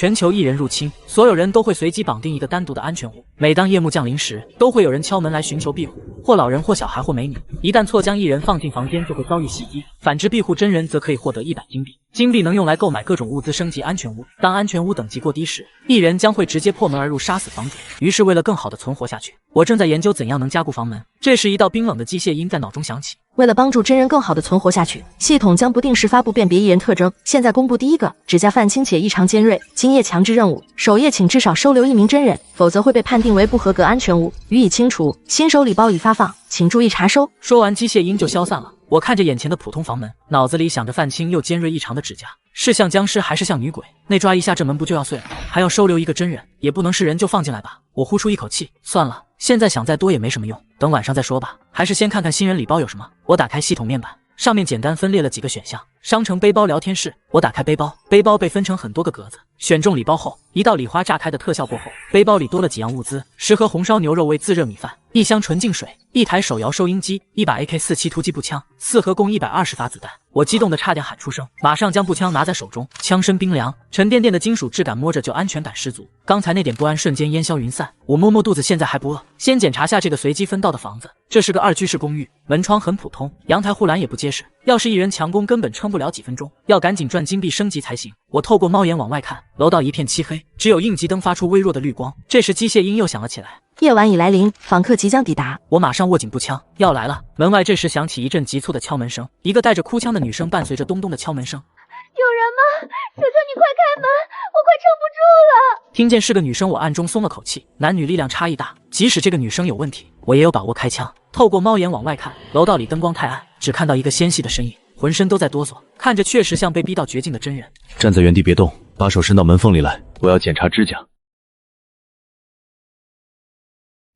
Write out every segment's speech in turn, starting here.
全球艺人入侵，所有人都会随机绑定一个单独的安全屋。每当夜幕降临时，都会有人敲门来寻求庇护，或老人，或小孩，或美女。一旦错将艺人放进房间，就会遭遇袭击。反之，庇护真人则可以获得100金币。金币能用来购买各种物资，升级安全屋。当安全屋等级过低时，艺人将会直接破门而入，杀死房主。于是，为了更好的存活下去，我正在研究怎样能加固房门。这时，一道冰冷的机械音在脑中响起。为了帮助真人更好的存活下去，系统将不定时发布辨别艺人特征。现在公布第一个：指甲泛青且异常尖锐。今夜强制任务，首页请至少收留1名真人，否则会被判定为不合格安全屋，予以清除。新手礼包已发放，请注意查收。说完，机械音就消散了。我看着眼前的普通房门，脑子里想着泛青又尖锐异常的指甲，是像僵尸还是像女鬼？那抓一下这门不就要碎了？还要收留一个真人，也不能是人就放进来吧？我呼出一口气，算了，现在想再多也没什么用，等晚上再说吧。还是先看看新人礼包有什么。我打开系统面板，上面简单分列了几个选项：商城、背包、聊天室。我打开背包，背包被分成很多个格子。选中礼包后，一道礼花炸开的特效过后，背包里多了几样物资：10盒红烧牛肉味自热米饭，1箱纯净水，1台手摇收音机，1把 AK47突击步枪，4盒共120发子弹。我激动得差点喊出声，马上将步枪拿在手中，枪身冰凉，沉甸甸的金属质感，摸着就安全感十足。刚才那点不安瞬间烟消云散。我摸摸肚子，现在还不饿。先检查下这个随机分到的房子，这是个2居室公寓，门窗很普通，阳台护栏也不结实。要是一人强攻，根本撑不了几分钟，要赶紧赚金币升级才行。我透过猫眼往外看，楼道一片漆黑，只有应急灯发出微弱的绿光。这时机械音又响了起来。夜晚已来临，访客即将抵达。我马上握紧步枪，要来了。门外这时响起一阵急促的敲门声，一个带着哭腔的女声伴随着咚咚的敲门声。有人吗？求求你快开门，我快撑不住了。听见是个女生，我暗中松了口气。男女力量差异大，即使这个女生有问题，我也有把握开枪。透过猫眼往外看，楼道里灯光太暗，只看到一个纤细的身影，浑身都在哆嗦，看着确实像被逼到绝境的真人。站在原地别动，把手伸到门缝里来，我要检查指甲。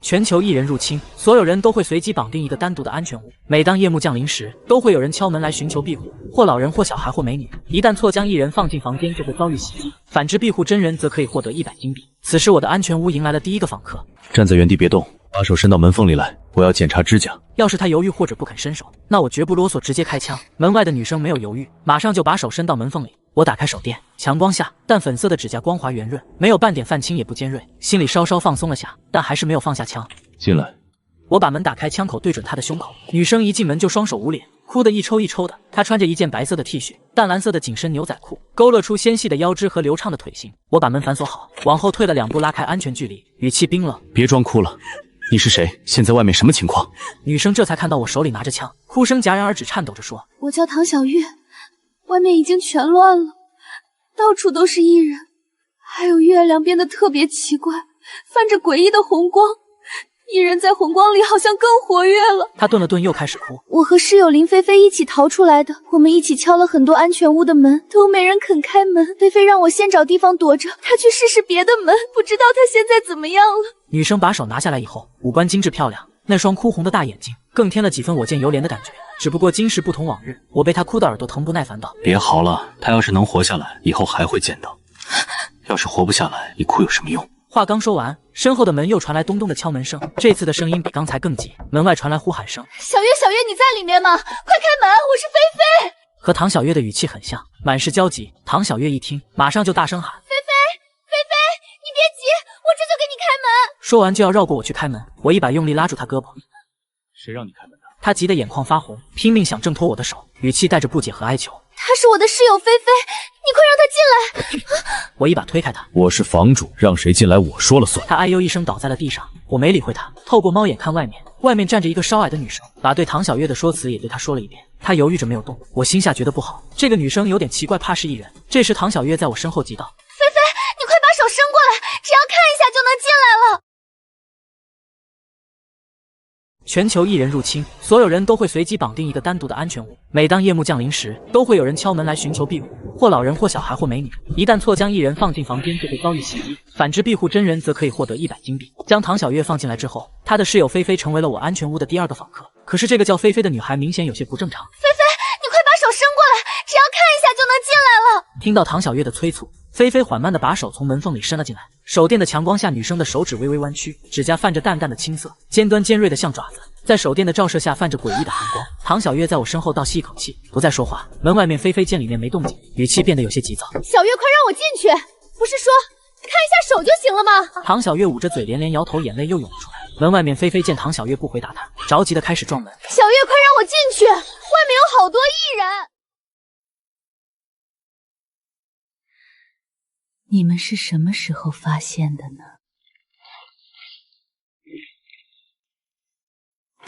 全球艺人入侵，所有人都会随机绑定一个单独的安全屋。每当夜幕降临时，都会有人敲门来寻求庇护，或老人，或小孩，或美女。一旦错将艺人放进房间，就会遭遇袭击。反之，庇护真人则可以获得100金币。此时，我的安全屋迎来了第一个访客。站在原地别动，把手伸到门缝里来，我要检查指甲。要是他犹豫或者不肯伸手，那我绝不啰嗦，直接开枪。门外的女生没有犹豫，马上就把手伸到门缝里。我打开手电，强光下淡粉色的指甲光滑圆润，没有半点泛青，也不尖锐，心里稍稍放松了下，但还是没有放下枪。进来。我把门打开，枪口对准她的胸口。女生一进门就双手捂脸，哭得一抽一抽的。她穿着一件白色的 T 恤，淡蓝色的紧身牛仔裤，勾勒出纤细的腰肢和流畅的腿型。我把门反锁好，往后退了2步，拉开安全距离，语气冰冷：别装哭了，你是谁？现在外面什么情况？女生这才看到我手里拿着枪，哭声戛然而止，颤抖着说：我叫唐小月，外面已经全乱了，到处都是艺人，还有月亮变得特别奇怪，泛着诡异的红光，艺人在红光里好像更活跃了。她顿了顿，又开始哭。我和室友林菲菲一起逃出来的，我们一起敲了很多安全屋的门，都没人肯开门。菲菲让我先找地方躲着，她去试试别的门，不知道她现在怎么样了。女生把手拿下来以后，五官精致漂亮，那双哭红的大眼睛更添了几分我见犹怜的感觉。只不过今时不同往日，我被她哭得耳朵疼，不耐烦道：别嚎了，她要是能活下来，以后还会见到；要是活不下来，你哭有什么用？话刚说完，身后的门又传来咚咚的敲门声，这次的声音比刚才更急。门外传来呼喊声：小月，小月，你在里面吗？快开门，我是菲菲。和唐小月的语气很像，满是焦急。唐小月一听，马上就大声喊：菲菲，菲菲，你别急，我这就给你开门。说完就要绕过我去开门，我一把用力拉住他胳膊。谁让你开门的？他急得眼眶发红，拼命想挣脱我的手，语气带着不解和哀求：她是我的室友菲菲，你快让她进来。我一把推开他：我是房主，让谁进来我说了算。他哎呦一声倒在了地上，我没理会他，透过猫眼看外面，外面站着一个稍矮的女生，把对唐小月的说辞也对她说了一遍。她犹豫着没有动，我心下觉得不好，这个女生有点奇怪，怕是艺人。这时唐小月在我身后急道：菲菲，你快把手伸过来，只要看一下就能进来了。全球艺人入侵，所有人都会随机绑定一个单独的安全屋。每当夜幕降临时，都会有人敲门来寻求庇护，或老人，或小孩，或美女。一旦错将艺人放进房间，就会遭遇袭击。反之，庇护真人则可以获得100金币。将唐小月放进来之后，她的室友菲菲成为了我安全屋的第2个访客。可是这个叫菲菲的女孩明显有些不正常。菲菲，你快把手伸过来，只要看一下就能进来了。听到唐小月的催促，菲菲缓慢地把手从门缝里伸了进来。手电的强光下，女生的手指微微弯曲，指甲泛着淡淡的青色，尖端尖锐的像爪子。在手电的照射下，泛着诡异的寒光。唐小月在我身后倒吸一口气，不再说话。门外面菲菲见里面没动静，语气变得有些急躁：小月，快让我进去。不是说看一下手就行了吗？唐小月捂着嘴连连摇头，眼泪又涌了出来。门外面菲菲见唐小月不回答她，着急的开始撞门。小月，快让我进去，外面有好多艺人。你们是什么时候发现的呢？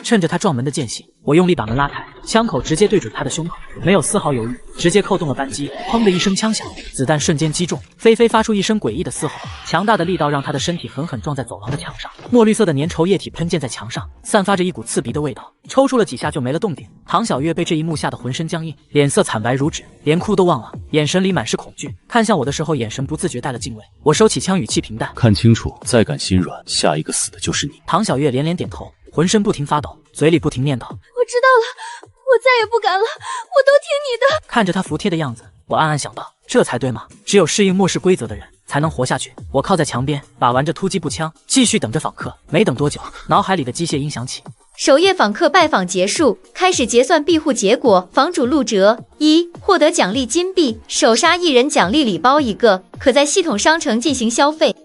趁着他撞门的间隙，我用力把门拉开，枪口直接对准他的胸口，没有丝毫犹豫，直接扣动了扳机。砰的一声枪响，子弹瞬间击中，菲菲发出一声诡异的嘶吼，强大的力道让她的身体狠狠撞在走廊的墙上，墨绿色的粘稠液体喷溅在墙上，散发着一股刺鼻的味道。抽搐了几下就没了动静。唐小月被这一幕吓得浑身僵硬，脸色惨白如纸，连哭都忘了，眼神里满是恐惧，看向我的时候眼神不自觉带了敬畏。我收起枪，语气平淡：看清楚，再敢心软，下一个死的就是你。唐小月连连点头，浑身不停发抖，嘴里不停念叨：我知道了，我再也不敢了，我都听你的。看着他服帖的样子，我暗暗想到，这才对嘛，只有适应末世规则的人才能活下去。我靠在墙边，把玩着突击步枪，继续等着访客。没等多久，脑海里的机械音响起。首页访客拜访结束，开始结算庇护结果。房主陆哲1，获得奖励金币，首杀一人奖励礼包1个，可在系统商城进行消费。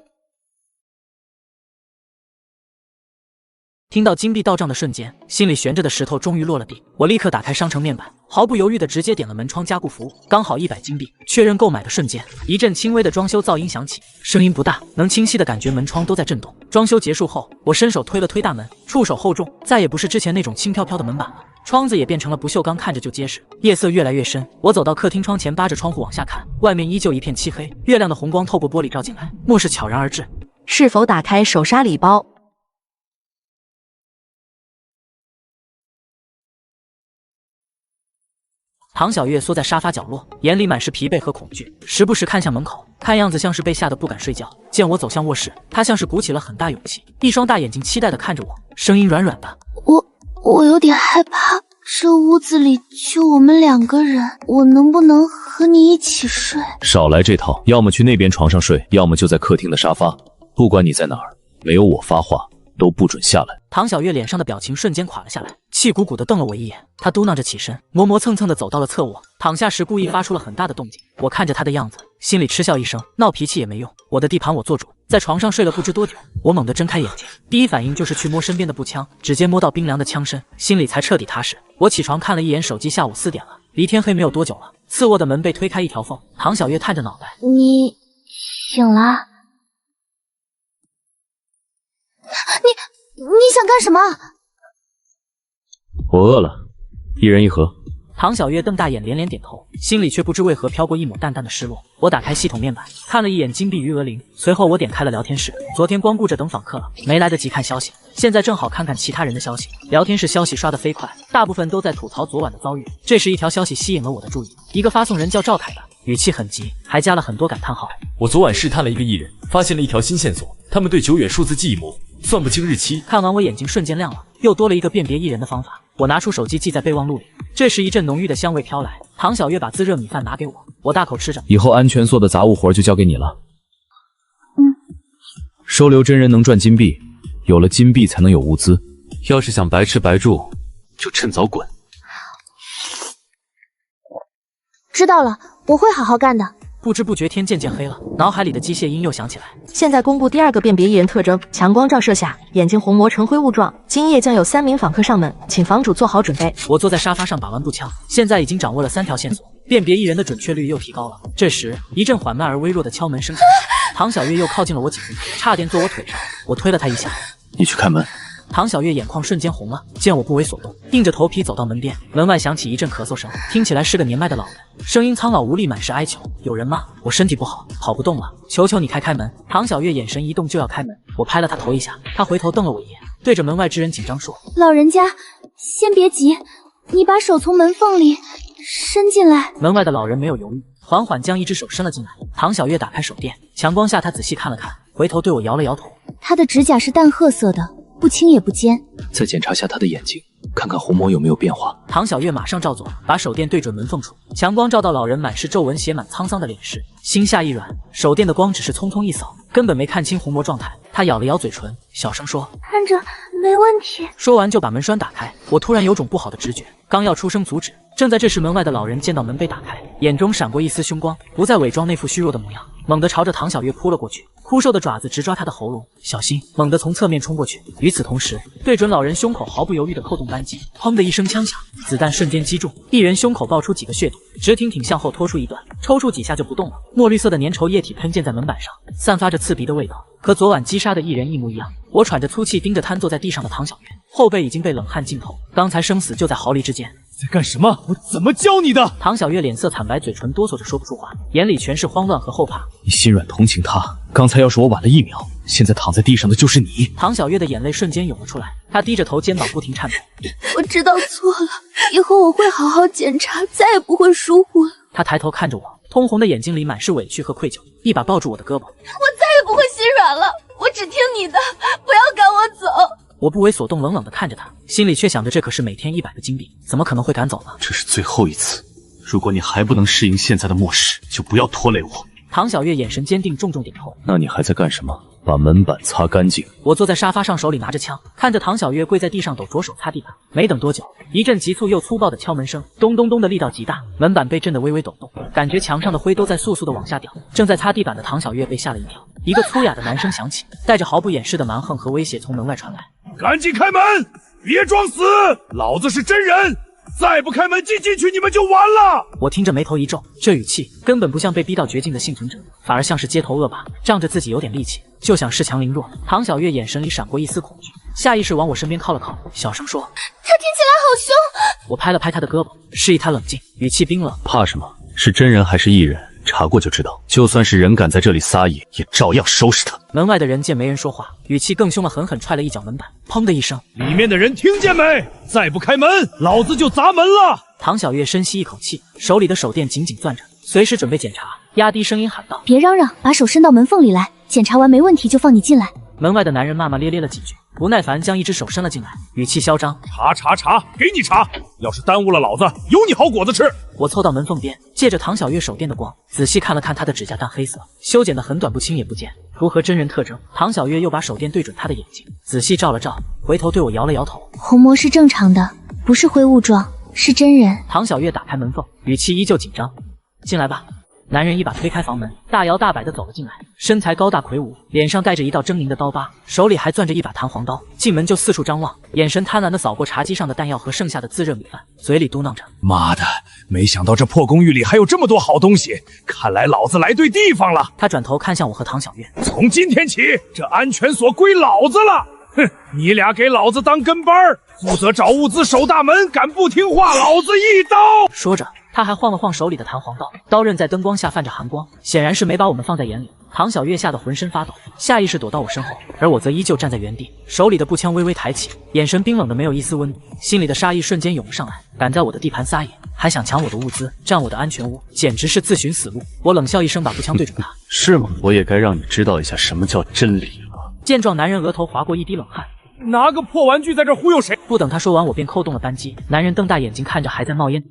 听到金币到账的瞬间，心里悬着的石头终于落了地。我立刻打开商城面板，毫不犹豫的直接点了门窗加固服务，刚好100金币。确认购买的瞬间，一阵轻微的装修噪音响起，声音不大，能清晰的感觉门窗都在震动。装修结束后，我伸手推了推大门，触手厚重，再也不是之前那种轻飘飘的门板了，窗子也变成了不锈钢，看着就结实。夜色越来越深，我走到客厅窗前，扒着窗户往下看，外面依旧一片漆黑，月亮的红光透过玻璃照进来，末世悄然而至。是否打开首杀礼包？唐小月缩在沙发角落，眼里满是疲惫和恐惧，时不时看向门口，看样子像是被吓得不敢睡觉。见我走向卧室，她像是鼓起了很大勇气，一双大眼睛期待地看着我，声音软软的：我有点害怕，这屋子里就我们2个人，我能不能和你一起睡？少来这套，要么去那边床上睡，要么就在客厅的沙发，不管你在哪儿，没有我发话都不准下来。唐小月脸上的表情瞬间垮了下来，气鼓鼓地瞪了我一眼，她嘟囔着起身，磨磨蹭蹭地走到了侧卧，躺下时故意发出了很大的动静。我看着她的样子，心里嗤笑一声，闹脾气也没用，我的地盘我做主。在床上睡了不知多久，我猛地睁开眼睛，第一反应就是去摸身边的步枪，指尖摸到冰凉的枪身，心里才彻底踏实。我起床看了一眼手机，下午4点了，离天黑没有多久了。次卧的门被推开一条缝，唐小月探着脑袋：你醒了？你想干什么？我饿了，一人一盒。唐小月瞪大眼，连连点头，心里却不知为何飘过一抹淡淡的失落。我打开系统面板，看了一眼金币余额0，随后我点开了聊天室。昨天光顾着等访客了，没来得及看消息，现在正好看看其他人的消息。聊天室消息刷得飞快，大部分都在吐槽昨晚的遭遇。这时一条消息吸引了我的注意，一个发送人叫赵凯的，语气很急，还加了很多感叹号。我昨晚试探了一个艺人，发现了一条新线索，他们对久远数字记忆模糊，算不清日期。看完我眼睛瞬间亮了，又多了一个辨别艺人的方法。我拿出手机记在备忘录里。这时一阵浓郁的香味飘来，唐小月把自热米饭拿给我，我大口吃着。以后安全做的杂物活就交给你了。收留真人能赚金币，有了金币才能有物资。要是想白吃白住，就趁早滚。知道了，我会好好干的。不知不觉天渐渐黑了，脑海里的机械音又响起来。现在公布第2个辨别艺人特征：强光照射下，眼睛红磨成灰雾状。今夜将有3名访客上门，请房主做好准备。我坐在沙发上把玩步枪，现在已经掌握了3条线索，辨别艺人的准确率又提高了。这时，一阵缓慢而微弱的敲门声响起，唐小月又靠近了我几步，差点坐我腿上。我推了她一下，你去开门。唐小月眼眶瞬间红了，见我不为所动，硬着头皮走到门边。门外响起一阵咳嗽声，听起来是个年迈的老人，声音苍老无力，满是哀求：“有人吗？我身体不好，跑不动了，求求你开门。”唐小月眼神一动就要开门，我拍了她头一下，她回头瞪了我一眼，对着门外之人紧张说：“老人家，先别急，你把手从门缝里伸进来。”门外的老人没有犹豫，缓缓将一只手伸了进来。唐小月打开手电，强光下她仔细看了看，回头对我摇了摇头。他的指甲是淡褐色的，不青也不尖。再检查下他的眼睛，看看虹膜有没有变化。唐小月马上照做，把手电对准门缝处，强光照到老人满是皱纹、写满沧桑的脸时，心下一软，手电的光只是匆匆一扫，根本没看清虹膜状态。他咬了咬嘴唇，小声说：“看着没问题。”说完就把门栓打开。我突然有种不好的直觉，刚要出声阻止，正在这时，门外的老人见到门被打开，眼中闪过一丝凶光，不再伪装那副虚弱的模样，猛地朝着唐小月扑了过去，枯瘦的爪子直抓他的喉咙。小心！猛地从侧面冲过去，与此同时，对准老人胸口毫不犹豫地扣动扳机，砰的一声枪响，子弹瞬间击中，一人胸口爆出几个血洞，直挺挺向后拖出一段，抽搐几下就不动了。墨绿色的粘稠液体喷溅在门板上，散发着刺鼻的味道，和昨晚击杀的一人一模一样。我喘着粗气盯着瘫坐在地上的唐小月，后背已经被冷汗浸透，刚才生死就在毫厘之间。在干什么？我怎么教你的？唐小月脸色惨白，嘴唇哆嗦着说不出话，眼里全是慌乱和后怕。你心软同情他，刚才要是我晚了1秒，现在躺在地上的就是你。唐小月的眼泪瞬间涌了出来，她低着头，肩膀不停颤抖。我知道错了，以后我会好好检查，再也不会疏忽了。她抬头看着我，通红的眼睛里满是委屈和愧疚，一把抱住我的胳膊。我再也不会心软了，我只听你的，不要赶我走。我不为所动，冷冷地看着他，心里却想着这可是每天100个金币，怎么可能会赶走呢？这是最后一次，如果你还不能适应现在的末世，就不要拖累我。唐小月眼神坚定，重重点头。那你还在干什么？把门板擦干净。我坐在沙发上，手里拿着枪，看着唐小月跪在地上抖，着手擦地板。没等多久，一阵急促又粗暴的敲门声，咚咚咚的力道极大，门板被震得微微抖动，感觉墙上的灰都在簌簌的往下掉。正在擦地板的唐小月被吓了一跳，一个粗哑的男声响起，带着毫不掩饰的蛮横和威胁从门外传来。赶紧开门，别装死！老子是真人，再不开门进去你们就完了！我听着眉头一皱，这语气根本不像被逼到绝境的幸存者，反而像是街头恶霸，仗着自己有点力气就想恃强凌弱。唐小月眼神里闪过一丝恐惧，下意识往我身边靠了靠，小声说：“他听起来好凶。”我拍了拍他的胳膊，示意他冷静，语气冰冷：“怕什么？是真人还是异人？查过就知道。就算是人敢在这里撒野，也照样收拾他。”门外的人见没人说话，语气更凶了，狠狠踹了一脚门板，砰的一声，里面的人听见没？再不开门，老子就砸门了！唐小月深吸一口气，手里的手电紧紧攥着，随时准备检查，压低声音喊道：“别嚷嚷，把手伸到门缝里来，检查完没问题就放你进来。”门外的男人骂骂咧咧了几句，不耐烦将一只手伸了进来，语气嚣张：“查，给你查！要是耽误了老子，有你好果子吃！”我凑到门缝边，借着唐小月手电的光，仔细看了看她的指甲淡黑色，修剪得很短，不清也不见，符合真人特征。唐小月又把手电对准她的眼睛，仔细照了照，回头对我摇了摇头：“虹膜是正常的，不是灰雾状，是真人。”唐小月打开门缝，语气依旧紧张：“进来吧。”男人一把推开房门，大摇大摆地走了进来，身材高大魁梧，脸上带着一道狰狞的刀疤，手里还攥着一把弹簧刀。进门就四处张望，眼神贪婪地扫过茶几上的弹药和剩下的自热米饭，嘴里嘟囔着：“妈的，没想到这破公寓里还有这么多好东西，看来老子来对地方了。”他转头看向我和唐小月：“从今天起，这安全所归老子了。哼，你俩给老子当跟班，负责找物资、守大门，敢不听话，老子一刀！”说着，他还晃了晃手里的弹簧刀，刀刃在灯光下泛着寒光，显然是没把我们放在眼里。唐小月吓得浑身发抖，下意识躲到我身后，而我则依旧站在原地，手里的步枪微微抬起，眼神冰冷的没有一丝温度，心里的杀意瞬间涌了上来。敢在我的地盘撒野，还想抢我的物资，占我的安全屋，简直是自寻死路！我冷笑一声，把步枪对准他：“是吗？我也该让你知道一下什么叫真理了。”见状，男人额头划过一滴冷汗。拿个破玩具在这忽悠谁？不等他说完，我便扣动了扳机。男人瞪大眼睛看着还在冒烟。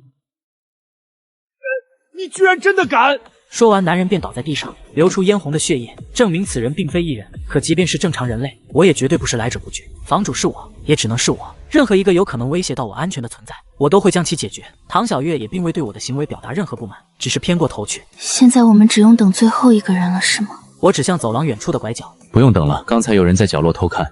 你居然真的敢！说完，男人便倒在地上，流出嫣红的血液，证明此人并非异人。可即便是正常人类，我也绝对不是来者不拒。房主是我，也只能是我。任何一个有可能威胁到我安全的存在，我都会将其解决。唐小月也并未对我的行为表达任何不满，只是偏过头去。现在我们只用等最后一个人了，是吗？我指向走廊远处的拐角。不用等了，刚才有人在角落偷看，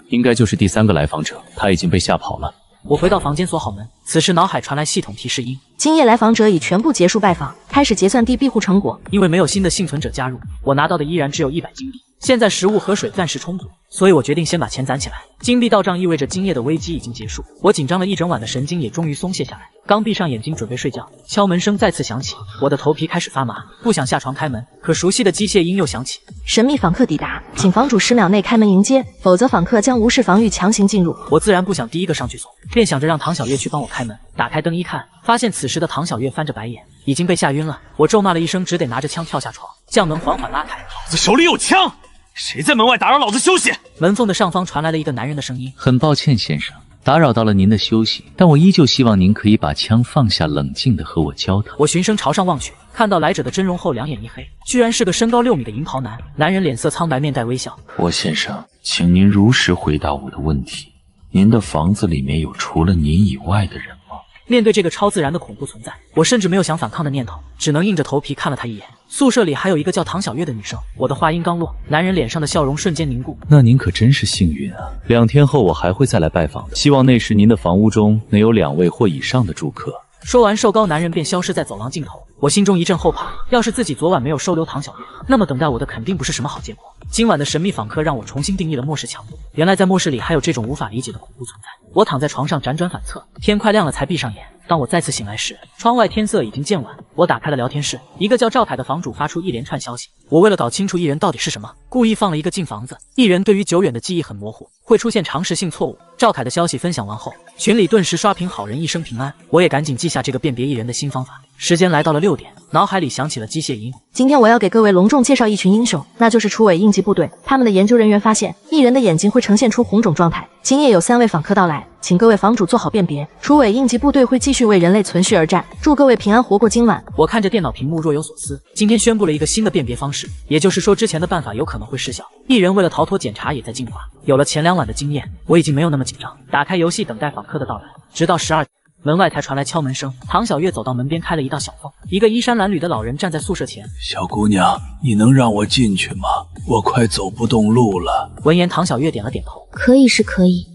应该就是第3个来访者，他已经被吓跑了。我回到房间锁好门，此时脑海传来系统提示音：今夜来访者已全部结束拜访，开始结算地庇护成果。因为没有新的幸存者加入，我拿到的依然只有100金币。现在食物和水暂时充足，所以我决定先把钱攒起来。金币到账意味着今夜的危机已经结束，我紧张了一整晚的神经也终于松懈下来。刚闭上眼睛准备睡觉，敲门声再次响起，我的头皮开始发麻，不想下床开门，可熟悉的机械音又响起：神秘访客抵达，请房主10秒内开门迎接，否则访客将无视防御强行进入。我自然不想第一个上去锁，便想着让唐小月去帮我开门。打开灯一看，发现此时的唐小月翻着白眼，已经被吓晕了。我咒骂了一声，只得拿着枪跳下床，将门缓缓拉开。老子手里有枪，谁在门外打扰老子休息？门缝的上方传来了一个男人的声音：很抱歉，先生，打扰到了您的休息，但我依旧希望您可以把枪放下，冷静地和我交谈。我循声朝上望去，看到来者的真容后，两眼一黑，居然是个身高6米的银袍男。男人脸色苍白，面带微笑：我先生，请您如实回答我的问题，您的房子里面有除了您以外的人吗？面对这个超自然的恐怖存在，我甚至没有想反抗的念头，只能硬着头皮看了他一眼。宿舍里还有一个叫唐小月的女生。我的话音刚落，男人脸上的笑容瞬间凝固。那您可真是幸运啊！2天后我还会再来拜访，希望那时您的房屋中能有2位或以上的住客。说完，瘦高男人便消失在走廊尽头。我心中一阵后怕，要是自己昨晚没有收留唐小月，那么等待我的肯定不是什么好结果。今晚的神秘访客让我重新定义了末世强度。原来在末世里还有这种无法理解的恐怖存在。我躺在床上辗转反侧，天快亮了才闭上眼。当我再次醒来时，窗外天色已经渐晚。我打开了聊天室，一个叫赵凯的房主发出一连串消息。我为了搞清楚艺人到底是什么，故意放了一个进房子。艺人对于久远的记忆很模糊，会出现常识性错误。赵凯的消息分享完后，群里顿时刷屏好人一生平安。我也赶紧记下这个辨别艺人的新方法。时间来到了6点，脑海里响起了机械音。今天我要给各位隆重介绍一群英雄，那就是初尾应急部队。他们的研究人员发现，艺人的眼睛会呈现出红肿状态。今夜有3位访客到来，请各位房主做好辨别。初尾应急部队会继续为人类存续而战，祝各位平安活过今晚。我看着电脑屏幕若有所思，今天宣布了一个新的辨别方式，也就是说之前的办法有可能会失效。艺人为了逃脱检查也在进化，有了前2晚的经验，我已经没有那么紧张。打开游戏等待访客的到来，直到12点。门外才传来敲门声，唐小月走到门边开了一道小缝，一个衣衫褴褛的老人站在宿舍前。小姑娘，你能让我进去吗？我快走不动路了。闻言，唐小月点了点头，可以是可以，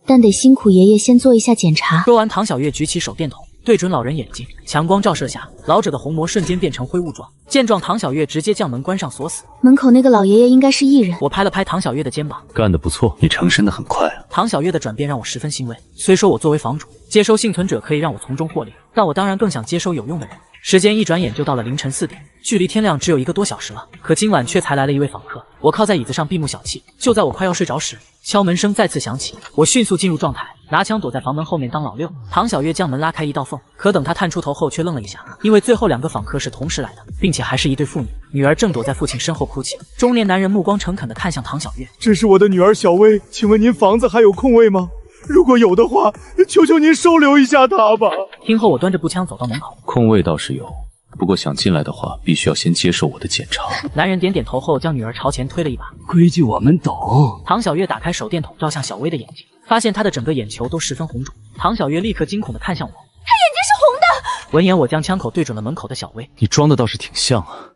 但得辛苦爷爷先做一下检查。说完，唐小月举起手电筒对准老人眼睛，强光照射下，老者的虹膜瞬间变成灰雾状。见状，唐小月直接将门关上锁死。门口那个老爷爷应该是艺人。我拍了拍唐小月的肩膀，干得不错，你成身的很快啊。唐小月的转变让我十分欣慰。虽说我作为房主，接收幸存者可以让我从中获利，但我当然更想接收有用的人。时间一转眼就到了凌晨4点，距离天亮只有1个多小时了，可今晚却才来了一位访客。我靠在椅子上闭目小憩，就在我快要睡着时，敲门声再次响起。我迅速进入状态，拿枪躲在房门后面当老六。唐小月将门拉开一道缝，可等她探出头后却愣了一下，因为最后2个访客是同时来的，并且还是一对父女，女儿正躲在父亲身后哭泣。中年男人目光诚恳地看向唐小月：“这是我的女儿小薇，请问您房子还有空位吗？如果有的话，求求您收留一下她吧。”听后，我端着步枪走到门口，空位倒是有，不过想进来的话，必须要先接受我的检查。男人点点头后，将女儿朝前推了一把。规矩我们懂。唐小月打开手电筒照向小薇的眼睛，发现她的整个眼球都十分红肿。唐小月立刻惊恐地看向我，她眼睛是红的。闻言，我将枪口对准了门口的小薇。你装的倒是挺像啊，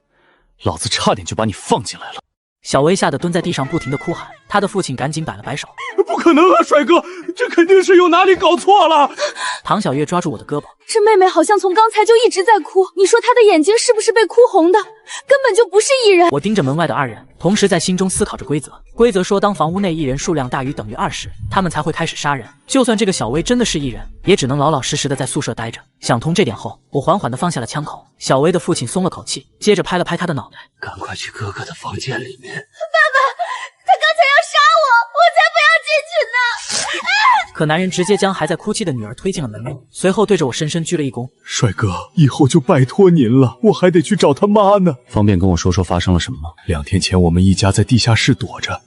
老子差点就把你放进来了。小薇吓得蹲在地上不停地哭喊，她的父亲赶紧摆了摆手：“不可能啊，帅哥，这肯定是有哪里搞错了。”唐小月抓住我的胳膊：“这妹妹好像从刚才就一直在哭，你说她的眼睛是不是被哭红的？根本就不是艺人。”我盯着门外的2人，同时在心中思考着规则。规则说，当房屋内艺人数量大于等于2时，他们才会开始杀人。就算这个小薇真的是艺人，也只能老老实实的在宿舍待着。想通这点后，我缓缓地放下了枪口。小薇的父亲松了口气，接着拍了拍他的脑袋：“赶快去哥哥的房间里面。”爸爸，他刚才要杀我才不要进去呢！可男人直接将还在哭泣的女儿推进了门内，随后对着我深深鞠了一躬：“帅哥，以后就拜托您了，我还得去找他妈呢。”方便跟我说说发生了什么吗？2天前我们一家在地下室躲着，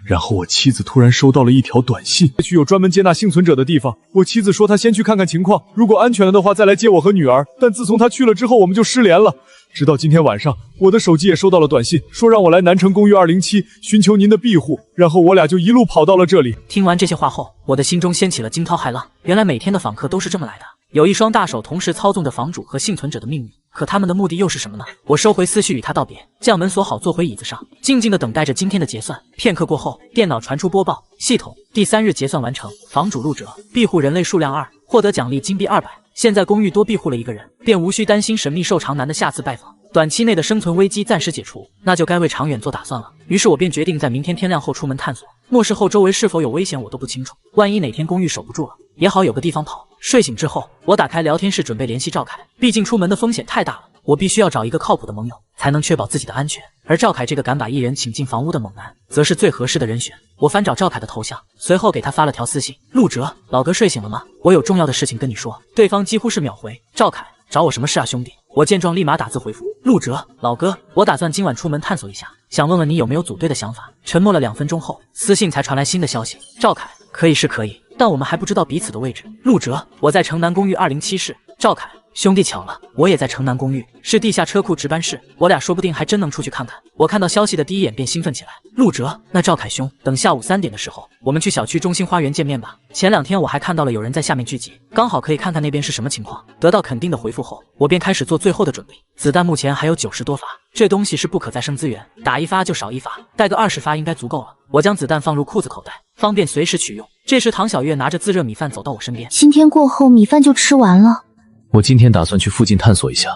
然后我妻子突然收到了一条短信，去有专门接纳幸存者的地方。我妻子说她先去看看情况，如果安全了的话再来接我和女儿。但自从她去了之后，我们就失联了。直到今天晚上，我的手机也收到了短信，说让我来南城公寓207寻求您的庇护，然后我俩就一路跑到了这里。听完这些话后，我的心中掀起了惊涛骇浪。原来每天的访客都是这么来的，有一双大手同时操纵着房主和幸存者的命运。可他们的目的又是什么呢？我收回思绪与他道别，将门锁好，坐回椅子上，静静地等待着今天的结算。片刻过后，电脑传出播报：系统第3日结算完成，房主陆哲庇护人类数量2，获得奖励金币200。现在公寓多庇护了1个人，便无需担心神秘瘦长男的下次拜访。短期内的生存危机暂时解除，那就该为长远做打算了。于是我便决定在明天天亮后出门探索。末世后周围是否有危险我都不清楚，万一哪天公寓守不住了，也好有个地方跑。睡醒之后，我打开聊天室准备联系赵凯，毕竟出门的风险太大了，我必须要找一个靠谱的盟友，才能确保自己的安全。而赵凯这个敢把艺人请进房屋的猛男，则是最合适的人选。我翻找赵凯的头像，随后给他发了条私信：陆哲，老哥睡醒了吗？我有重要的事情跟你说。对方几乎是秒回：赵凯，找我什么事啊兄弟？我见状立马打字回复：陆哲，老哥，我打算今晚出门探索一下，想问问你有没有组队的想法。沉默了2分钟后，私信才传来新的消息：赵凯，可以是可以，但我们还不知道彼此的位置。陆哲，我在城南公寓207室。赵凯，兄弟，巧了，我也在城南公寓，是地下车库值班室，我俩说不定还真能出去看看。我看到消息的第一眼便兴奋起来。陆哲，那赵凯兄，等下午3点的时候，我们去小区中心花园见面吧。前2天我还看到了有人在下面聚集，刚好可以看看那边是什么情况。得到肯定的回复后，我便开始做最后的准备。子弹目前还有90多发，这东西是不可再生资源，打1发就少1发，带个20发应该足够了。我将子弹放入裤子口袋，方便随时取用。这时唐小月拿着自热米饭走到我身边，今天过后米饭就吃完了。我今天打算去附近探索一下，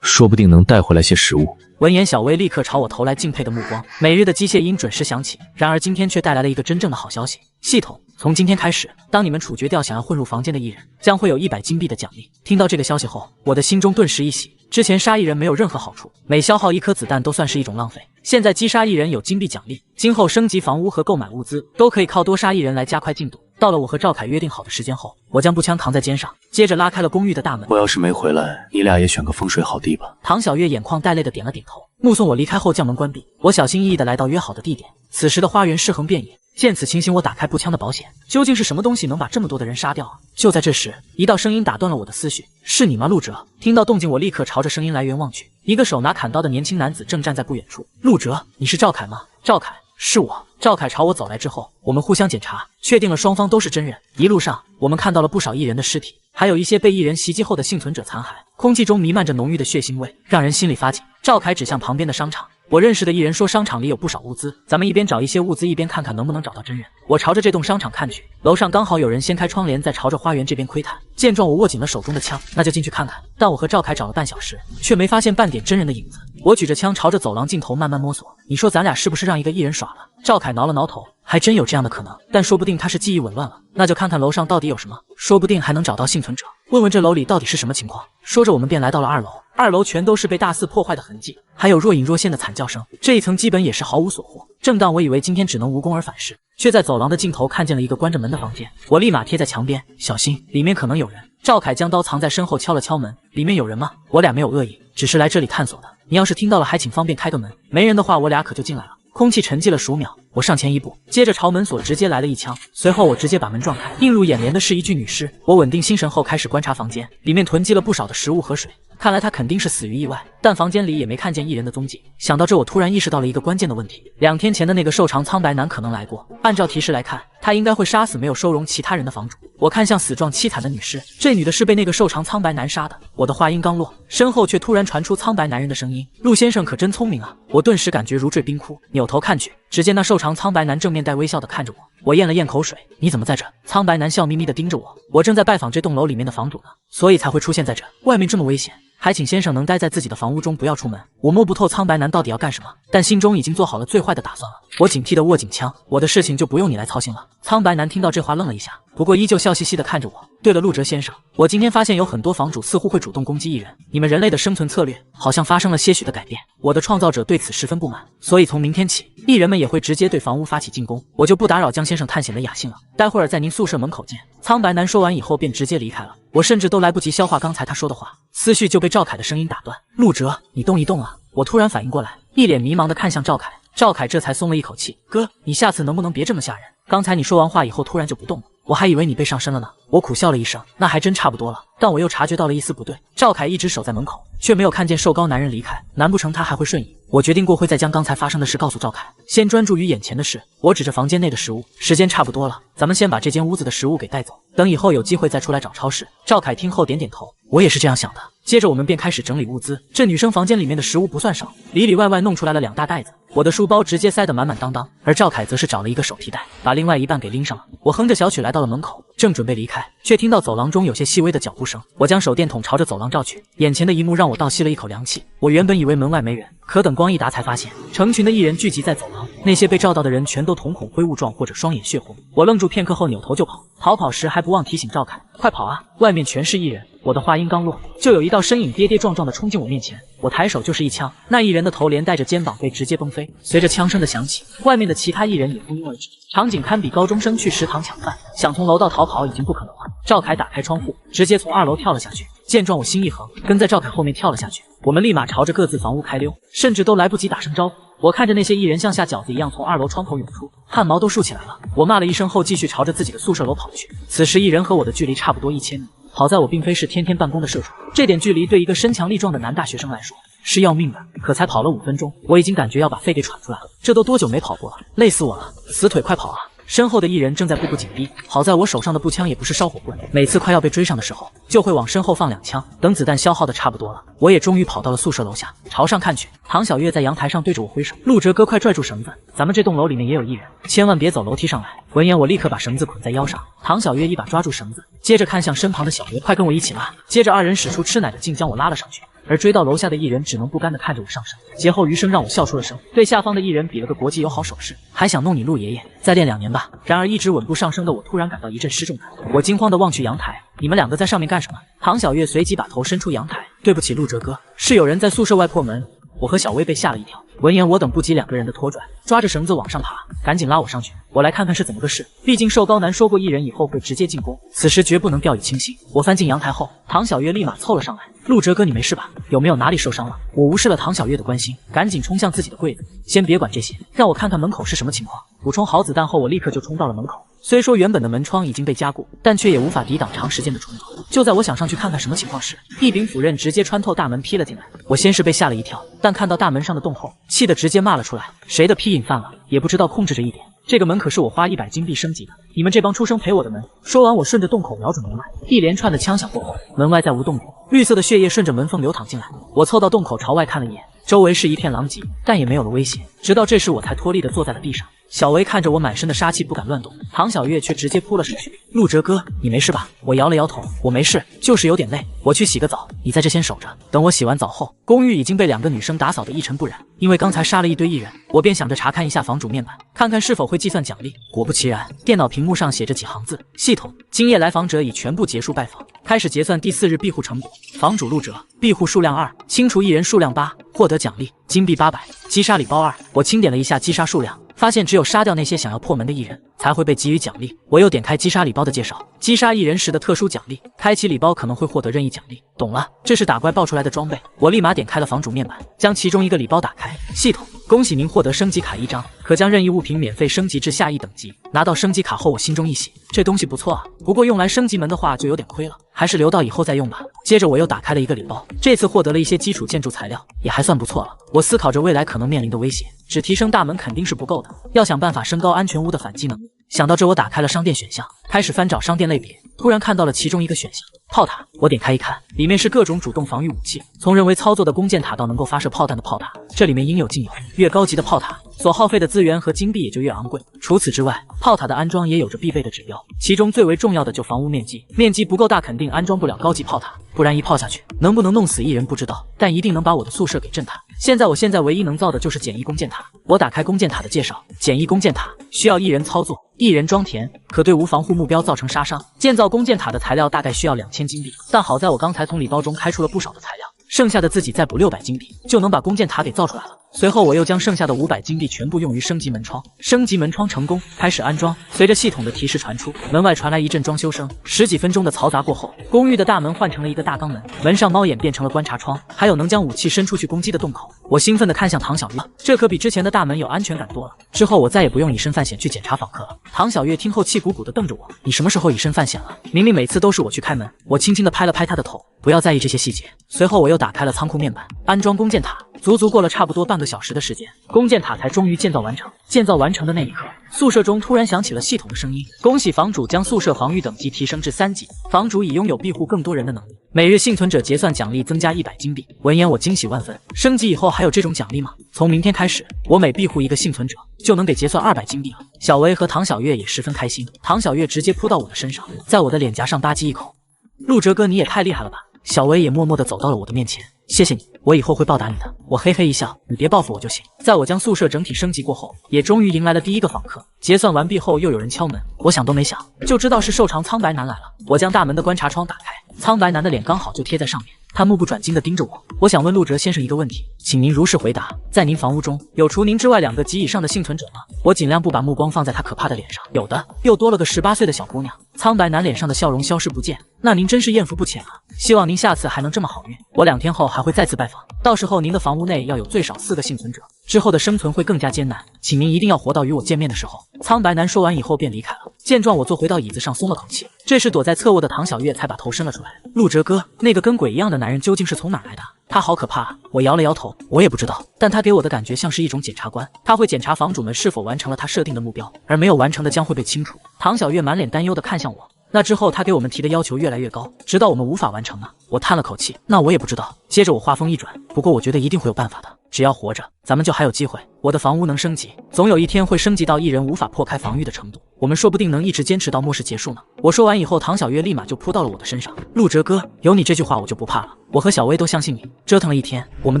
说不定能带回来些食物。闻言，小薇立刻朝我投来敬佩的目光。每日的机械音准时响起，然而今天却带来了一个真正的好消息。系统，从今天开始，当你们处决掉想要混入房间的艺人，将会有100金币的奖励。听到这个消息后，我的心中顿时一喜。之前杀艺人没有任何好处，每消耗1颗子弹都算是一种浪费。现在击杀艺人有金币奖励，今后升级房屋和购买物资都可以靠多杀艺人来加快进度。到了我和赵凯约定好的时间后，我将步枪扛在肩上，接着拉开了公寓的大门。我要是没回来，你俩也选个风水好地吧。唐小月眼眶带泪的点了点头，目送我离开后将门关闭。我小心翼翼的来到约好的地点，此时的花园尸横遍野。见此情形，我打开步枪的保险，究竟是什么东西能把这么多的人杀掉啊？就在这时，一道声音打断了我的思绪：“是你吗，陆哲？”听到动静，我立刻朝着声音来源望去，一个手拿砍刀的年轻男子正站在不远处。陆哲，你是赵凯吗？赵凯，是我。赵凯朝我走来之后，我们互相检查，确定了双方都是真人。一路上，我们看到了不少艺人的尸体，还有一些被艺人袭击后的幸存者残骸，空气中弥漫着浓郁的血腥味，让人心里发紧。赵凯指向旁边的商场。我认识的艺人说，商场里有不少物资，咱们一边找一些物资，一边看看能不能找到真人。我朝着这栋商场看去，楼上刚好有人掀开窗帘，在朝着花园这边窥探。见状，我握紧了手中的枪，那就进去看看。但我和赵凯找了半小时，却没发现半点真人的影子。我举着枪朝着走廊尽头慢慢摸索，你说咱俩是不是让一个艺人耍了？赵凯挠了挠头，还真有这样的可能，但说不定他是记忆紊乱了。那就看看楼上到底有什么，说不定还能找到幸存者，问问这楼里到底是什么情况。说着，我们便来到了2楼。2楼全都是被大肆破坏的痕迹，还有若隐若现的惨叫声。这一层基本也是毫无所获。正当我以为今天只能无功而返时，却在走廊的尽头看见了一个关着门的房间。我立马贴在墙边，小心，里面可能有人。赵凯将刀藏在身后，敲了敲门，里面有人吗？我俩没有恶意，只是来这里探索的。你要是听到了，还请方便开个门。没人的话，我俩可就进来了。空气沉寂了数秒，我上前一步，接着朝门锁直接来了一枪。随后我直接把门撞开，映入眼帘的是一具女尸。我稳定心神后开始观察房间，里面囤积了不少的食物和水，看来他肯定是死于意外，但房间里也没看见艺人的踪迹。想到这，我突然意识到了一个关键的问题：2天前的那个瘦长苍白男可能来过，按照提示来看，他应该会杀死没有收容其他人的房主。我看向死状凄惨的女尸，这女的是被那个瘦长苍白男杀的。我的话音刚落，身后却突然传出苍白男人的声音：“陆先生可真聪明啊！”我顿时感觉如坠冰窟，扭头看去，只见那瘦长苍白男正面带微笑的看着我。我咽了咽口水：“你怎么在这？”苍白男笑眯眯的盯着我：“我正在拜访这栋楼里面的房主呢，所以才会出现在这。外面这么危险，还请先生能待在自己的房屋中，不要出门。”我摸不透苍白男到底要干什么，但心中已经做好了最坏的打算了。我警惕地握紧枪，我的事情就不用你来操心了。苍白男听到这话愣了一下，不过依旧笑嘻嘻地看着我。对了，陆哲先生，我今天发现有很多房主似乎会主动攻击艺人，你们人类的生存策略好像发生了些许的改变。我的创造者对此十分不满，所以从明天起，艺人们也会直接对房屋发起进攻。我就不打扰江先生探险的雅兴了，待会儿在您宿舍门口见。苍白男说完以后便直接离开了，我甚至都来不及消化刚才他说的话，思绪就被赵凯的声音打断：“陆哲，你动一动啊！”我突然反应过来，一脸迷茫地看向赵凯。赵凯这才松了一口气：“哥，你下次能不能别这么吓人？刚才你说完话以后突然就不动了，我还以为你被上身了呢。”我苦笑了一声，那还真差不多了。但我又察觉到了一丝不对，赵凯一直守在门口，却没有看见瘦高男人离开，难不成他还会瞬移？我决定过会再将刚才发生的事告诉赵凯，先专注于眼前的事。我指着房间内的食物，时间差不多了，咱们先把这间屋子的食物给带走，等以后有机会再出来找超市。赵凯听后点点头，我也是这样想的。接着我们便开始整理物资，这女生房间里面的食物不算少，里里外外弄出来了2大袋子，我的书包直接塞得满满当当，而赵凯则是找了一个手提袋，把另外一半给拎上了。我哼着小曲来到了门口，正准备离开，却听到走廊中有些细微的脚步声。我将手电筒朝着走廊照去，眼前的一幕让我倒吸了一口凉气。我原本以为门外没人，可等光一达才发现成群的艺人聚集在走廊，那些被照到的人全都瞳孔灰雾状或者双眼血红。我愣住片刻后扭头就跑，逃跑时还不忘提醒赵凯：“快跑啊，外面全是艺人。”我的话音刚落，就有一道身影跌跌撞撞地冲进我面前，我抬手就是一枪，那艺人的头连带着肩膀被直接崩飞。随着枪声的响起，外面的其他艺人也蜂拥而至，场景堪比高中生去食堂抢饭，想从楼道逃跑已经不可能了。赵凯打开窗户，直接从2楼跳了下去。见状，我心一横，跟在赵凯后面跳了下去。我们立马朝着各自房屋开溜，甚至都来不及打声招呼。我看着那些艺人像下饺子一样从2楼窗口涌出，汗毛都竖起来了。我骂了一声后，继续朝着自己的宿舍楼跑去。此时艺人和我的距离差不多1000米。好在我并非是天天办公的社畜，这点距离对一个身强力壮的男大学生来说是要命的。可才跑了5分钟，我已经感觉要把肺给喘出来了。这都多久没跑过了？累死我了！死腿，快跑啊！身后的一人正在步步紧逼，好在我手上的步枪也不是烧火棍，每次快要被追上的时候，就会往身后放2枪，等子弹消耗的差不多了，我也终于跑到了宿舍楼下，朝上看去，唐小月在阳台上对着我挥手，陆哲哥快拽住绳子，咱们这栋楼里面也有一人，千万别走楼梯上来。闻言我立刻把绳子捆在腰上，唐小月一把抓住绳子，接着看向身旁的小月，快跟我一起拉。接着2人使出吃奶的劲将我拉了上去。而追到楼下的艺人只能不甘地看着我上升，劫后余生让我笑出了声，对下方的艺人比了个国际友好手势，还想弄你陆爷爷，再练2年吧。然而一直稳步上升的我突然感到一阵失重感，我惊慌地望去阳台，你们2个在上面干什么？唐小月随即把头伸出阳台，对不起陆哲哥，是有人在宿舍外破门。我和小薇被吓了一跳，闻言我等不及2个人的拖拽，抓着绳子往上爬，赶紧拉我上去，我来看看是怎么个事。毕竟瘦高男说过一人以后会直接进攻，此时绝不能掉以轻心。我翻进阳台后，唐小月立马凑了上来，陆哲哥你没事吧？有没有哪里受伤了？我无视了唐小月的关心，赶紧冲向自己的柜子，先别管这些，让我看看门口是什么情况。补充好子弹后，我立刻就冲到了门口。虽说原本的门窗已经被加固，但却也无法抵挡长时间的冲撞。就在我想上去看看什么情况时，一柄斧刃直接穿透大门劈了进来。我先是被吓了一跳，但看到大门上的洞后，气得直接骂了出来：谁的屁瘾犯了，也不知道控制着一点。这个门可是我花100金币升级的，你们这帮畜生赔我的门！说完，我顺着洞口瞄准门外，一连串的枪响过后，门外再无动静，绿色的血液顺着门缝流淌进来。我凑到洞口朝外看了一眼，周围是一片狼藉，但也没有了威胁。直到这时，我才脱力地坐在了地上。小维看着我满身的杀气，不敢乱动，唐小月却直接扑了上去。陆哲哥，你没事吧？我摇了摇头，我没事，就是有点累，我去洗个澡，你在这先守着。等我洗完澡后，公寓已经被2个女生打扫得一尘不染。因为刚才杀了一堆艺人，我便想着查看一下房主面板，看看是否会计算奖励。果不其然，电脑屏幕上写着几行字：系统，今夜来访者已全部结束拜访，开始结算第4日庇护成果。房主陆哲，庇护数量2，清除艺人数量8，获得奖励金币800，击杀礼包2。我清点了一下击杀数量，发现只有杀掉那些想要破门的艺人，才会被给予奖励。我又点开击杀礼包的介绍，击杀艺人时的特殊奖励，开启礼包可能会获得任意奖励。懂了，这是打怪爆出来的装备。我立马点开了房主面板，将其中一个礼包打开。系统，恭喜您获得升级卡1张，可将任意物品免费升级至下一等级。拿到升级卡后，我心中一喜，这东西不错啊，不过用来升级门的话就有点亏了，还是留到以后再用吧。接着我又打开了一个礼包，这次获得了一些基础建筑材料，也还算不错了。我思考着未来可能面临的威胁，只提升大门肯定是不够的，要想办法升高安全屋的反击能力。想到这，我打开了商店选项，开始翻找商店类别，突然看到了其中一个选项炮塔。我点开一看，里面是各种主动防御武器，从人为操作的弓箭塔到能够发射炮弹的炮塔，这里面应有尽有。越高级的炮塔所耗费的资源和金币也就越昂贵。除此之外，炮塔的安装也有着必备的指标，其中最为重要的就房屋面积，面积不够大肯定安装不了高级炮塔，不然一炮下去能不能弄死一人不知道，但一定能把我的宿舍给震塌。我现在唯一能造的就是简易弓箭塔。我打开弓箭塔的介绍，简易弓箭塔需要1人操作，1人装填，可对无防护目标造成杀伤。建造弓箭塔的材料大概需要2000金币，但好在我刚才从礼包中开出了不少的材料，剩下的自己再补600金币就能把弓箭塔给造出来了。随后我又将剩下的500金币全部用于升级门窗，升级门窗成功，开始安装。随着系统的提示传出，门外传来一阵装修声。10几分钟的嘈杂过后，公寓的大门换成了一个大钢门，门上猫眼变成了观察窗，还有能将武器伸出去攻击的洞口。我兴奋地看向唐小月，这可比之前的大门有安全感多了。之后我再也不用以身犯险去检查访客了。唐小月听后气鼓鼓地瞪着我，你什么时候以身犯险了？明明每次都是我去开门。我轻轻地拍了拍他的头，不要在意这些细节。随后我又打开了仓库面板，安装弓箭塔。足足过了差不多半个小时的时间，弓箭塔才终于建造完成。建造完成的那一刻，宿舍中突然响起了系统的声音：恭喜房主将宿舍防御等级提升至3级，房主已拥有庇护更多人的能力，每日幸存者结算奖励增加100金币。闻言我惊喜万分，升级以后还有这种奖励吗？从明天开始，我每庇护一个幸存者就能给结算200金币了。小维和唐小月也十分开心，唐小月直接扑到我的身上，在我的脸颊上吧唧一口。陆哲哥，你也太厉害了吧！小维也默默地走到了我的面前，谢谢你，我以后会报答你的。我嘿嘿一笑，你别报复我就行。在我将宿舍整体升级过后，也终于迎来了第一个访客。结算完毕后，又有人敲门，我想都没想，就知道是瘦长苍白男来了。我将大门的观察窗打开，苍白男的脸刚好就贴在上面，他目不转睛地盯着我。我想问陆哲先生一个问题，请您如实回答，在您房屋中有除您之外2个及以上的幸存者吗？我尽量不把目光放在他可怕的脸上。有的，又多了个18岁的小姑娘。苍白男脸上的笑容消失不见，那您真是艳福不浅啊！希望您下次还能这么好运。我2天后还会再次拜访，到时候您的房屋内要有最少4个幸存者，之后的生存会更加艰难，请您一定要活到与我见面的时候。苍白男说完以后便离开了。见状，我坐回到椅子上，松了口气。这时，躲在侧卧的唐小月才把头伸了出来。陆哲哥，那个跟鬼一样的男人究竟是从哪来的？他好可怕啊！我摇了摇头，我也不知道，但他给我的感觉像是一种检察官，他会检查房主们是否完成了他设定的目标，而没有完成的将会被清除。唐小月满脸担忧地看向我。那之后，他给我们提的要求越来越高，直到我们无法完成呢。我叹了口气，那我也不知道。接着我话锋一转，不过我觉得一定会有办法的，只要活着，咱们就还有机会。我的房屋能升级，总有一天会升级到一人无法破开防御的程度，我们说不定能一直坚持到末世结束呢。我说完以后，唐小月立马就扑到了我的身上。陆哲哥，有你这句话我就不怕了，我和小薇都相信你。折腾了一天，我们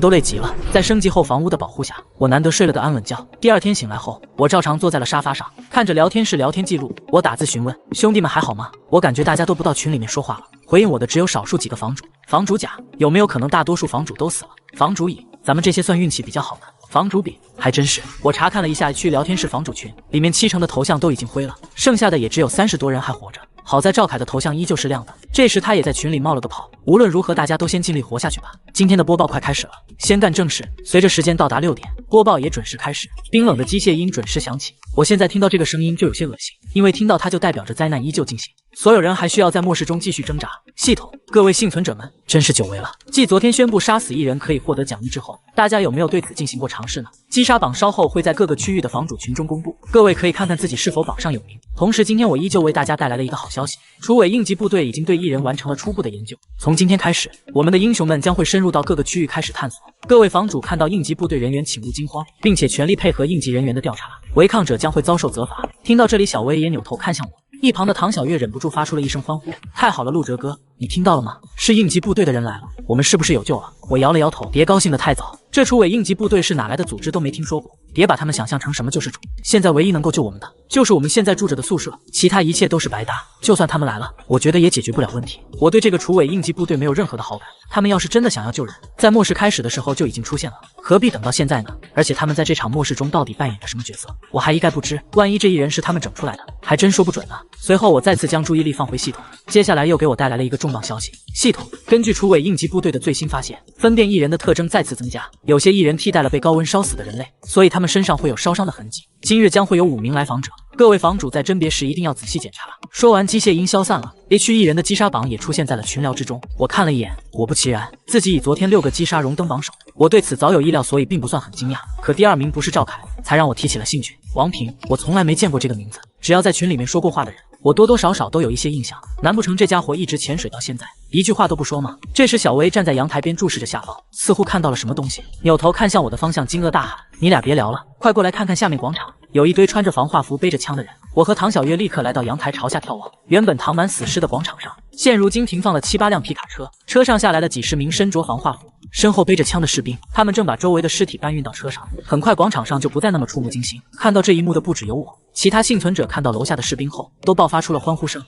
都累极了，在升级后房屋的保护下，我难得睡了个安稳觉。第二天醒来后，我照常坐在了沙发上，看着聊天室聊天记录，我打字询问兄弟们还好吗？我感觉大家都不到群里面说话了，回应我的只有少数几个房主。房主甲，有没有可能大多数房主都死了？房主乙，咱们这些算运气比较好的。房主丙，还真是。我查看了一下区聊天室房主群，里面70%的头像都已经灰了，剩下的也只有30多人还活着。好在赵凯的头像依旧是亮的，这时他也在群里冒了个泡。无论如何，大家都先尽力活下去吧。今天的播报快开始了，先干正事。随着时间到达6点，播报也准时开始，冰冷的机械音准时响起。我现在听到这个声音就有些恶心，因为听到它就代表着灾难依旧进行，所有人还需要在末世中继续挣扎。系统，各位幸存者们，真是久违了。继昨天宣布杀死1人可以获得奖励之后，大家有没有对此进行过尝试呢？击杀榜稍后会在各个区域的房主群中公布，各位可以看看自己是否榜上有名。同时，今天我依旧为大家带来了一个好消息，楚尾应急部队已经对1人完成了初步的研究。从今天开始，我们的英雄们将会深入到各个区域开始探索。各位房主看到应急部队人员请勿惊慌，并且全力配合应急人员的调查，违抗者将会遭受责罚。听到这里，小薇也扭头看向我。一旁的唐小月忍不住发出了一声欢呼：“太好了，陆哲哥，你听到了吗？是应急部队的人来了，我们是不是有救了？”我摇了摇头，别高兴得太早，这楚尾应急部队是哪来的组织都没听说过，别把他们想象成什么救世主。现在唯一能够救我们的，就是我们现在住着的宿舍，其他一切都是白搭。就算他们来了，我觉得也解决不了问题。我对这个楚尾应急部队没有任何的好感，他们要是真的想要救人，在末世开始的时候就已经出现了，何必等到现在呢？而且他们在这场末世中到底扮演着什么角色，我还一概不知。万一这1人是他们整出来的，还真说不准呢。随后我再次将注意力放回系统，接下来又给我带来了一个重磅消息。系统，根据楚尾应急部队的最新发现，分辨1人的特征再次增加，有些1人替代了被高温烧死的人类，所以他们身上会有烧伤的痕迹。今日将会有5名来访者，各位房主在甄别时一定要仔细检查。说完，机械音消散了。H 1人的击杀榜也出现在了群聊之中。我看了一眼，果不其然，自己以昨天6个击杀荣登榜首。我对此早有意料，所以并不算很惊讶。可第2名不是赵凯，才让我提起了兴趣。王平，我从来没见过这个名字，只要在群里面说过话的人，我多多少少都有一些印象。难不成这家伙一直潜水到现在，一句话都不说吗？这时，小薇站在阳台边注视着下方，似乎看到了什么东西，扭头看向我的方向，惊愕大喊：“你俩别聊了，快过来看看下面广场，有一堆穿着防化服、背着枪的人。”我和唐小月立刻来到阳台，朝下眺望。原本躺满死尸的广场上，现如今停放了7、8辆皮卡车，车上下来了几十名身着防化服、身后背着枪的士兵，他们正把周围的尸体搬运到车上。很快，广场上就不再那么触目惊心。看到这一幕的不只有我，其他幸存者看到楼下的士兵后，都爆发出了欢呼声。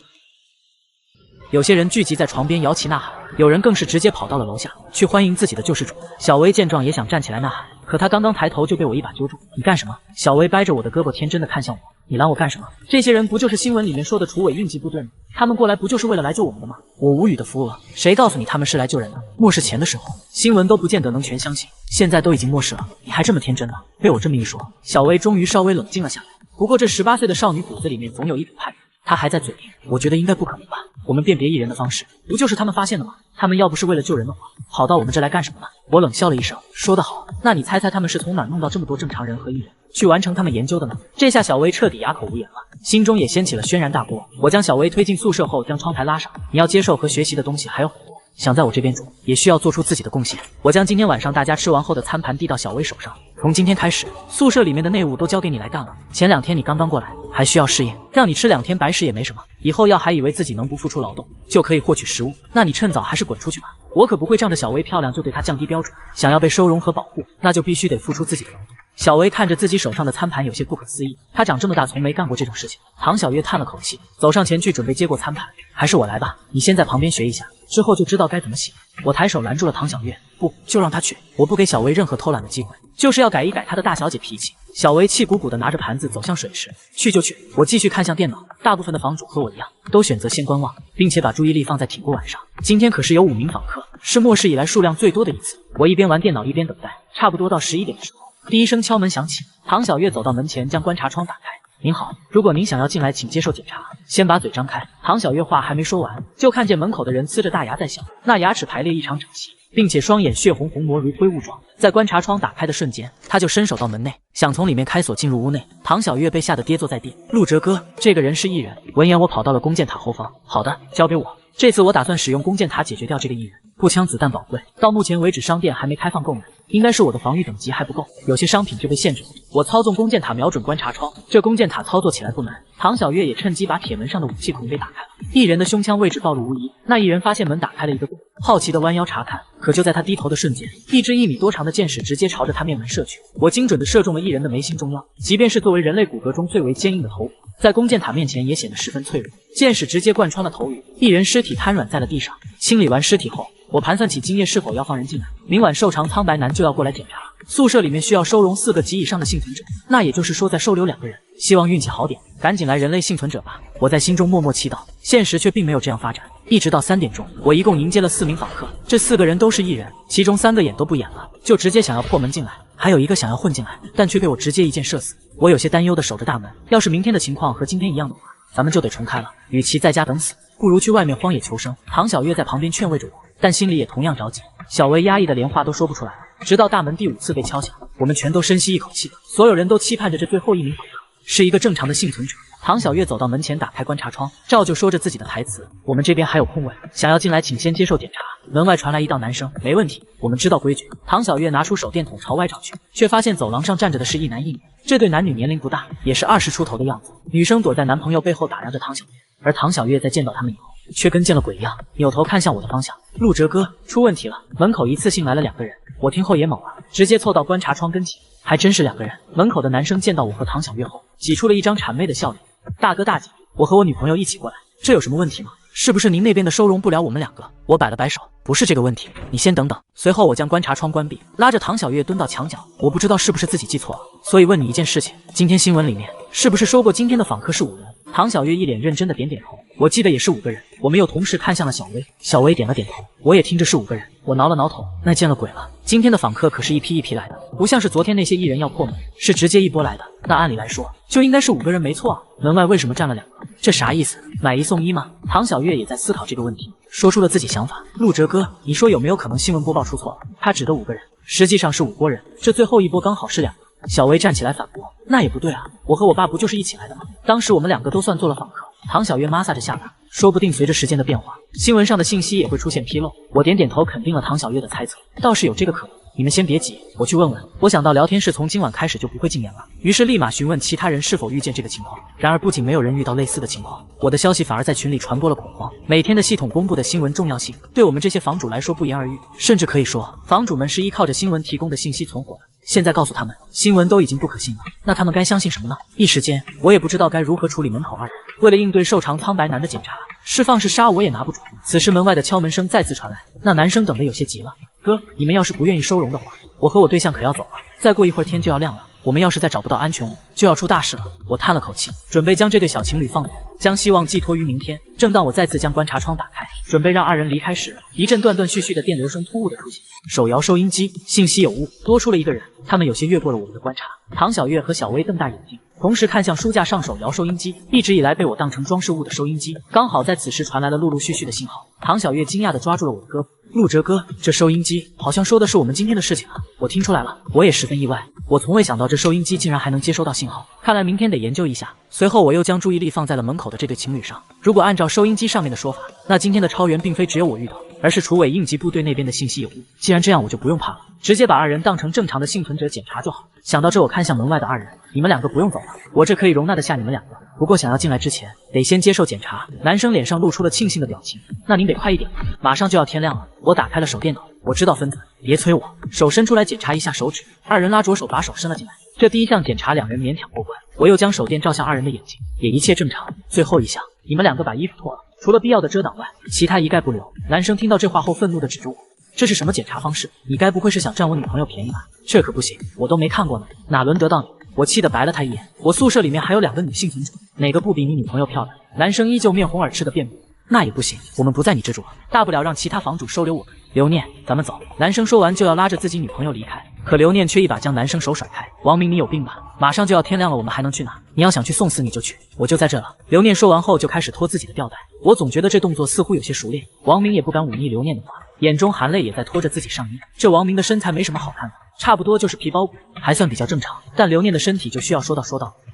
有些人聚集在床边摇旗呐喊，有人更是直接跑到了楼下去欢迎自己的救世主。小薇见状也想站起来呐喊，可她刚刚抬头就被我一把揪住。你干什么？小薇掰着我的胳膊，天真的看向我。你拦我干什么？这些人不就是新闻里面说的楚尾应急部队吗？他们过来不就是为了来救我们的吗？我无语的服了。谁告诉你他们是来救人的？末世前的时候，新闻都不见得能全相信，现在都已经末世了，你还这么天真呢？被我这么一说，小薇终于稍微冷静了下来。不过这18岁的少女骨子里面总有一股叛逆，她还在嘴硬。我觉得应该不可能吧？我们辨别1人的方式，不就是他们发现的吗？他们要不是为了救人的话，跑到我们这来干什么呢？我冷笑了一声，说得好，那你猜猜他们是从哪弄到这么多正常人和1人，去完成他们研究的呢？这下小薇彻底哑口无言了，心中也掀起了轩然大波。我将小薇推进宿舍后，将窗台拉上。你要接受和学习的东西还有很多，想在我这边住，也需要做出自己的贡献。我将今天晚上大家吃完后的餐盘递到小薇手上。从今天开始，宿舍里面的内务都交给你来干了。前2天你刚刚过来，还需要适应，让你吃2天白食也没什么。以后要还以为自己能不付出劳动就可以获取食物，那你趁早还是滚出去吧。我可不会仗着小薇漂亮就对她降低标准，想要被收容和保护，那就必须得付出自己的劳动。小薇看着自己手上的餐盘，有些不可思议。她长这么大从没干过这种事情。唐小月叹了口气，走上前去准备接过餐盘。还是我来吧，你先在旁边学一下，之后就知道该怎么洗。我抬手拦住了唐小月，不，就让她去，我不给小薇任何偷懒的机会，就是要改一改她的大小姐脾气。小薇气鼓鼓地拿着盘子走向水池，去就去。我继续看向电脑，大部分的房主和我一样，都选择先观望，并且把注意力放在挺过晚上。今天可是有5名访客，是末世以来数量最多的一次。我一边玩电脑一边等待，差不多到11点的时候，第一声敲门响起。唐小月走到门前，将观察窗打开。您好，如果您想要进来，请接受检查。先把嘴张开。唐小月话还没说完，就看见门口的人呲着大牙在笑，那牙齿排列异常整齐，并且双眼血红红膜如灰雾状。在观察窗打开的瞬间，他就伸手到门内，想从里面开锁进入屋内。唐小月被吓得跌坐在地。陆哲哥，这个人是异人。闻言，我跑到了弓箭塔后方。好的，交给我。这次我打算使用弓箭塔解决掉这个异人。步枪子弹宝贵，到目前为止商店还没开放购买，应该是我的防御等级还不够，有些商品就被限制了。我操纵弓箭塔瞄准观察窗，这弓箭塔操作起来不难。唐小月也趁机把铁门上的武器孔给打开了，异人的胸腔位置暴露无遗。那异人发现门打开了一个洞，好奇的弯腰查看，可就在他低头的瞬间，一支1米多长的箭矢直接朝着他面门射去。我精准的射中了异人的眉心中央，即便是作为人类骨骼中最为坚硬的头骨，在弓箭塔面前也显得十分脆弱。箭矢直接贯穿了头颅，异人尸体瘫软在了地上。清理完尸体后，我盘算起今夜是否要放人进来，明晚瘦长苍白男就要过来检查。宿舍里面需要收容4个及以上的幸存者，那也就是说再收留2个人。希望运气好点，赶紧来人类幸存者吧！我在心中默默祈祷，现实却并没有这样发展。一直到3点钟，我一共迎接了4名访客，这4个人都是异人，其中3个眼都不演了，就直接想要破门进来，还有1个想要混进来，但却被我直接一箭射死。我有些担忧的守着大门，要是明天的情况和今天一样的话，咱们就得重开了。与其在家等死，不如去外面荒野求生。唐小月在旁边劝慰着我，但心里也同样着急。小薇压抑的连话都说不出来了。直到大门第5次被敲响，我们全都深吸一口气，所有人都期盼着这最后1名访客是一个正常的幸存者。唐小月走到门前，打开观察窗，照旧说着自己的台词：我们这边还有空位，想要进来请先接受检查。门外传来一道男声：没问题，我们知道规矩。唐小月拿出手电筒朝外找去，却发现走廊上站着的是一男一女，这对男女年龄不大，也是20出头的样子。女生躲在男朋友背后打量着唐小月，而唐小月在见到他们以后，却跟见了鬼一样，扭头看向我的方向。陆哲哥，出问题了！门口一次性来了2个人，我听后也懵了，直接凑到观察窗跟前，还真是2个人。门口的男生见到我和唐小月后，挤出了一张谄媚的笑脸：大哥大姐，我和我女朋友一起过来，这有什么问题吗？是不是您那边的收容不了我们2个？我摆了摆手，不是这个问题，你先等等。随后我将观察窗关闭，拉着唐小月蹲到墙角。我不知道是不是自己记错了，所以问你一件事情，今天新闻里面是不是说过今天的访客是5人？唐小月一脸认真的点点头，我记得也是5个人。我们又同时看向了小薇，小薇点了点头，我也听着是5个人。我挠了挠头，那见了鬼了，今天的访客可是一批一批来的，不像是昨天那些异人要破门，是直接一波来的。那按理来说就应该是5个人没错啊，门外为什么站了2个？这啥意思？买1送1吗？唐小月也在思考这个问题，说出了自己想法。陆哲哥，你说有没有可能新闻播报出错了？他指的5个人实际上是5拨人，这最后一波刚好是2个。小薇站起来反驳：那也不对啊，我和我爸不就是一起来的吗？当时我们2个都算做了访客。唐小月摩挲着下巴，说不定随着时间的变化，新闻上的信息也会出现纰漏。我点点头，肯定了唐小月的猜测，倒是有这个可能。你们先别急，我去问问。我想到聊天室从今晚开始就不会禁言了，于是立马询问其他人是否遇见这个情况。然而不仅没有人遇到类似的情况，我的消息反而在群里传播了恐慌。每天的系统公布的新闻重要性，对我们这些房主来说不言而喻，甚至可以说，房主们是依靠着新闻提供的信息存活的。现在告诉他们，新闻都已经不可信了，那他们该相信什么呢？一时间，我也不知道该如何处理门口2人。为了应对瘦长苍白男的检查，释放是杀我也拿不准。此时门外的敲门声再次传来，那男生等得有些急了：哥，你们要是不愿意收容的话，我和我对象可要走了，再过一会儿天就要亮了，我们要是再找不到安全屋，就要出大事了。我叹了口气，准备将这对小情侣放远，将希望寄托于明天。正当我再次将观察窗打开，准备让2人离开时，一阵断断续续的电流声突兀的出现。手摇收音机，信息有误，多出了1个人。他们有些越过了我们的观察。唐小月和小薇瞪大眼睛，同时看向书架上手摇收音机。一直以来被我当成装饰物的收音机，刚好在此时传来了陆陆续续的信号。唐小月惊讶地抓住了我的胳膊：陆哲哥，这收音机好像说的是我们今天的事情啊！我听出来了，我也十分意外。我从未想到这收音机竟然还能接收到信号，看来明天得研究一下。随后我又将注意力放在了门口的这对情侣上。如果按照收音机上面的说法，那今天的超员并非只有我遇到，而是楚伟应急部队那边的信息有误。既然这样，我就不用怕了，直接把2人当成正常的幸存者检查就好。想到这，我看向门外的2人：你们2个不用走了，我这可以容纳得下你们2个。不过想要进来之前，得先接受检查。男生脸上露出了庆幸的表情：那您得快一点，马上就要天亮了。我打开了手电筒，我知道分子，别催我，手伸出来检查一下手指。2人拉着我手把手伸了进来。这第1项检查2人勉强过关，我又将手电照向2人的眼睛，也一切正常。最后1项，你们2个把衣服脱了，除了必要的遮挡外，其他一概不留。男生听到这话后愤怒地指着我：这是什么检查方式？你该不会是想占我女朋友便宜吧？这可不行，我都没看过呢，哪轮得到你？我气得白了他一眼。我宿舍里面还有2个女幸存者，哪个不比你女朋友漂亮？男生依旧面红耳赤的辩驳。那也不行，我们不在你这住了，大不了让其他房主收留我们。刘念，咱们走。男生说完就要拉着自己女朋友离开，可刘念却一把将男生手甩开。王明，你有病吧？马上就要天亮了，我们还能去哪？你要想去送死你就去，我就在这了。刘念说完后就开始脱自己的吊带，我总觉得这动作似乎有些熟练。王明也不敢忤逆刘念的话，眼中含泪也在拖着自己上衣。这王明的身材没什么好看的，差不多就是皮包骨，还算比较正常。但刘念的身体就需要说道。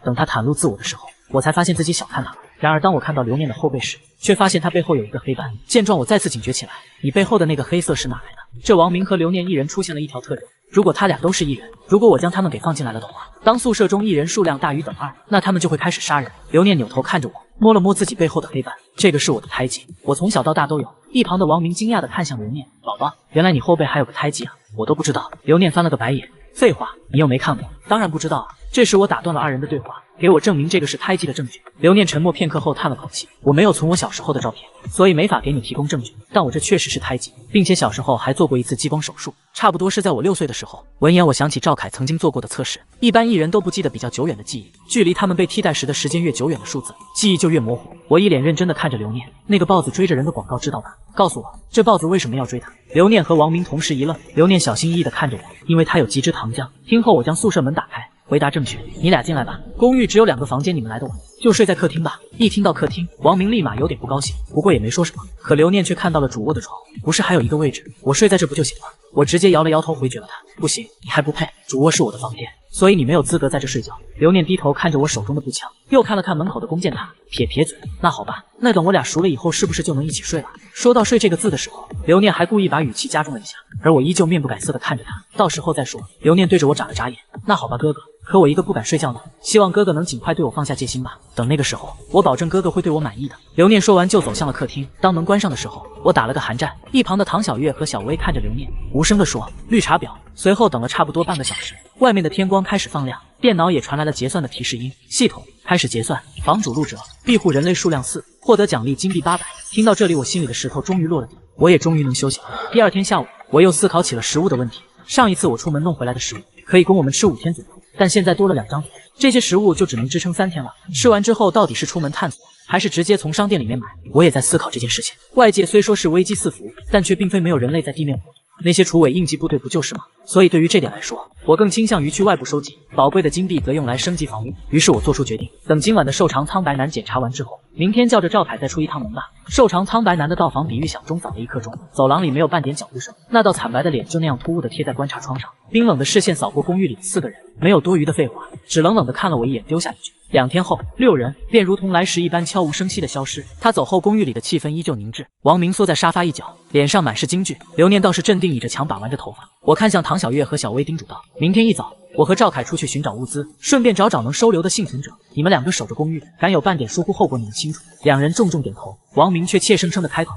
等他袒露自我的时候，我才发现自己小看他了。然而当我看到刘念的后背时，却发现他背后有一个黑斑。见状我再次警觉起来，你背后的那个黑色是哪来的？这王明和刘念一人出现了一条特征，如果他俩都是异人，如果我将他们给放进来了的话，当宿舍中异人数量大于等2，那他们就会开始杀人。刘念扭头看着我，摸了摸自己背后的黑斑，这个是我的胎记，我从小到大都有。一旁的王明惊讶地看向刘念，宝宝，原来你后背还有个胎记啊，我都不知道。刘念翻了个白眼，废话，你又没看过，当然不知道啊。这时我打断了2人的对话，给我证明这个是胎记的证据。刘念沉默片刻后叹了口气，我没有存我小时候的照片，所以没法给你提供证据，但我这确实是胎记，并且小时候还做过一次激光手术，差不多是在我6岁的时候。闻言我想起赵凯曾经做过的测试，一般艺人都不记得比较久远的记忆，距离他们被替代时的时间越久远的数字，记忆就越模糊。我一脸认真地看着刘念，那个豹子追着人的广告知道吧？告诉我，这豹子为什么要追他？刘念和王明同时一愣，刘念小心翼翼地看着我，因为他有极致糖浆。听后我将宿舍门打开，回答正确，你俩进来吧。公寓只有2个房间，你们来的晚，就睡在客厅吧。一听到客厅，王明立马有点不高兴，不过也没说什么。可刘念却看到了主卧的床，不是还有一个位置，我睡在这不就行了？我直接摇了摇头回绝了他，不行，你还不配，主卧是我的房间，所以你没有资格在这睡觉。刘念低头看着我手中的步枪，又看了看门口的弓箭塔，撇嘴，那好吧，那等我俩熟了以后是不是就能一起睡了？说到睡这个字的时候，刘念还故意把语气加重了一下，而我依旧面不改色的看着他，到时候再说。刘念对着我眨了眨眼，那好吧哥哥，可我一个不敢睡觉呢，希望哥哥能尽快对我放下戒心吧，等那个时候，我保证哥哥会对我满意的。刘念说完就走向了客厅，当门关上的时候，我打了个寒战。一旁的唐小月和小薇看着刘念，无声地说绿茶婊。随后等了差不多半个小时，外面的天光开始放亮，电脑也传来了结算的提示音，系统开始结算，房主陆哲，庇护人类数量4，获得奖励金币800。听到这里，我心里的石头终于落了地，我也终于能休息了。第2天下午，我又思考起了食物的问题。上一次我出门弄回来的食物可以供我们吃5天左右，但现在多了2张嘴，这些食物就只能支撑3天了。吃完之后到底是出门探索，还是直接从商店里面买？我也在思考这件事情。外界虽说是危机四伏，但却并非没有人类在地面活动，那些厨委应急部队不就是吗？所以对于这点来说，我更倾向于去外部收集，宝贵的金币则用来升级房屋。于是我做出决定，等今晚的瘦长苍白男检查完之后，明天叫着赵凯再出一趟门吧。瘦长苍白男的到访比预想中早了1刻钟，走廊里没有半点脚步声，那道惨白的脸就那样突兀地贴在观察窗上，冰冷的视线扫过公寓里的4个人，没有多余的废话，只冷冷地看了我一眼，丢下一句。2天后，6人便如同来时一般悄无声息地消失。他走后，公寓里的气氛依旧凝滞。王明缩在沙发一角，脸上满是惊惧。刘念倒是镇定，倚着墙把玩着头发。我看向唐小月和小薇，叮嘱道：明天一早，我和赵凯出去寻找物资，顺便找找能收留的幸存者。你们2个守着公寓，敢有半点疏忽，后果你们清楚。2人重重点头。王明却怯生生地开口：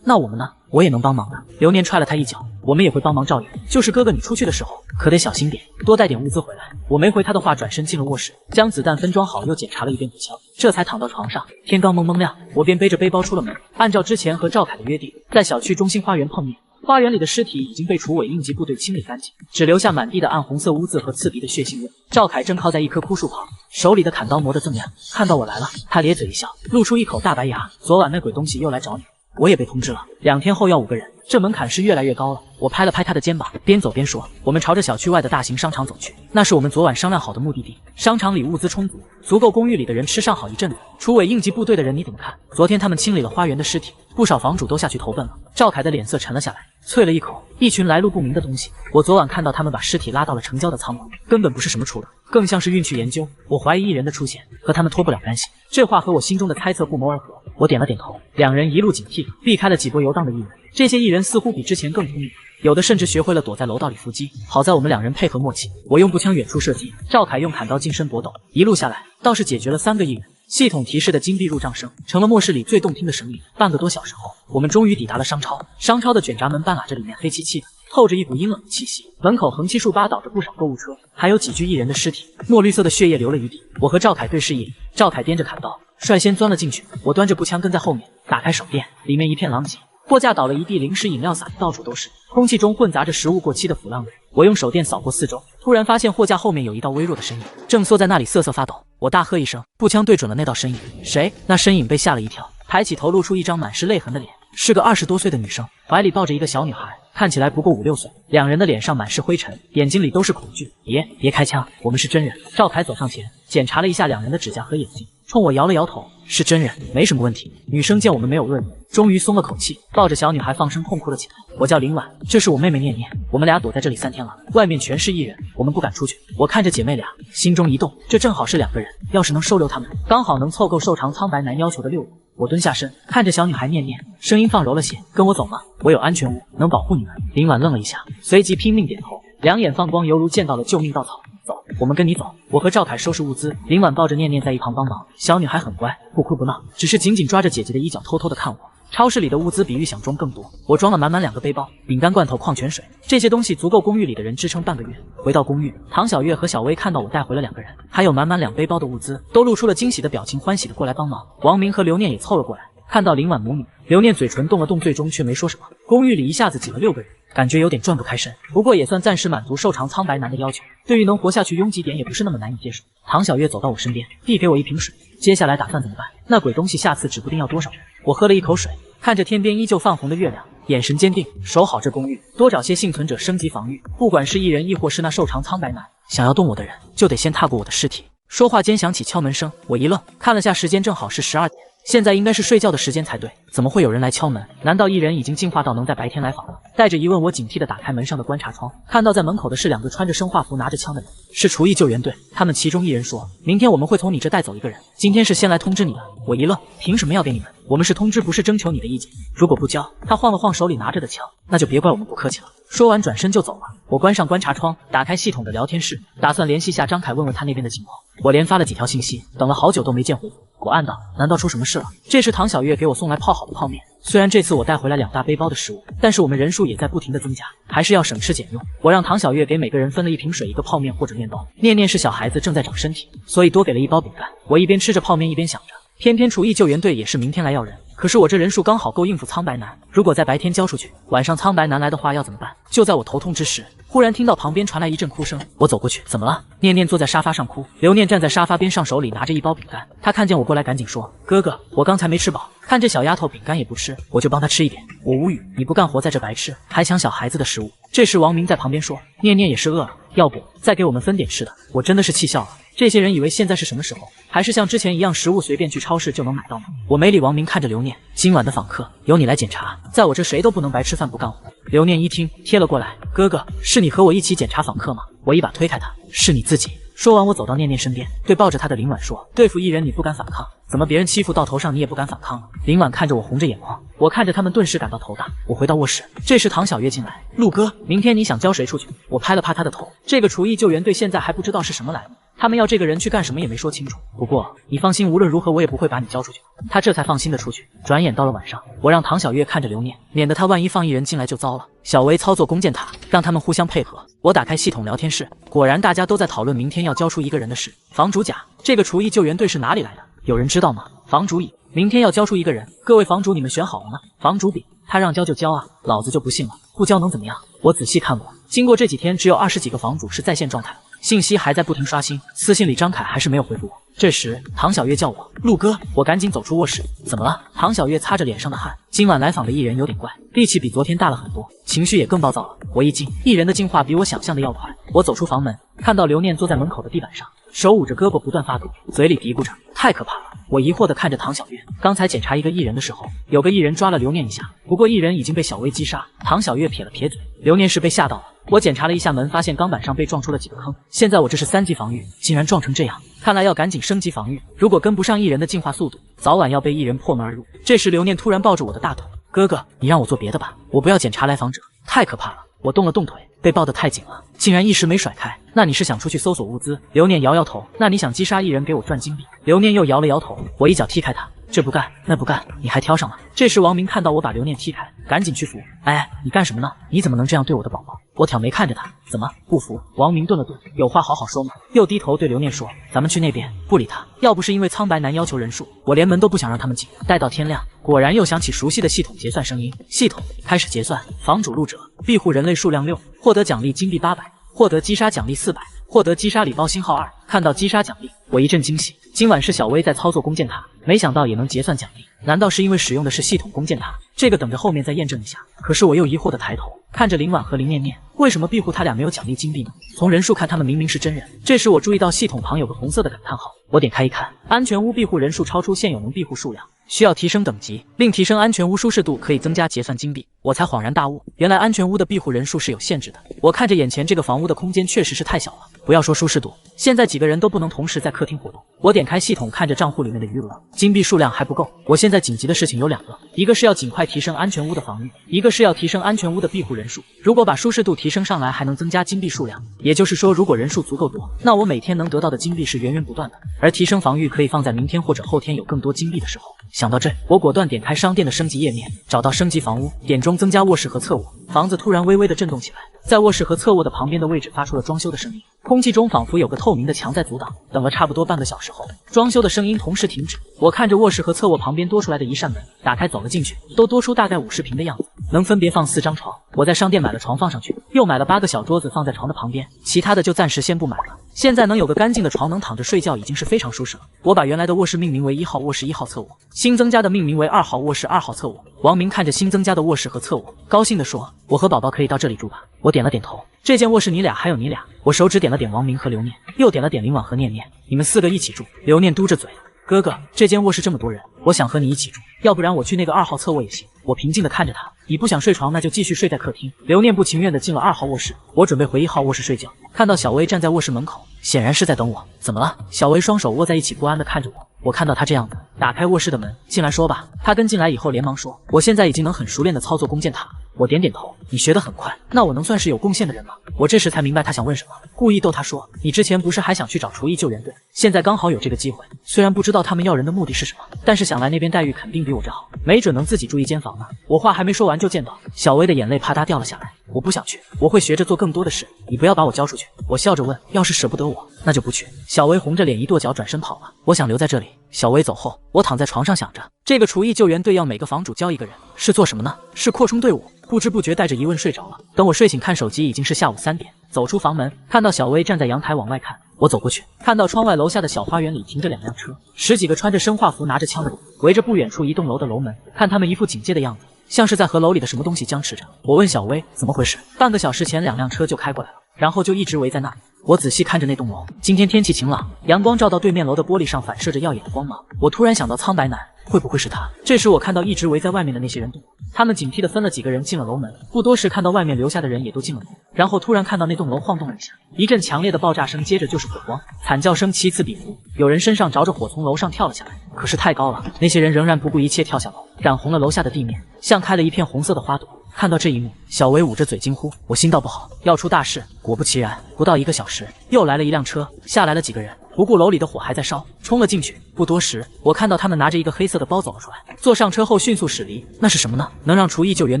那我们呢？我也能帮忙的。刘念踹了他一脚：我们也会帮忙照应，就是哥哥你出去的时候可得小心点，多带点物资回来。我没回他的话，转身进了卧室，将子弹分装好，又检查了一遍步枪，这才躺到床上。天刚蒙蒙亮，我便背着背包出了门，按照之前和赵凯的约定，在小区中心花园碰面。花园里的尸体已经被厨委应急部队清理干净，只留下满地的暗红色污渍和刺鼻的血腥味。赵凯正靠在一棵枯树旁，手里的砍刀磨得锃亮。看到我来了，他咧嘴一笑，露出一口大白牙。昨晚那鬼东西又来找你，我也被通知了，2天后要5个人，这门槛是越来越高了。我拍了拍他的肩膀，边走边说：我们朝着小区外的大型商场走去，那是我们昨晚商量好的目的地。商场里物资充足，足够公寓里的人吃上好一阵子。厨委应急部队的人你怎么看？昨天他们清理了花园的尸体，不少房主都下去投奔了。赵凯的脸色沉了下来，啐了一口：一群来路不明的东西。我昨晚看到他们把尸体拉到了城郊的仓库，根本不是什么处的，更像是运去研究。我怀疑异人的出现和他们脱不了干系。这话和我心中的猜测不谋而合。我点了点头。2人一路警惕，避开了几波游荡的异人。这些异人似乎比之前更聪明，有的甚至学会了躲在楼道里伏击。好在我们2人配合默契，我用步枪远处射击，赵凯用砍刀近身搏斗。一路下来，倒是解决了3个异人。系统提示的金币入账声成了末世里最动听的声音。半个多小时后，我们终于抵达了商超。商超的卷闸门半拉着，里面黑漆漆的，透着一股阴冷的气息。门口横七竖八倒着不少购物车，还有几具异人的尸体，墨绿色的血液流了一地。我和赵凯对视一眼，赵凯掂着砍刀率先钻了进去，我端着步枪跟在后面。打开手电，里面一片狼藉，货架倒了一地，零食饮料洒得到处都是，空气中混杂着食物过期的腐烂味。我用手电扫过四周，突然发现货架后面有一道微弱的身影，正缩在那里瑟瑟发抖。我大喝一声，步枪对准了那道身影。谁？那身影被吓了一跳，抬起头露出一张满是泪痕的脸，是个20多岁的女生，怀里抱着一个小女孩，看起来不过5、6岁。两人的脸上满是灰尘，眼睛里都是恐惧。别开枪，我们是真人。赵凯走上前，检查了一下两人的指甲和眼睛，冲我摇了摇头，是真人，没什么问题。女生见我们没有恶意，终于松了口气，抱着小女孩放声痛哭了起来。我叫林婉，这是我妹妹念念，我们俩躲在这里3天了，外面全是异人，我们不敢出去。我看着姐妹俩，心中一动，这正好是2个人，要是能收留他们，刚好能凑够瘦长苍白男要求的6人。我蹲下身，看着小女孩念念，声音放柔了些，跟我走吗？我有安全屋，能保护你们。林婉愣了一下，随即拼命点头，两眼放光，犹如见到了救命稻草。走，我们跟你走。我和赵凯收拾物资，林婉抱着念念在一旁帮忙。小女孩很乖，不哭不闹，只是紧紧抓着姐姐的衣角，偷偷的看我。超市里的物资比预想中更多，我装了满满2个背包，饼干罐头、矿泉水，这些东西足够公寓里的人支撑半个月。回到公寓，唐小月和小薇看到我带回了2个人，还有满满2背包的物资，都露出了惊喜的表情，欢喜的过来帮忙。王明和刘念也凑了过来，看到林婉母女，刘念嘴唇动了动，最终却没说什么。公寓里一下子挤了6个人，感觉有点转不开身，不过也算暂时满足瘦长苍白男的要求。对于能活下去，拥挤点也不是那么难以接受。唐小月走到我身边，递给我一瓶水。接下来打算怎么办？那鬼东西下次指不定要多少人。我喝了一口水，看着天边依旧泛红的月亮，眼神坚定，守好这公寓，多找些幸存者升级防御。不管是异人亦或是那瘦长苍白男，想要动我的人，就得先踏过我的尸体。说话间响起敲门声，我一愣，看了下时间，正好是12点。现在应该是睡觉的时间才对，怎么会有人来敲门？难道异人已经进化到能在白天来访了？带着疑问，我警惕地打开门上的观察窗，看到在门口的是2个穿着生化服、拿着枪的人，是厨艺救援队。他们其中一人说，明天我们会从你这带走1个人，今天是先来通知你的。我一愣，凭什么要给你们？我们是通知，不是征求你的意见。如果不交，他晃了晃手里拿着的枪，那就别怪我们不客气了。说完转身就走了。我关上观察窗，打开系统的聊天室，打算联系下张凯，问问他那边的情况。我连发了几条信息，等了好久都没见回复。我暗道，难道出什么事了？这时唐小月给我送来泡好的泡面，虽然这次我带回来2大背包的食物，但是我们人数也在不停的增加，还是要省吃俭用。我让唐小月给每个人分了1瓶水、1个泡面或者面包。念念是小孩子，正在长身体，所以多给了1包饼干。我一边吃着泡面一边想着，偏偏厨艺救援队也是明天来要人，可是我这人数刚好够应付苍白男，如果在白天交出去，晚上苍白男来的话要怎么办？就在我头痛之时，忽然听到旁边传来一阵哭声，我走过去，怎么了？念念坐在沙发上哭，刘念站在沙发边上，手里拿着1包饼干。他看见我过来，赶紧说：“哥哥，我刚才没吃饱。”看这小丫头饼干也不吃，我就帮她吃一点。我无语，你不干活在这白吃，还抢小孩子的食物。这时王明在旁边说：“念念也是饿了，要不再给我们分点吃的。”我真的是气笑了。这些人以为现在是什么时候？还是像之前一样，食物随便去超市就能买到吗？我没理王明，看着刘念，今晚的访客由你来检查，在我这谁都不能白吃饭不干活。刘念一听，贴了过来，哥哥，是你和我一起检查访客吗？我一把推开他，是你自己。说完，我走到念念身边，对抱着他的林婉说：“对付异人你不敢反抗，怎么别人欺负到头上你也不敢反抗了？”林婉看着我红着眼眶，我看着他们顿时感到头大。我回到卧室，这时唐小月进来，陆哥，明天你想交谁出去？我拍了拍他的头，这个厨艺救援队现在还不知道是什么来路，他们要这个人去干什么也没说清楚。不过你放心，无论如何我也不会把你交出去。他这才放心的出去。转眼到了晚上，我让唐小月看着刘念，免得他万一放一人进来就糟了。小维操作弓箭塔，让他们互相配合。我打开系统聊天室，果然大家都在讨论明天要交出1个人的事。房主甲，这个厨艺救援队是哪里来的？有人知道吗？房主乙，明天要交出1个人，各位房主你们选好了吗？房主丙，他让交就交啊，老子就不信了，不交能怎么样？我仔细看过，经过这几天，只有20几个房主是在线状态，信息还在不停刷新，私信里张凯还是没有回复我。这时唐小月叫我，陆哥，我赶紧走出卧室。怎么了？唐小月擦着脸上的汗，今晚来访的艺人有点怪，力气比昨天大了很多，情绪也更暴躁了。我一惊，艺人的进化比我想象的要快。我走出房门，看到刘念坐在门口的地板上，手捂着胳膊不断发抖，嘴里嘀咕着，太可怕了。我疑惑地看着唐小月，刚才检查一个艺人的时候，有个艺人抓了刘念一下，不过艺人已经被小薇击杀。唐小月撇了撇嘴，刘念是被吓到了。我检查了一下门，发现钢板上被撞出了几个坑，现在我这是3级防御，竟然撞成这样，看来要赶紧升级防御，如果跟不上艺人的进化速度，早晚要被艺人破门而入。这时刘念突然抱着我的大腿，哥哥，你让我做别的吧，我不要检查来访者，太可怕了。我动了动腿，被抱得太紧了，竟然一时没甩开。那你是想出去搜索物资？刘念摇摇头。那你想击杀艺人给我赚金币？刘念又摇了摇头。我一脚踢开他，这不干那不干，你还挑上了。这时王明看到我把刘念踢开，赶紧去扶。哎，你干什么呢？你怎么能这样对我的宝宝？我挑眉看着他，怎么不服？王明顿了顿，有话好好说嘛。又低头对刘念说，咱们去那边。不理他，要不是因为苍白男要求人数，我连门都不想让他们进。待到天亮，果然又响起熟悉的系统结算声音。系统开始结算，房主入者，庇护人类数量6，获得奖励金币800，获得击杀奖励400，获得击杀礼包星号2。看到击杀奖励，我一阵惊喜，今晚是小薇在操作弓箭塔，没想到也能结算奖励，难道是因为使用的是系统弓箭塔？这个等着后面再验证一下。可是我又疑惑的抬头看着林婉和林念念，为什么庇护他俩没有奖励金币呢？从人数看，他们明明是真人。这时我注意到系统旁有个红色的感叹号，我点开一看，安全屋庇护人数超出现有能庇护数量，需要提升等级，并提升安全屋舒适度，可以增加结算金币。我才恍然大悟，原来安全屋的庇护人数是有限制的。我看着眼前这个房屋的空间确实是太小了，不要说舒适度，现在几个人都不能同时在客厅活动。我点开系统，看着账户里面的余额，金币数量还不够。我现在紧急的事情有2个，一个是要尽快提升安全屋的防御，一个是要提升安全屋的庇护人数。如果把舒适度提升上来，还能增加金币数量，也就是说，如果人数足够多，那我每天能得到的金币是源源不断的。而提升防御可以放在明天或者后天有更多金币的时候。想到这，我果断点开商店的升级页面，找到升级房屋，点中增加卧室和侧卧。房子突然微微的震动起来，在卧室和侧卧的旁边的位置发出了装修的声音，空气中仿佛有个透明的墙在阻挡。等了差不多半个小时后，装修的声音同时停止。我看着卧室和侧卧旁边多出来的一扇门，打开走了进去，都多出大概50平的样子，能分别放4张床。我在商店买了床放上去，又买了8个小桌子放在床的旁边，其他的就暂时先不买了。现在能有个干净的床能躺着睡觉已经是非常舒适了。我把原来的卧室命名为1号卧室1号侧卧，新增加的命名为2号卧室2号侧卧。王明看着新增加的卧室和侧卧，高兴地说：“我和宝宝可以到这里住吧？”我点了点头。这间卧室你俩还有你俩。我手指点了点王明和刘念，又点了点林婉和念念，你们4个一起住。刘念嘟着嘴，哥哥，这间卧室这么多人，我想和你一起住，要不然我去那个2号侧卧也行。我平静地看着他，你不想睡床那就继续睡在客厅。刘念不情愿地进了2号卧室，我准备回1号卧室睡觉，看到小薇站在卧室门口，显然是在等我。怎么了？小薇双手握在一起不安地看着我。我看到他这样的，打开卧室的门，进来说吧。他跟进来以后连忙说，我现在已经能很熟练地操作弓箭塔了。我点点头，你学得很快，那我能算是有贡献的人吗？我这时才明白他想问什么，故意逗他说，你之前不是还想去找厨艺救援队，现在刚好有这个机会。虽然不知道他们要人的目的是什么，但是想来那边待遇肯定比我这好，没准能自己住一间房呢。我话还没说完就见到小薇的眼泪啪嗒掉了下来。我不想去，我会学着做更多的事，你不要把我交出去。我笑着问，要是舍不得我，那就不去。小薇红着脸一跺脚转身跑了。我想留在这里。小薇走后，我躺在床上想着，这个厨艺救援队要每个房主教一个人，是做什么呢？是扩充队伍。不知不觉带着疑问睡着了。等我睡醒看手机，已经是下午3点。走出房门，看到小薇站在阳台往外看，我走过去，看到窗外楼下的小花园里停着2辆车，10几个穿着生化服拿着枪的人围着不远处一栋楼的楼门，看他们一副警戒的样子，像是在和楼里的什么东西僵持着。我问小薇怎么回事，半个小时前2辆车就开过来了，然后就一直围在那里。我仔细看着那栋楼，今天天气晴朗，阳光照到对面楼的玻璃上反射着耀眼的光芒。我突然想到苍白男，会不会是他？这时我看到一直围在外面的那些人动了，他们警惕地分了几个人进了楼门，不多时看到外面留下的人也都进了楼，然后突然看到那栋楼晃动了一下，一阵强烈的爆炸声，接着就是火光，惨叫声此起彼伏，有人身上着着火从楼上跳了下来，可是太高了，那些人仍然不顾一切跳下楼，染红了楼下的地面，像开了一片红色的花朵。看到这一幕，小薇捂着嘴惊呼，我心道不好，要出大事。果不其然，不到1个小时，又来了1辆车，下来了几个人，不顾楼里的火还在烧，冲了进去。不多时，我看到他们拿着一个黑色的包走了出来，坐上车后迅速驶离。那是什么呢？能让厨艺救援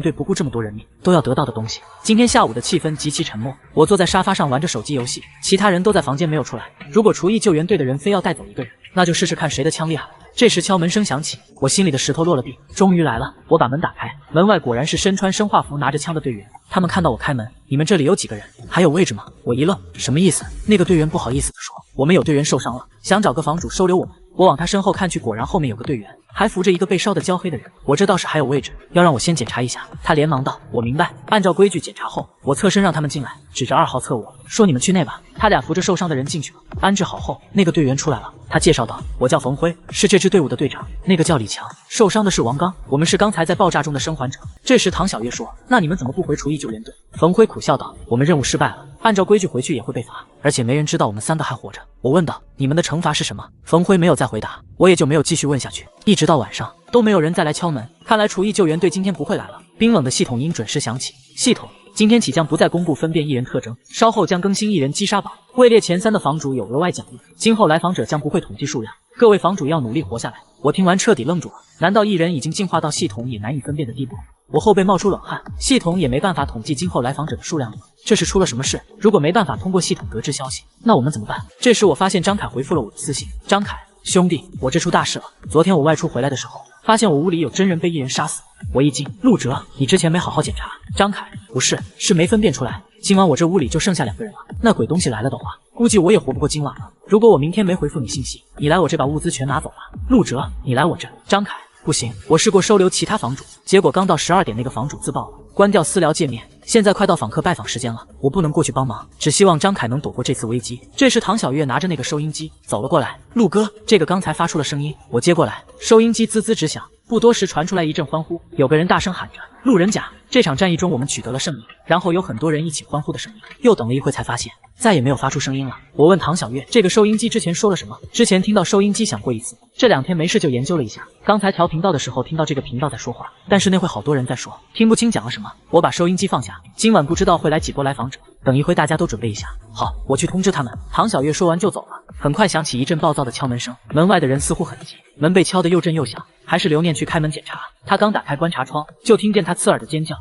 队不顾这么多人命都要得到的东西。今天下午的气氛极其沉默，我坐在沙发上玩着手机游戏，其他人都在房间没有出来。如果厨艺救援队的人非要带走一个人，那就试试看谁的枪厉害。这时敲门声响起，我心里的石头落了地，终于来了。我把门打开，门外果然是身穿生化服拿着枪的队员。他们看到我开门，你们这里有几个人？还有位置吗？我一愣，什么意思？那个队员不好意思地说，我们有队员受伤了，想找个房主收留我们。我往他身后看去，果然后面有个队员，还扶着一个被烧得焦黑的人。我这倒是还有位置，要让我先检查一下。他连忙道，我明白。按照规矩检查后，我侧身让他们进来，指着2号侧卧说，你们去内吧。他俩扶着受伤的人进去了。安置好后，那个队员出来了，他介绍道，我叫冯辉，是这支队伍的队长，那个叫李强，受伤的是王刚，我们是刚才在爆炸中的生还者。这时唐小月说，那你们怎么不回厨艺救援队？冯辉苦笑道，我们任务失败了，按照规矩回去也会被罚，而且没人知道我们3个还活着。我问道，你们的惩罚是什么？冯辉没有再回答，我也就没有继续问下去。一直到晚上都没有人再来敲门，看来厨艺救援队今天不会来了。冰冷的系统音准时响起，系统今天起将不再公布分辨艺人特征，稍后将更新艺人击杀榜，位列前3的房主有额外奖励，今后来访者将不会统计数量，各位房主要努力活下来。我听完彻底愣住了，难道艺人已经进化到系统也难以分辨的地步？我后背冒出冷汗，系统也没办法统计今后来访者的数量了吗？这是出了什么事？如果没办法通过系统得知消息，那我们怎么办？这时我发现张凯回复了我的私信，张凯兄弟，我这出大事了。昨天我外出回来的时候，发现我屋里有真人被一人杀死。我一惊，陆哲，你之前没好好检查。张凯，不是，是没分辨出来。今晚我这屋里就剩下2个人了，那鬼东西来了的话，估计我也活不过今晚了。如果我明天没回复你信息，你来我这把物资全拿走了。陆哲，你来我这。张凯，不行，我试过收留其他房主，结果刚到12点，那个房主自爆了，关掉私聊界面。现在快到访客拜访时间了，我不能过去帮忙，只希望张凯能躲过这次危机。这时唐小月拿着那个收音机走了过来，陆哥，这个刚才发出了声音，我接过来，收音机滋滋直响，不多时传出来一阵欢呼，有个人大声喊着：路人甲，这场战役中我们取得了胜利。然后有很多人一起欢呼的声音，又等了一会才发现再也没有发出声音了。我问唐小月，这个收音机之前说了什么？之前听到收音机响过一次，这2天没事就研究了一下，刚才调频道的时候听到这个频道在说话，但是那会好多人在说，听不清讲了什么。我把收音机放下，今晚不知道会来几波来访者，等一会大家都准备一下。好，我去通知他们。唐小月说完就走了。很快响起一阵暴躁的敲门声，门外的人似乎很急，门被敲得又震又响，还是刘念去开门检查。他刚打开观察窗，就听见他刺耳的尖叫。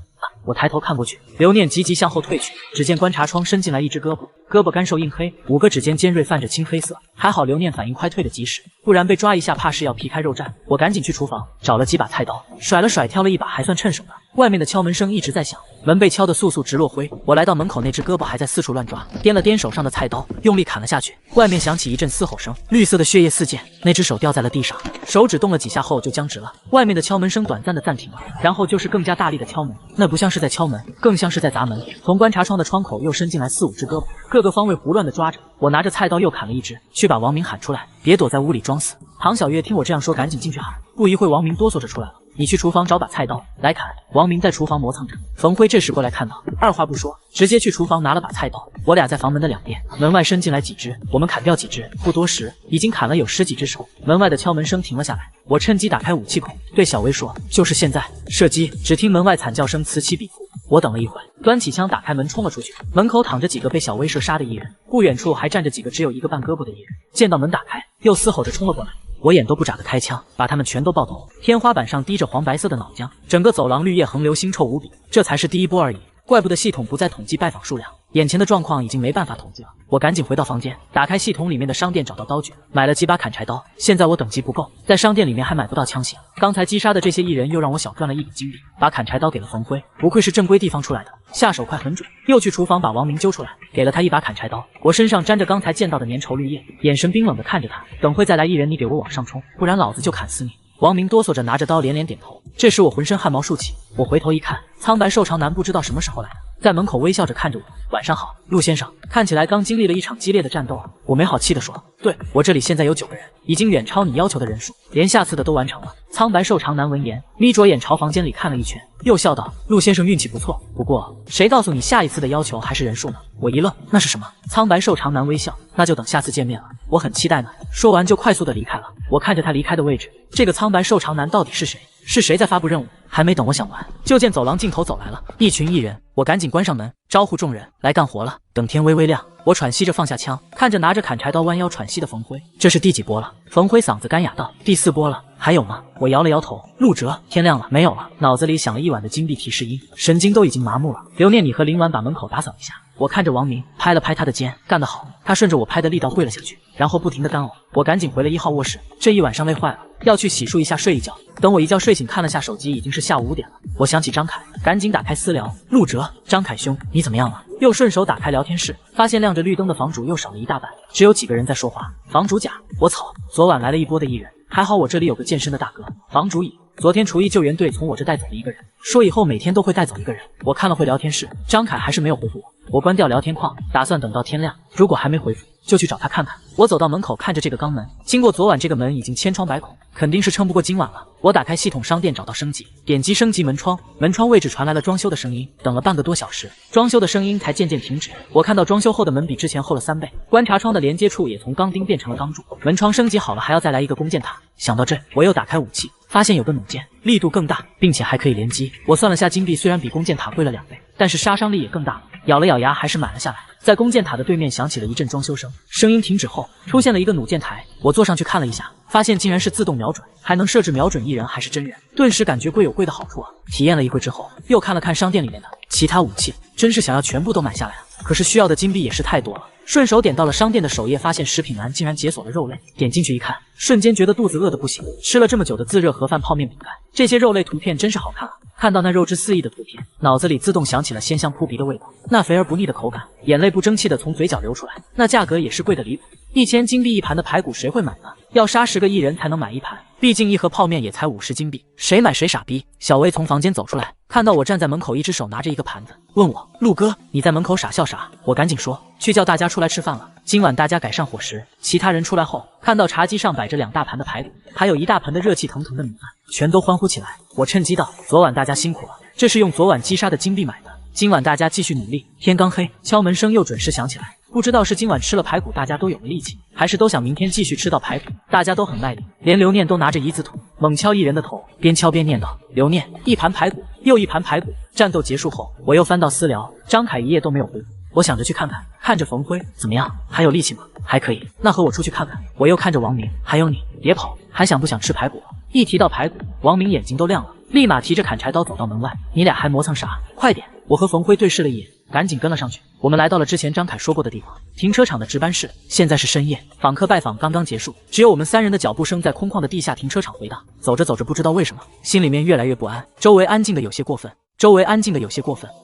我抬头看过去，刘念急急向后退去，只见观察窗伸进来一只胳膊，胳膊干瘦硬黑，5个指尖尖锐泛着青黑色。还好刘念反应快，退得及时，不然被抓一下怕是要劈开肉绽。我赶紧去厨房找了几把菜刀，甩了甩挑了一把还算趁手的。外面的敲门声一直在响，门被敲得簌簌直落灰。我来到门口，那只胳膊还在四处乱抓，掂了掂手上的菜刀，用力砍了下去。外面响起一阵嘶吼声，绿色的血液四溅，那只手掉在了地上，手指动了几下后就僵直了。外面的敲门声短暂的暂停了，然后就是更加大力的敲门，那不像是在敲门，更像是在砸门。从观察窗的窗口又伸进来4、5只胳膊，各个方位胡乱的抓着。我拿着菜刀又砍了一只，去把王明喊出来，别躲在屋里装死。唐小月听我这样说，赶紧进去喊。不一会，王明哆嗦着出来了，你去厨房找把菜刀来砍。王明在厨房磨蹭着，冯辉这时过来看到，二话不说，直接去厨房拿了把菜刀。我俩在房门的2边，门外伸进来几只，我们砍掉几只，不多时，已经砍了有10几只手。门外的敲门声停了下来，我趁机打开武器孔，对小薇说：“就是现在，射击！”只听门外惨叫声此起彼伏。我等了一会，端起枪打开门冲了出去。门口躺着几个被小薇射杀的艺人，不远处还站着几个只有1个半胳膊的艺人。见到门打开，又嘶吼着冲了过来。我眼都不眨的开枪，把他们全都爆头。天花板上滴着黄白色的脑浆，整个走廊绿叶横流，腥臭无比。这才是第1波而已，怪不得系统不再统计拜访数量，眼前的状况已经没办法统计了。我赶紧回到房间，打开系统里面的商店，找到刀具，买了几把砍柴刀。现在我等级不够，在商店里面还买不到枪械。刚才击杀的这些艺人又让我小赚了一笔金币，把砍柴刀给了冯辉，不愧是正规地方出来的，下手快很准。又去厨房把王明揪出来，给了他一把砍柴刀。我身上沾着刚才见到的粘稠绿叶，眼神冰冷的看着他，等会再来艺人，你给我往上冲，不然老子就砍死你。王明哆嗦着拿着刀连连点头。这时我浑身汗毛竖起，我回头一看，苍白瘦长男不知道什么时候来的，在门口微笑着看着我。晚上好，陆先生，看起来刚经历了一场激烈的战斗啊。我没好气地说，对，我这里现在有9个人，已经远超你要求的人数，连下次的都完成了。苍白瘦长男闻言，眯着眼朝房间里看了一圈，又笑道，陆先生运气不错，不过谁告诉你下一次的要求还是人数呢？我一愣，那是什么？苍白瘦长男微笑，那就等下次见面了，我很期待呢。说完就快速的离开了。我看着他离开的位置，这个苍白瘦长男到底是谁？是谁在发布任务？还没等我想完，就见走廊尽头走来了一群艺人。我赶紧关上门，招呼众人来干活了。等天微微亮，我喘息着放下枪，看着拿着砍柴刀弯腰喘息的冯辉，这是第几波了？冯辉嗓子干哑道，第4波了。还有吗？我摇了摇头。陆哲，天亮了，没有了。脑子里响了一晚的金币提示音，神经都已经麻木了。刘念，你和林婉把门口打扫一下。我看着王明，拍了拍他的肩，干得好。他顺着我拍的力道跪了下去，然后不停地干呕。我赶紧回了1号卧室，这一晚上累坏了，要去洗漱一下睡一觉。等我一觉睡醒，看了下手机，已经是下午5点了。我想起张凯，赶紧打开私聊。陆哲，张凯兄，你怎么样了？又顺手打开聊天室，发现亮着绿灯的房主又少了一大半，只有几个人在说话。房主甲，我操，昨晚来了1波的艺人，还好我这里有个健身的大哥。房主乙，昨天厨艺救援队从我这带走了1个人，说以后每天都会带走1个人。我看了会聊天室，张凯还是没有回复我。我关掉聊天框，打算等到天亮，如果还没回复，就去找他看看。我走到门口，看着这个钢门，经过昨晚这个门已经千疮百孔，肯定是撑不过今晚了。我打开系统商店，找到升级，点击升级门窗，门窗位置传来了装修的声音。等了半个多小时，装修的声音才渐渐停止。我看到装修后的门比之前厚了3倍，观察窗的连接处也从钢钉变成了钢柱。门窗升级好了，还要再来一个弓箭塔。想到这，我又打开武器，发现有个弩箭，力度更大，并且还可以连击。我算了下金币，虽然比弓箭塔贵了2倍，但是杀伤力也更大了。咬了咬牙，还是买了下来。在弓箭塔的对面响起了一阵装修声，声音停止后，出现了一个弩箭台。我坐上去看了一下，发现竟然是自动瞄准，还能设置瞄准艺人还是真人，顿时感觉贵有贵的好处啊！体验了一会之后，又看了看商店里面的其他武器，真是想要全部都买下来啊！可是需要的金币也是太多了，顺手点到了商店的首页，发现食品栏竟然解锁了肉类，点进去一看，瞬间觉得肚子饿得不行。吃了这么久的自热盒饭、泡面、饼干，这些肉类图片真是好看啊！看到那肉质四溢的图片，脑子里自动想起了鲜香扑鼻的味道，那肥而不腻的口感，眼泪不争气的从嘴角流出来。那价格也是贵的离谱，1000金币一盘的排骨谁会买呢？要杀10个艺人才能买一盘，毕竟一盒泡面也才50金币，谁买谁傻逼。小薇从房间走出来，看到我站在门口，一只手拿着一个盘子，问我：陆哥，你在门口傻笑啥？我赶紧说：去叫大家出来吃饭了，今晚大家改善伙食。其他人出来后，看到茶几上摆着2大盘的排骨，还有1大盆的热气腾腾的米饭，全都欢呼起来。我趁机道：昨晚大家辛苦了，这是用昨晚积杀的金币买的，今晚大家继续努力。天刚黑，敲门声又准时响起来。不知道是今晚吃了排骨大家都有了力气，还是都想明天继续吃到排骨。大家都很卖力，连刘念都拿着1字筒猛敲艺人的头，边敲边念道：刘念1盘排骨，又1盘排骨。战斗结束后，我又翻到私聊，张凯一夜都没有回复。我想着去看看，看着冯辉怎么样，还有力气吗？还可以，那和我出去看看。我又看着王明，还有你，别跑，还想不想吃排骨？一提到排骨，王明眼睛都亮了，立马提着砍柴刀走到门外。你俩还磨蹭啥？快点！我和冯辉对视了一眼，赶紧跟了上去。我们来到了之前张凯说过的地方，停车场的值班室。现在是深夜，访客拜访刚刚结束，只有我们3人的脚步声在空旷的地下停车场回荡。走着走着，不知道为什么，心里面越来越不安，周围安静的有些过分，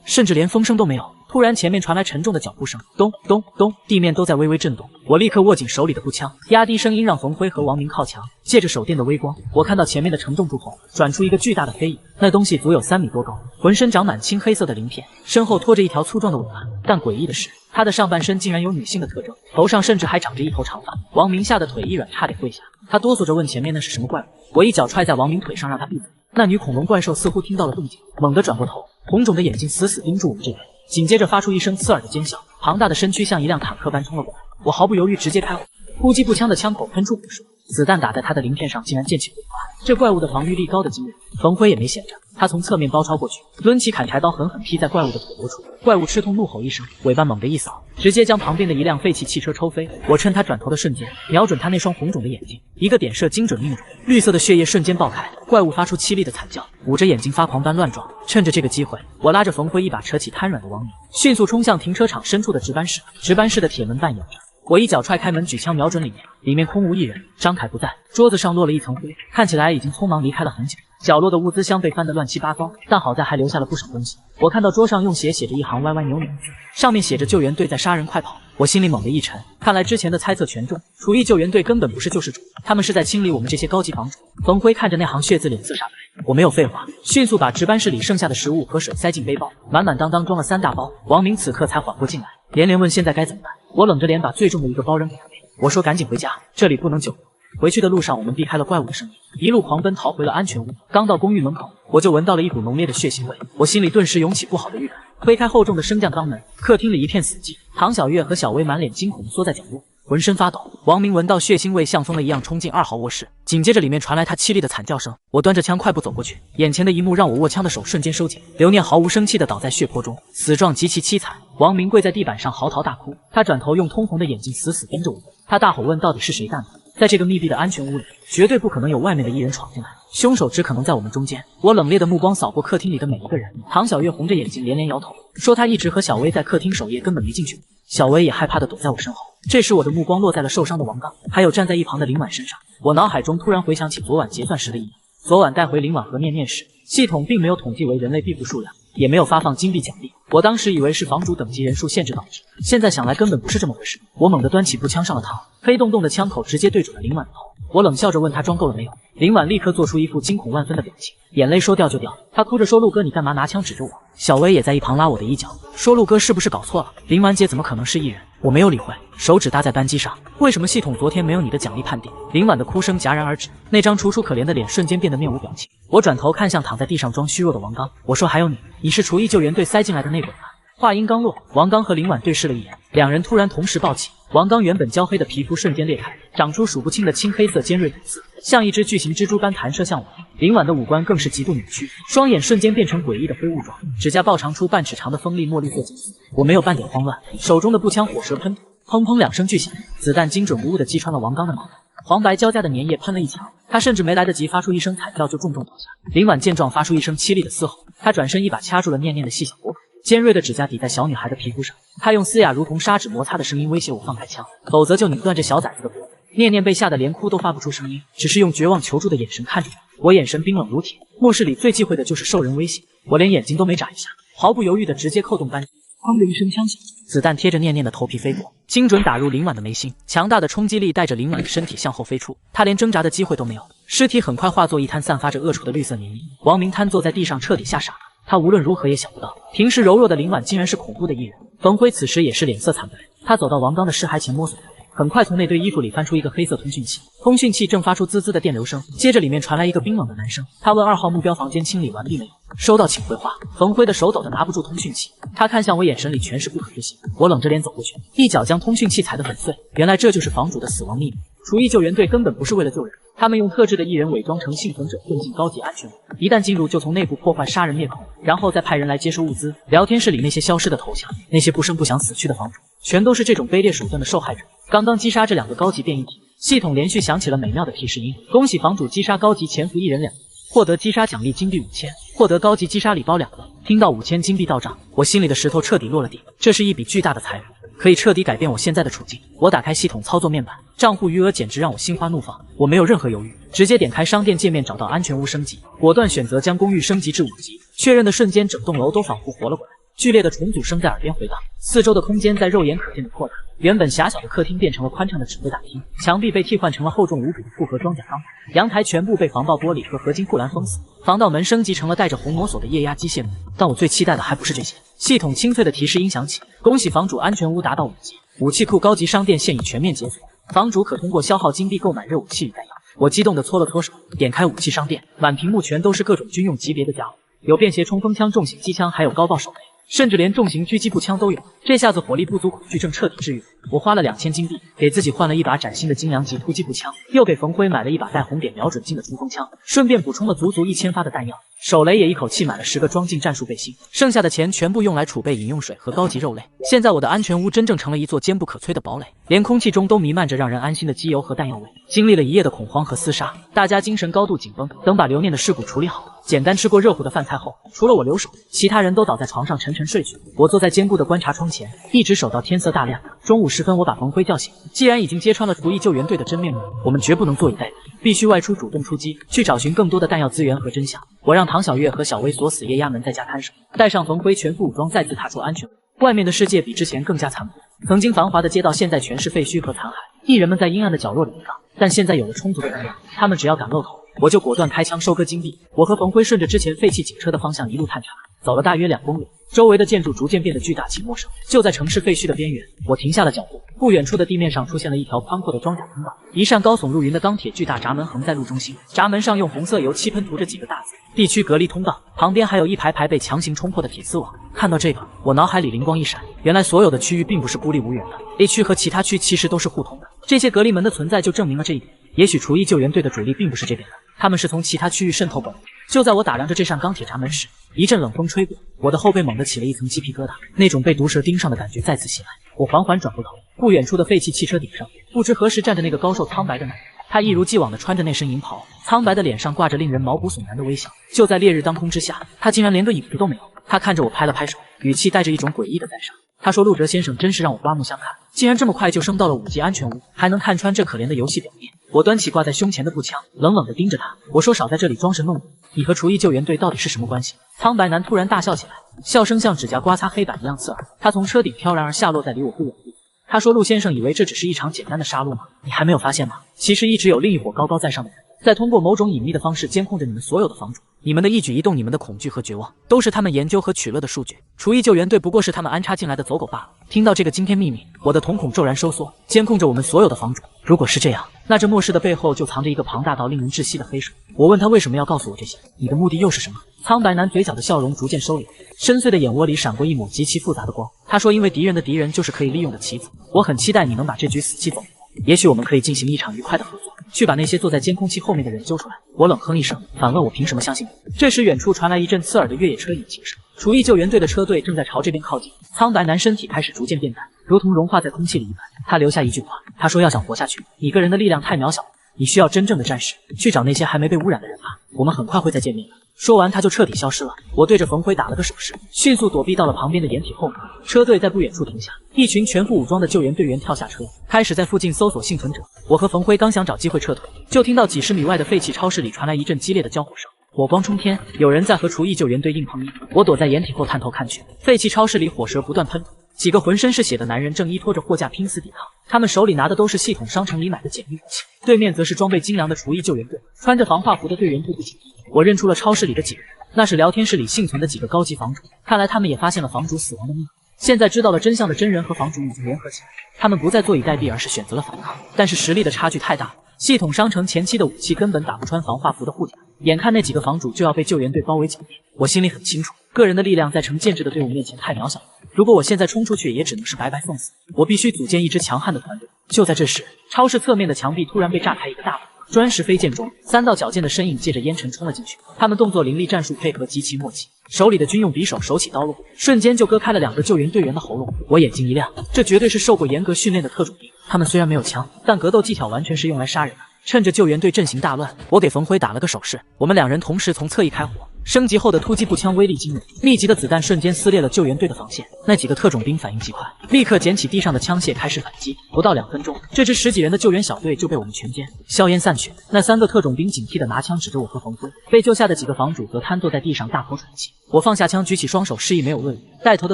甚至连风声都没有。突然前面传来沉重的脚步声，咚咚咚，地面都在微微震动。我立刻握紧手里的步枪，压低声音让冯辉和王明靠墙。借着手电的微光，我看到前面的承重柱后转出一个巨大的飞影，那东西足有3米多高，浑身长满青黑色的鳞片，身后拖着一条粗壮的尾巴。但诡异的是，它的上半身竟然有女性的特征，头上甚至还长着一头长发。王明吓得腿一软，差点跪下。他哆嗦着问前面那是什么怪物，我一脚踹在王明腿上，让他闭嘴。那女恐龙怪兽似乎听到了动静，猛地转过头，红肿的眼睛死死盯住我们这边，紧接着发出一声刺耳的尖叫，庞大的身躯像一辆坦克般冲了过来。我毫不犹豫直接开火，突击步枪的枪口喷出火舌，子弹打在他的鳞片上竟然溅起火花。这怪物的防御力高得惊人，冯辉也没闲着，他从侧面包抄过去，抡起砍柴刀狠狠劈在怪物的腿部处。怪物吃痛怒吼一声，尾巴猛地一扫，直接将旁边的一辆废弃汽车抽飞。我趁他转头的瞬间，瞄准他那双红肿的眼睛，一个点射精准命中，绿色的血液瞬间爆开，怪物发出凄厉的惨叫，捂着眼睛发狂般乱撞。趁着这个机会，我拉着冯辉一把扯起瘫软的王明，迅速冲向停车场深处的值班室。值班室的铁门半掩着，我一脚踹开门，举枪瞄准里面，里面空无一人，张凯不在，桌子上落了一层灰，看起来已经匆忙离开了很久。角落的物资箱被翻得乱七八糟，但好在还留下了不少东西。我看到桌上用血写着一行歪歪扭扭的字，上面写着救援队在杀人，快跑！我心里猛地一沉，看来之前的猜测全中，厨艺救援队根本不是救世主，他们是在清理我们这些高级房主。冯辉看着那行血字，脸色煞白。我没有废话，迅速把值班室里剩下的食物和水塞进背包，满满当当装了3大包。王明此刻才缓过劲来，连连问现在该怎么办。我冷着脸把最重的一个包扔给他背，我说赶紧回家，这里不能久留。回去的路上，我们避开了怪物的声音，一路狂奔逃回了安全屋。刚到公寓门口，我就闻到了一股浓烈的血腥味，我心里顿时涌起不好的预感。推开厚重的升降钢门，客厅里一片死寂。唐小月和小薇满脸惊恐缩在角落，浑身发抖。王明闻到血腥味，像疯了一样冲进2号卧室，紧接着里面传来他凄厉的惨叫声。我端着枪快步走过去，眼前的一幕让我握枪的手瞬间收紧。刘念毫无生气地倒在血泊中，死状极其凄惨。王明跪在地板上嚎啕大哭，他转头用通红的眼睛死死盯着我，他大吼问到底是谁干的？在这个密闭的安全屋里，绝对不可能有外面的艺人闯进来，凶手只可能在我们中间。我冷冽的目光扫过客厅里的每一个人，唐小月红着眼睛连连摇头，说她一直和小薇在客厅守夜，根本没进去过。小薇也害怕的躲在我身后。这时我的目光落在了受伤的王刚，还有站在一旁的林婉身上。我脑海中突然回想起昨晚结算时的一幕，昨晚带回林婉和念念时，系统并没有统计为人类庇护数量，也没有发放金币奖励。我当时以为是房主等级人数限制导致，现在想来根本不是这么回事。我猛地端起步枪上了膛，黑洞洞的枪口直接对准了林婉的头。我冷笑着问他装够了没有，林婉立刻做出一副惊恐万分的表情，眼泪说掉就掉。他哭着说：陆哥你干嘛拿枪指着我？小薇也在一旁拉我的衣角，说陆哥是不是搞错了？林婉姐怎么可能是艺人？我没有理会，手指搭在扳机上。为什么系统昨天没有你的奖励判定？林婉的哭声戛然而止，那张楚楚可怜的脸瞬间变得面无表情。我转头看向躺在地上装虚弱的王刚，我说还有你，你是厨艺救援队塞进来的内鬼吧？话音刚落，王刚和林婉对视了一眼，两人突然同时暴起。王刚原本焦黑的皮肤瞬间裂开，长出数不清的青黑色尖锐骨刺，像一只巨型蜘蛛般弹射向我。林婉的五官更是极度扭曲，双眼瞬间变成诡异的灰雾状，指甲爆长出半尺长的锋利墨绿色尖刺。我没有半点慌乱，手中的步枪火舌喷吐，砰砰2声巨响，子弹精准无误地击穿了王刚的脑袋，黄白交加的粘液喷了一墙，他甚至没来得及发出一声惨叫就重重倒下。林婉见状发出一声凄厉的嘶吼，他转身一把掐住了念念的细小脖颈，尖锐的指甲抵在小女孩的皮肤上，她用嘶哑如同砂纸摩擦的声音威胁我放开枪，否则就拧断这小崽子的脖子。念念被吓得连哭都发不出声音，只是用绝望求助的眼神看着我。我眼神冰冷如铁，末世里最忌讳的就是受人威胁。我连眼睛都没眨一下，毫不犹豫的直接扣动扳机，哐的一声枪响，子弹贴着念念的头皮飞过，精准打入林婉的眉心，强大的冲击力带着林婉的身体向后飞出，她连挣扎的机会都没有，尸体很快化作一滩散发着恶臭的绿色粘液。王明瘫坐在地上，彻底吓傻了。他无论如何也想不到，平时柔弱的林婉竟然是恐怖的艺人。冯辉此时也是脸色惨白，他走到王刚的尸骸前摸索着，很快从那堆衣服里翻出一个黑色通讯器，通讯器正发出滋滋的电流声，接着里面传来一个冰冷的男声。他问2号目标房间清理完毕没有？收到，请回话。冯辉的手抖得拿不住通讯器，他看向我，眼神里全是不可置信。我冷着脸走过去，一脚将通讯器踩得粉碎。原来这就是房主的死亡秘密。厨艺救援队根本不是为了救人，他们用特制的艺人伪装成幸存者混进高级安全屋，一旦进入就从内部破坏杀人灭口，然后再派人来接收物资。聊天室里那些消失的头像，那些不声不响死去的房主，全都是这种卑劣手段的受害者。刚刚击杀这2个高级变异体，系统连续响起了美妙的提示音，恭喜房主击杀高级潜伏艺人2个，获得击杀奖励金币5000，获得高级击杀礼包2个。听到5000金币到账，我心里的石头彻底落了地，这是一笔巨大的财富，可以彻底改变我现在的处境。我打开系统操作面板，账户余额简直让我心花怒放。我没有任何犹豫，直接点开商店界面，找到安全屋升级，果断选择将公寓升级至5级。确认的瞬间，整栋楼都仿佛活了过来，剧烈的重组声在耳边回荡，四周的空间在肉眼可见的扩大。原本狭小的客厅变成了宽敞的指挥大厅，墙壁被替换成了厚重无比的复合装甲钢板，阳台全部被防爆玻璃和合金护栏封死，防盗门升级成了带着红魔锁的液压机械门。但我最期待的还不是这些，系统清脆的提示音响起，恭喜房主安全屋达到5级，武器库高级商店现已全面解锁，房主可通过消耗金币购买热武器与弹药。我激动地搓了搓手，点开武器商店，满屏幕全都是各种军用级别的家伙，有便携冲锋枪、重型机枪，还有高爆手雷，甚至连重型狙击步枪都有。这下子火力不足恐惧症彻底治愈。我花了2000金币给自己换了一把崭新的精良级突击步枪，又给冯辉买了一把带红点瞄准镜的冲锋枪，顺便补充了足足1000发的弹药。手雷也一口气买了10个装进战术背心，剩下的钱全部用来储备饮用水和高级肉类。现在我的安全屋真正成了一座坚不可摧的堡垒，连空气中都弥漫着让人安心的机油和弹药味。经历了一夜的恐慌和厮杀，大家精神高度紧绷。等把刘念的尸骨处理好，简单吃过热乎的饭菜后，除了我留守，其他人都倒在床上沉沉睡去。我坐在坚固的观察窗前，一直守到天色大亮。中午时分，我把冯辉叫醒。既然已经揭穿了厨艺救援队的真面目，我们绝不能坐以待毙，必须外出主动出击，去找寻更多的弹药资源和真相。我让唐小月和小薇锁死液压门，在家看守，带上冯辉全副武装，再次踏出安全屋。外面的世界比之前更加残酷，曾经繁华的街道现在全是废墟和残骸，艺人们在阴暗的角落里游荡。但现在有了充足的能量，他们只要敢露头，我就果断开枪收割金币。我和冯辉顺着之前废弃警车的方向一路探查，走了大约2公里，周围的建筑逐渐变得巨大且陌生。就在城市废墟的边缘，我停下了脚步。不远处的地面上出现了一条宽阔的装甲通道，一扇高耸入云的钢铁巨大闸门横在路中心，闸门上用红色油漆喷涂着几个大字：地区隔离通道。旁边还有一排排被强行冲破的铁丝网。看到这个，我脑海里灵光一闪，原来所有的区域并不是孤立无援的， A 区和其他区其实都是互通的。这些隔离门的存在就证明了这一点。也许厨艺救援队的主力并不是这边的，他们是从其他区域渗透过来。就在我打量着这扇钢铁闸门时，一阵冷风吹过，我的后背猛地起了一层鸡皮疙瘩，那种被毒蛇盯上的感觉再次袭来。我缓缓转过头，不远处的废弃汽车顶上，不知何时站着那个高瘦苍白的男人。他一如既往地穿着那身银袍，苍白的脸上挂着令人毛骨悚然的微笑。就在烈日当空之下，他竟然连个影子都没有。他看着我拍了拍手，语气带着一种诡异的赞赏。他说：“陆哲先生真是让我刮目相看，竟然这么快就升到了5级安全屋，还能看穿这可怜的游戏表面。”我端起挂在胸前的步枪，冷冷地盯着他。我说：“少在这里装神弄鬼，你和厨艺救援队到底是什么关系？”苍白男突然大笑起来，笑声像指甲刮擦黑板一样刺耳。他从车顶飘然而下，落在离我不远的地方。他说：“陆先生以为这只是一场简单的杀戮吗？你还没有发现吗？其实一直有另一伙高高在上的人，在通过某种隐秘的方式监控着你们所有的房主。你们的一举一动，你们的恐惧和绝望，都是他们研究和取乐的数据。厨艺救援队不过是他们安插进来的走狗罢了。”听到这个惊天秘密，我的瞳孔骤然收缩，监控着我们所有的房主。如果是这样，那这末世的背后就藏着一个庞大到令人窒息的黑手。我问他为什么要告诉我这些，你的目的又是什么？苍白男嘴角的笑容逐渐收敛，深邃的眼窝里闪过一抹极其复杂的光。他说：“因为敌人的敌人就是可以利用的棋子，我很期待你能把这局死棋走过。也许我们可以进行一场愉快的合作，去把那些坐在监控器后面的人揪出来。”我冷哼一声，反问我凭什么相信你。这时远处传来一阵刺耳的越野车引擎声，厨艺救援队的车队正在朝这边靠近。苍白男身体开始逐渐变淡，如同融化在空气里一般。他留下一句话，他说：“要想活下去，你个人的力量太渺小了，你需要真正的战士，去找那些还没被污染的人吧。我们很快会再见面的。”说完，他就彻底消失了。我对着冯辉打了个手势，迅速躲避到了旁边的掩体后面。车队在不远处停下，一群全副武装的救援队员跳下车，开始在附近搜索幸存者。我和冯辉刚想找机会撤退，就听到几十米外的废弃超市里传来一阵激烈的交火声，火光冲天，有人在和厨艺救援队硬碰硬。我躲在掩体后探头看去，废弃超市里火舌不断喷吐，几个浑身是血的男人正依托着货架拼死抵抗，他们手里拿的都是系统商城里买的简易武器。对面则是装备精良的厨艺救援队，穿着防化服的队员步步紧逼。我认出了超市里的几人，那是聊天室里幸存的几个高级房主，看来他们也发现了房主死亡的密码。现在知道了真相的真人和房主已经联合起来，他们不再坐以待毙，而是选择了反抗。但是实力的差距太大了，系统商城前期的武器根本打不穿防化服的护甲，眼看那几个房主就要被救援队包围剿灭。我心里很清楚，个人的力量在成建制的队伍面前太渺小了，如果我现在冲出去，也只能是白白送死。我必须组建一支强悍的团队。就在这时，超市侧面的墙壁突然被炸开一个大洞，砖石飞溅中，3道矫健的身影借着烟尘冲了进去。他们动作凌厉，战术配合极其默契，手里的军用匕首手起刀落，瞬间就割开了2个救援队员的喉咙。我眼睛一亮，这绝对是受过严格训练的特种兵。他们虽然没有枪，但格斗技巧完全是用来杀人的。趁着救援队阵型大乱，我给冯辉打了个手势，我们2人同时从侧翼开火。升级后的突击步枪威力惊人，密集的子弹瞬间撕裂了救援队的防线。那几个特种兵反应极快，立刻捡起地上的枪械开始反击。不到2分钟，这支10几人的救援小队就被我们全歼，硝烟散去。那3个特种兵警惕地拿枪指着我和冯辉，被救下的几个房主则瘫坐在地上大口喘气。我放下枪，举起双手示意没有恶意。带头的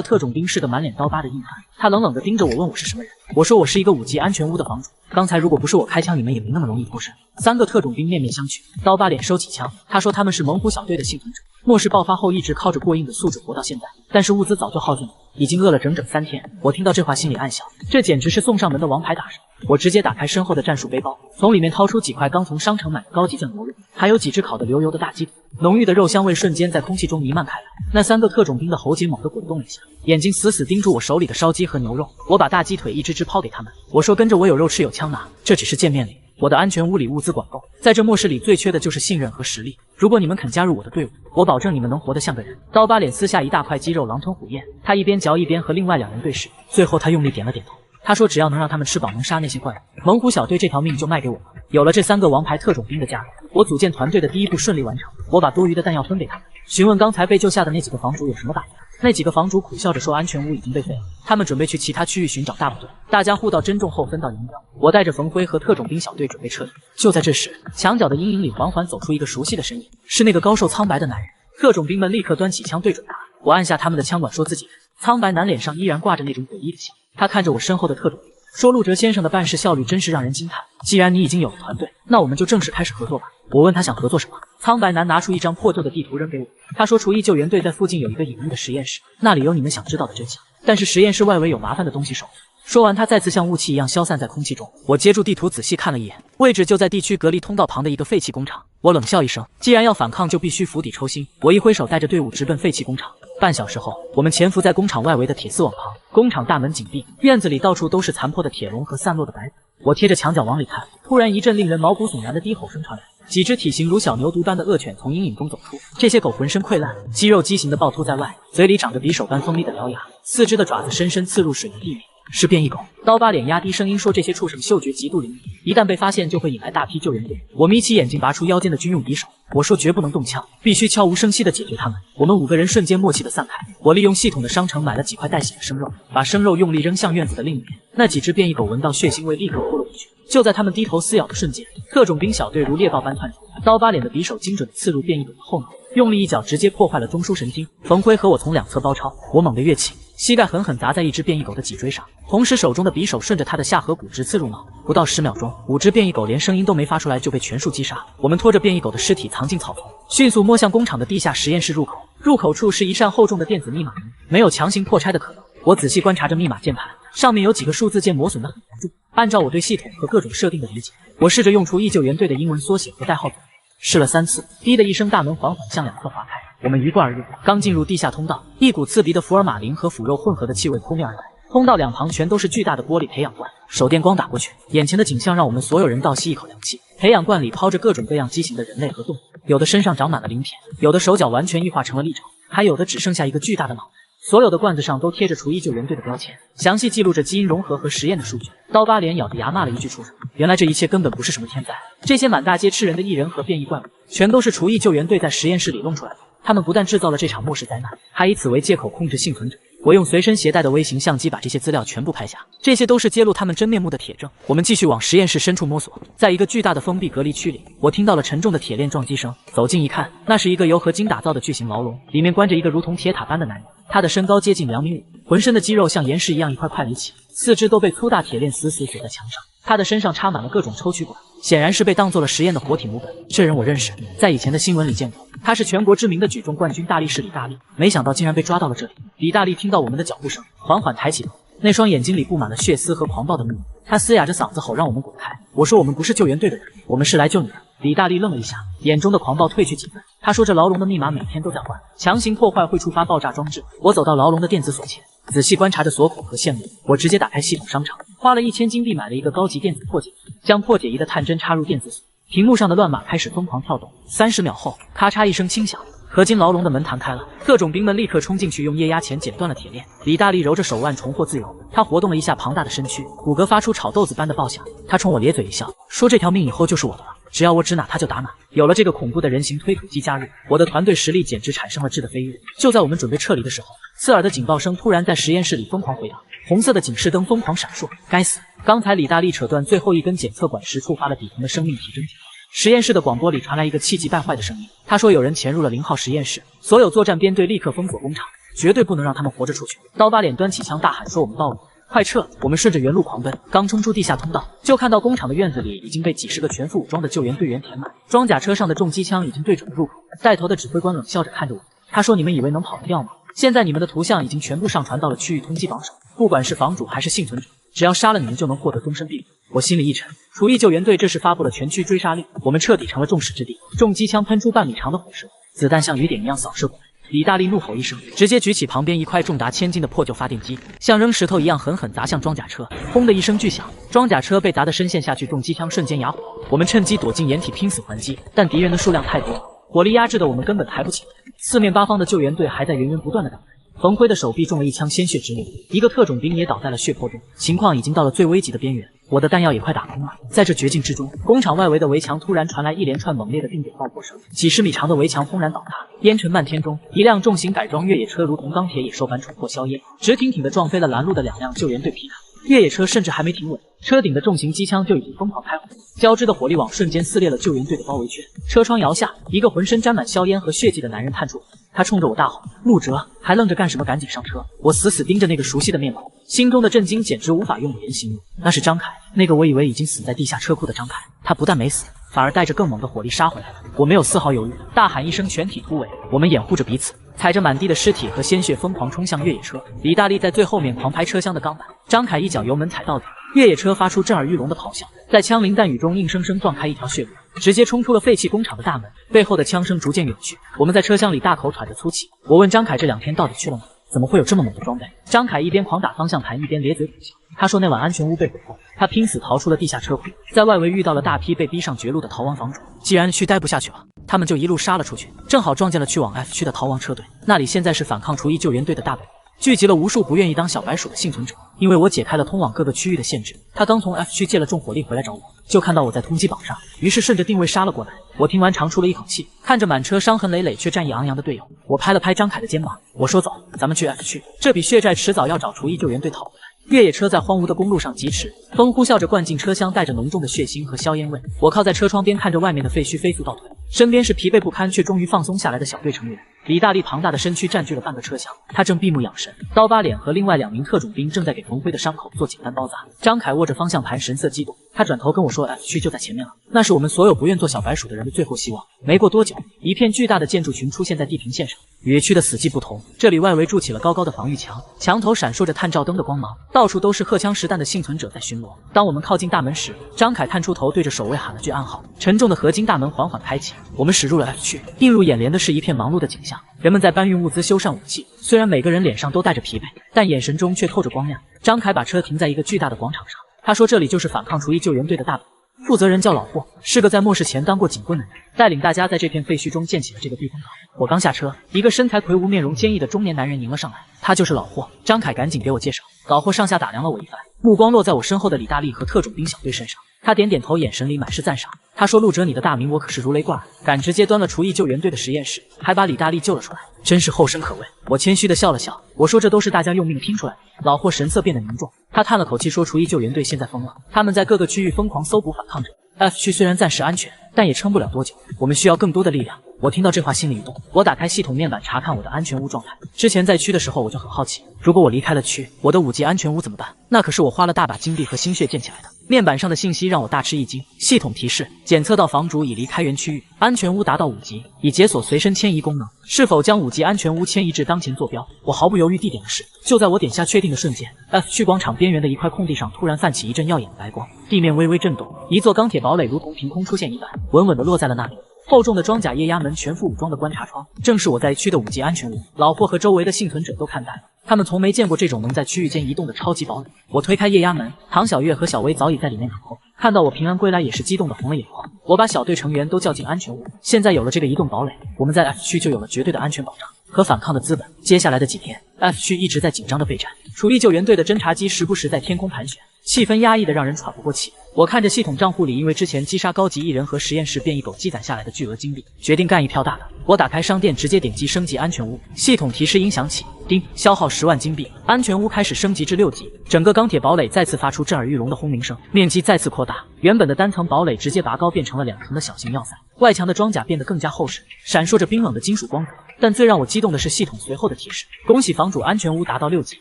特种兵是个满脸刀疤的硬汉，他冷冷地盯着我，问我是什么人。我说我是一个5级安全屋的房主，刚才如果不是我开枪，你们也没那么容易脱身。3个特种兵面面相觑，刀疤脸收起枪，他说他们是猛虎小队的幸存者，末世爆发后一直靠着过硬的素质活到现在，但是物资早就耗尽了，已经饿了整整3天。我听到这话心里暗笑，这简直是送上门的王牌打手。我直接打开身后的战术背包，从里面掏出几块刚从商城买的高级酱牛肉，还有几只烤得流油的大鸡腿，浓郁的肉香味瞬间在空气中弥漫开来。那3个特种兵的喉结猛地滚动了一下，眼睛死死盯住我手里的烧鸡和牛肉。我把大鸡腿一只只抛给他们，我说跟着我有肉吃有枪拿，这只是见面礼。我的安全屋里物资管够，在这末世里最缺的就是信任和实力。如果你们肯加入我的队伍，我保证你们能活得像个人。刀疤脸撕下一大块鸡肉，狼吞虎咽，他一边嚼一边和另外2人对视，最后他用力点了点头。他说只要能让他们吃饱，能杀那些怪物，猛虎小队这条命就卖给我了。有了这3个王牌特种兵的加入，我组建团队的第一步顺利完成。我把多余的弹药分给他们，询问刚才被救下的那几个房主有什么打算。那几个房主苦笑着说安全屋已经被废了，他们准备去其他区域寻找大部队。大家互道珍重后分道扬镳，我带着冯辉和特种兵小队准备撤离。就在这时，墙角的阴影里缓缓走出一个熟悉的身影，是那个高瘦苍白的男人。特种兵们立刻端起枪对准他，我按下他们的枪管说自己人。苍白男脸上依然挂着那种诡异的笑，他看着我身后的特种兵说，陆哲先生的办事效率真是让人惊叹，既然你已经有了团队，那我们就正式开始合作吧。我问他想合作什么，苍白男拿出一张破旧的地图扔给我，他说厨艺救援队在附近有一个隐秘的实验室，那里有你们想知道的真相，但是实验室外围有麻烦的东西守护。说完，他再次像雾气一样消散在空气中。我接住地图仔细看了一眼，位置就在地区隔离通道旁的一个废弃工厂。我冷笑一声，既然要反抗，就必须釜底抽薪。我一挥手，带着队伍直奔废弃工厂。半小时后，我们潜伏在工厂外围的铁丝网旁，工厂大门紧闭，院子里到处都是残破的铁笼和散落的白骨。我贴着墙角往里看，突然一阵令人毛骨悚然的低吼声传来，几只体型如小牛犊般的恶犬从阴影中走出。这些狗浑身溃烂，肌肉畸形的暴突在外，嘴里长着匕首般锋利的獠牙，4只的爪子深深刺入水泥地面。是变异狗。刀疤脸压低声音说，这些畜生嗅觉极度灵敏，一旦被发现就会引来大批救援队。我眯起眼睛拔出腰间的军用匕首，我说绝不能动枪，必须悄无声息地解决他们。我们5个人瞬间默契地散开。我利用系统的商城买了几块待洗的生肉，把生肉用力扔向院子的另一边。那几只变异狗闻到血腥味立刻扑了过去。就在他们低头撕咬的瞬间，特种兵小队如猎豹般窜出，刀疤脸的匕首精准地刺入变异狗的后脑，用力一脚直接破坏了中枢神经。冯辉和我从2侧包抄，我猛地跃起，膝盖狠狠砸在一只变异狗的脊椎上，同时手中的匕首顺着它的下颌骨直刺入脑。不到10秒钟，5只变异狗连声音都没发出来就被全数击杀。我们拖着变异狗的尸体藏进草丛，迅速摸向工厂的地下实验室入口。入口处是一扇厚重的电子密码门，没有强行破拆的可能。我仔细观察着密码键盘，上面有几个数字键磨损得很严重。按照我对系统和各种设定的理解，我试着用厨艺救援队的英文缩写和代号组，试了3次，滴的一声，大门缓缓向2侧滑开，我们鱼贯而入。刚进入地下通道，一股刺鼻的福尔马林和腐肉混合的气味扑面而来。通道2旁全都是巨大的玻璃培养罐，手电光打过去，眼前的景象让我们所有人倒吸一口凉气。培养罐里抛着各种各样畸形的人类和动物，有的身上长满了鳞片，有的手脚完全异化成了利爪，还有的只剩下一个巨大的脑袋。所有的罐子上都贴着厨艺救援队的标签，详细记录着基因融合和实验的数据。刀疤脸咬着牙骂了一句畜生，原来这一切根本不是什么天灾，这些满大街吃人的异人和变异怪物，全都是厨艺救援队在实验室里弄出来的。他们不但制造了这场末世灾难，还以此为借口控制幸存者。我用随身携带的微型相机把这些资料全部拍下，这些都是揭露他们真面目的铁证。我们继续往实验室深处摸索，在一个巨大的封闭隔离区里，我听到了沉重的铁链撞击声。走近一看，那是一个由合金打造的巨型牢笼，里面关着一个如同铁塔般的男人。他的身高接近2.5米，浑身的肌肉像岩石一样一块块垒起，四肢都被粗大铁链死死锁在墙上。他的身上插满了各种抽取管，显然是被当做了实验的活体母本。这人我认识，在以前的新闻里见过，他是全国知名的举重冠军大力士李大力，没想到竟然被抓到了这里。李大力听到我们的脚步声，缓缓抬起头，那双眼睛里布满了血丝和狂暴的怒目。他嘶哑着嗓子吼让我们滚开。我说我们不是救援队的人，我们是来救你的。李大力愣了一下，眼中的狂暴褪去几分。他说这牢笼的密码每天都在换，强行破坏会触发爆炸装置。我走到牢笼的电子锁前，仔细观察着锁孔和线路。我直接打开系统商城，花了1000金币买了一个高级电子破解仪，将破解仪的探针插入电子锁，屏幕上的乱码开始疯狂跳动。30秒后，咔嚓一声轻响，合金牢笼的门弹开了，特种兵们立刻冲进去，用液压钳剪断了铁链。李大力揉着手腕重获自由，他活动了一下庞大的身躯，骨骼发出炒豆子般的爆响。他冲我咧嘴一笑，说这条命以后就是我的了，只要我指哪他就打哪。有了这个恐怖的人形推土机加入，我的团队实力简直产生了质的飞跃。就在我们准备撤离的时候，刺耳的警报声突然在实验室里疯狂回荡，红色的警示灯疯狂闪烁。该死！刚才李大力扯断最后一根检测管时，触发了底层的生命体征警报。实验室的广播里传来一个气急败坏的声音，他说有人潜入了0号实验室，所有作战编队立刻封锁工厂，绝对不能让他们活着出去。刀疤脸端起枪大喊说我们暴露，快撤！我们顺着原路狂奔，刚冲出地下通道，就看到工厂的院子里已经被几十个全副武装的救援队员填满，装甲车上的重机枪已经对准了入口。带头的指挥官冷笑着看着我，他说你们以为能跑得掉吗？现在你们的图像已经全部上传到了区域通缉榜首，不管是房主还是幸存者，只要杀了你们就能获得终身庇护。我心里一沉，厨艺救援队这时发布了全区追杀令，我们彻底成了众矢之的。重机枪喷出半米长的火舌，子弹像雨点一样扫射过来。李大力怒吼一声，直接举起旁边一块重达1000斤的破旧发电机，像扔石头一样狠狠砸向装甲车。轰的一声巨响，装甲车被砸得深陷下去，重机枪瞬间哑火。我们趁机躲进掩体拼死还击，但敌人的数量太多了，火力压制的我们根本抬不起来。四面八方的救援队还在源源不断的打来。冯辉的手臂中了一枪，鲜血直流，一个特种兵也倒在了血泊中，情况已经到了最危急的边缘。我的弹药也快打空了。在这绝境之中，工厂外围的围墙突然传来一连串猛烈的定点爆破声，几十米长的围墙轰然倒塌，烟尘漫天中，一辆重型改装越野车如同钢铁野兽般冲破硝烟，直挺挺地撞飞了拦路的2辆救援队皮卡。越野车甚至还没停稳，车顶的重型机枪就已经疯狂开火，交织的火力网瞬间撕裂了救援队的包围圈。车窗摇下，一个浑身沾满硝烟和血迹的男人探出头，他冲着我大吼：陆哲，还愣着干什么？赶紧上车！我死死盯着那个熟悉的面孔，心中的震惊简直无法用语言形容。那是张凯，那个我以为已经死在地下车库的张凯，他不但没死，反而带着更猛的火力杀回来了。我没有丝毫犹豫，大喊一声全体突围，我们掩护着彼此，踩着满地的尸体和鲜血疯狂冲向越野车。李大力在最后面狂拍车厢的钢板，张凯一脚油门踩到底，越野车发出震耳欲聋的咆哮，在枪林弹雨中硬生生撞开一条血路，直接冲出了废弃工厂的大门。背后的枪声逐渐远去，我们在车厢里大口喘着粗气。我问张凯这2天到底去了哪？怎么会有这么猛的装备？张凯一边狂打方向盘，一边咧嘴苦笑。他说那晚安全屋被毁后，他拼死逃出了地下车库，在外围遇到了大批被逼上绝路的逃亡房主。既然区待不下去了，他们就一路杀了出去，正好撞见了去往 F 区的逃亡车队。那里现在是反抗厨艺救援队的大本营，聚集了无数不愿意当小白鼠的幸存者。因为我解开了通往各个区域的限制，他刚从 F 区借了重火力回来找我，就看到我在通缉榜上，于是顺着定位杀了过来。我听完长出了一口气，看着满车伤痕累累却战意昂扬的队友，我拍了拍张凯的肩膀，我说走，咱们去 F 区，这笔血债迟早要找厨艺救援队讨回来。越野车在荒芜的公路上疾驰，风呼啸着灌进车厢，带着浓重的血腥和硝烟味。我靠在车窗边看着外面的废墟飞速倒退，身边是疲惫不堪却终于放松下来的小队成员。李大力庞大的身躯占据了半个车厢，他正闭目养神。刀疤脸和另外2名特种兵正在给冯辉的伤口做简单包扎。张凯握着方向盘，神色激动，他转头跟我说 F 区就在前面了，那是我们所有不愿做小白鼠的人的最后希望。没过多久，一片巨大的建筑群出现在地平线上。野区的死寂不同，这里外围筑起了高高的防御墙，墙头闪烁着探照灯的光芒，到处都是荷枪实弹的幸存者在巡逻。当我们靠近大门时，张凯探出头对着守卫喊了句暗号，沉重的合金大门缓缓开启，我们驶入了 F 区。映入眼帘的是一片忙碌的景象，人们在搬运物资、修缮武器，虽然每个人脸上都带着疲惫，但眼神中却透着光亮。张凯把车停在一个巨大的广场上，他说这里就是反抗厨艺救援队的大本营，负责人叫老霍，是个在末世前当过警棍的人，带领大家在这片废墟中建起了这个避风港。我刚下车，一个身材魁梧、面容坚毅的中年男人迎了上来，他就是老霍。张凯赶紧给我介绍。老霍上下打量了我一番，目光落在我身后的李大力和特种兵小队身上。他点点头，眼神里满是赞赏。他说：“陆哲，你的大名我可是如雷贯耳，敢直接端了厨艺救援队的实验室，还把李大力救了出来，真是后生可畏。”我谦虚的笑了笑，我说：“这都是大家用命拼出来的。”老霍神色变得凝重，他叹了口气说：“厨艺救援队现在疯了，他们在各个区域疯狂搜捕反抗者。F 区虽然暂时安全，但也撑不了多久，我们需要更多的力量。”我听到这话心里一动，我打开系统面板查看我的安全屋状态。之前在区的时候我就很好奇，如果我离开了区，我的5级安全屋怎么办？那可是我花了大把精力和心血建起来的。面板上的信息让我大吃一惊，系统提示：检测到房主已离开原区域，安全屋达到5级，已解锁随身迁移功能，是否将5级安全屋迁移至当前坐标？我毫不犹豫地点了是。就在我点下确定的瞬间 ，F 区广场边缘的一块空地上突然泛起一阵耀眼的白光，地面微微震动，一座钢铁堡垒如同凭空出现一般，稳稳地落在了那里。厚重的装甲液压门，全副武装的观察窗，正是我在区的5级安全屋。老霍和周围的幸存者都看呆了，他们从没见过这种能在区域间移动的超级堡垒。我推开液压门，唐小月和小薇早已在里面等候，看到我平安归来，也是激动的红了眼眶。我把小队成员都叫进安全屋，现在有了这个移动堡垒，我们在 F 区就有了绝对的安全保障和反抗的资本。接下来的几天 ，F 区一直在紧张的备战，厨艺救援队的侦察机时不时在天空盘旋，气氛压抑的让人喘不过气。我看着系统账户里因为之前击杀高级艺人和实验室变异狗积攒下来的巨额金币，决定干一票大的。我打开商店，直接点击升级安全屋，系统提示音响起，叮，消耗10万金币，安全屋开始升级至6级。整个钢铁堡垒再次发出震耳欲聋的轰鸣声，面积再次扩大，原本的单层堡垒直接拔高变成了2层的小型要塞，外墙的装甲变得更加厚实，闪烁着冰冷的金属光泽。但最让我激动的是系统随后的提示：恭喜房主安全屋达到6级，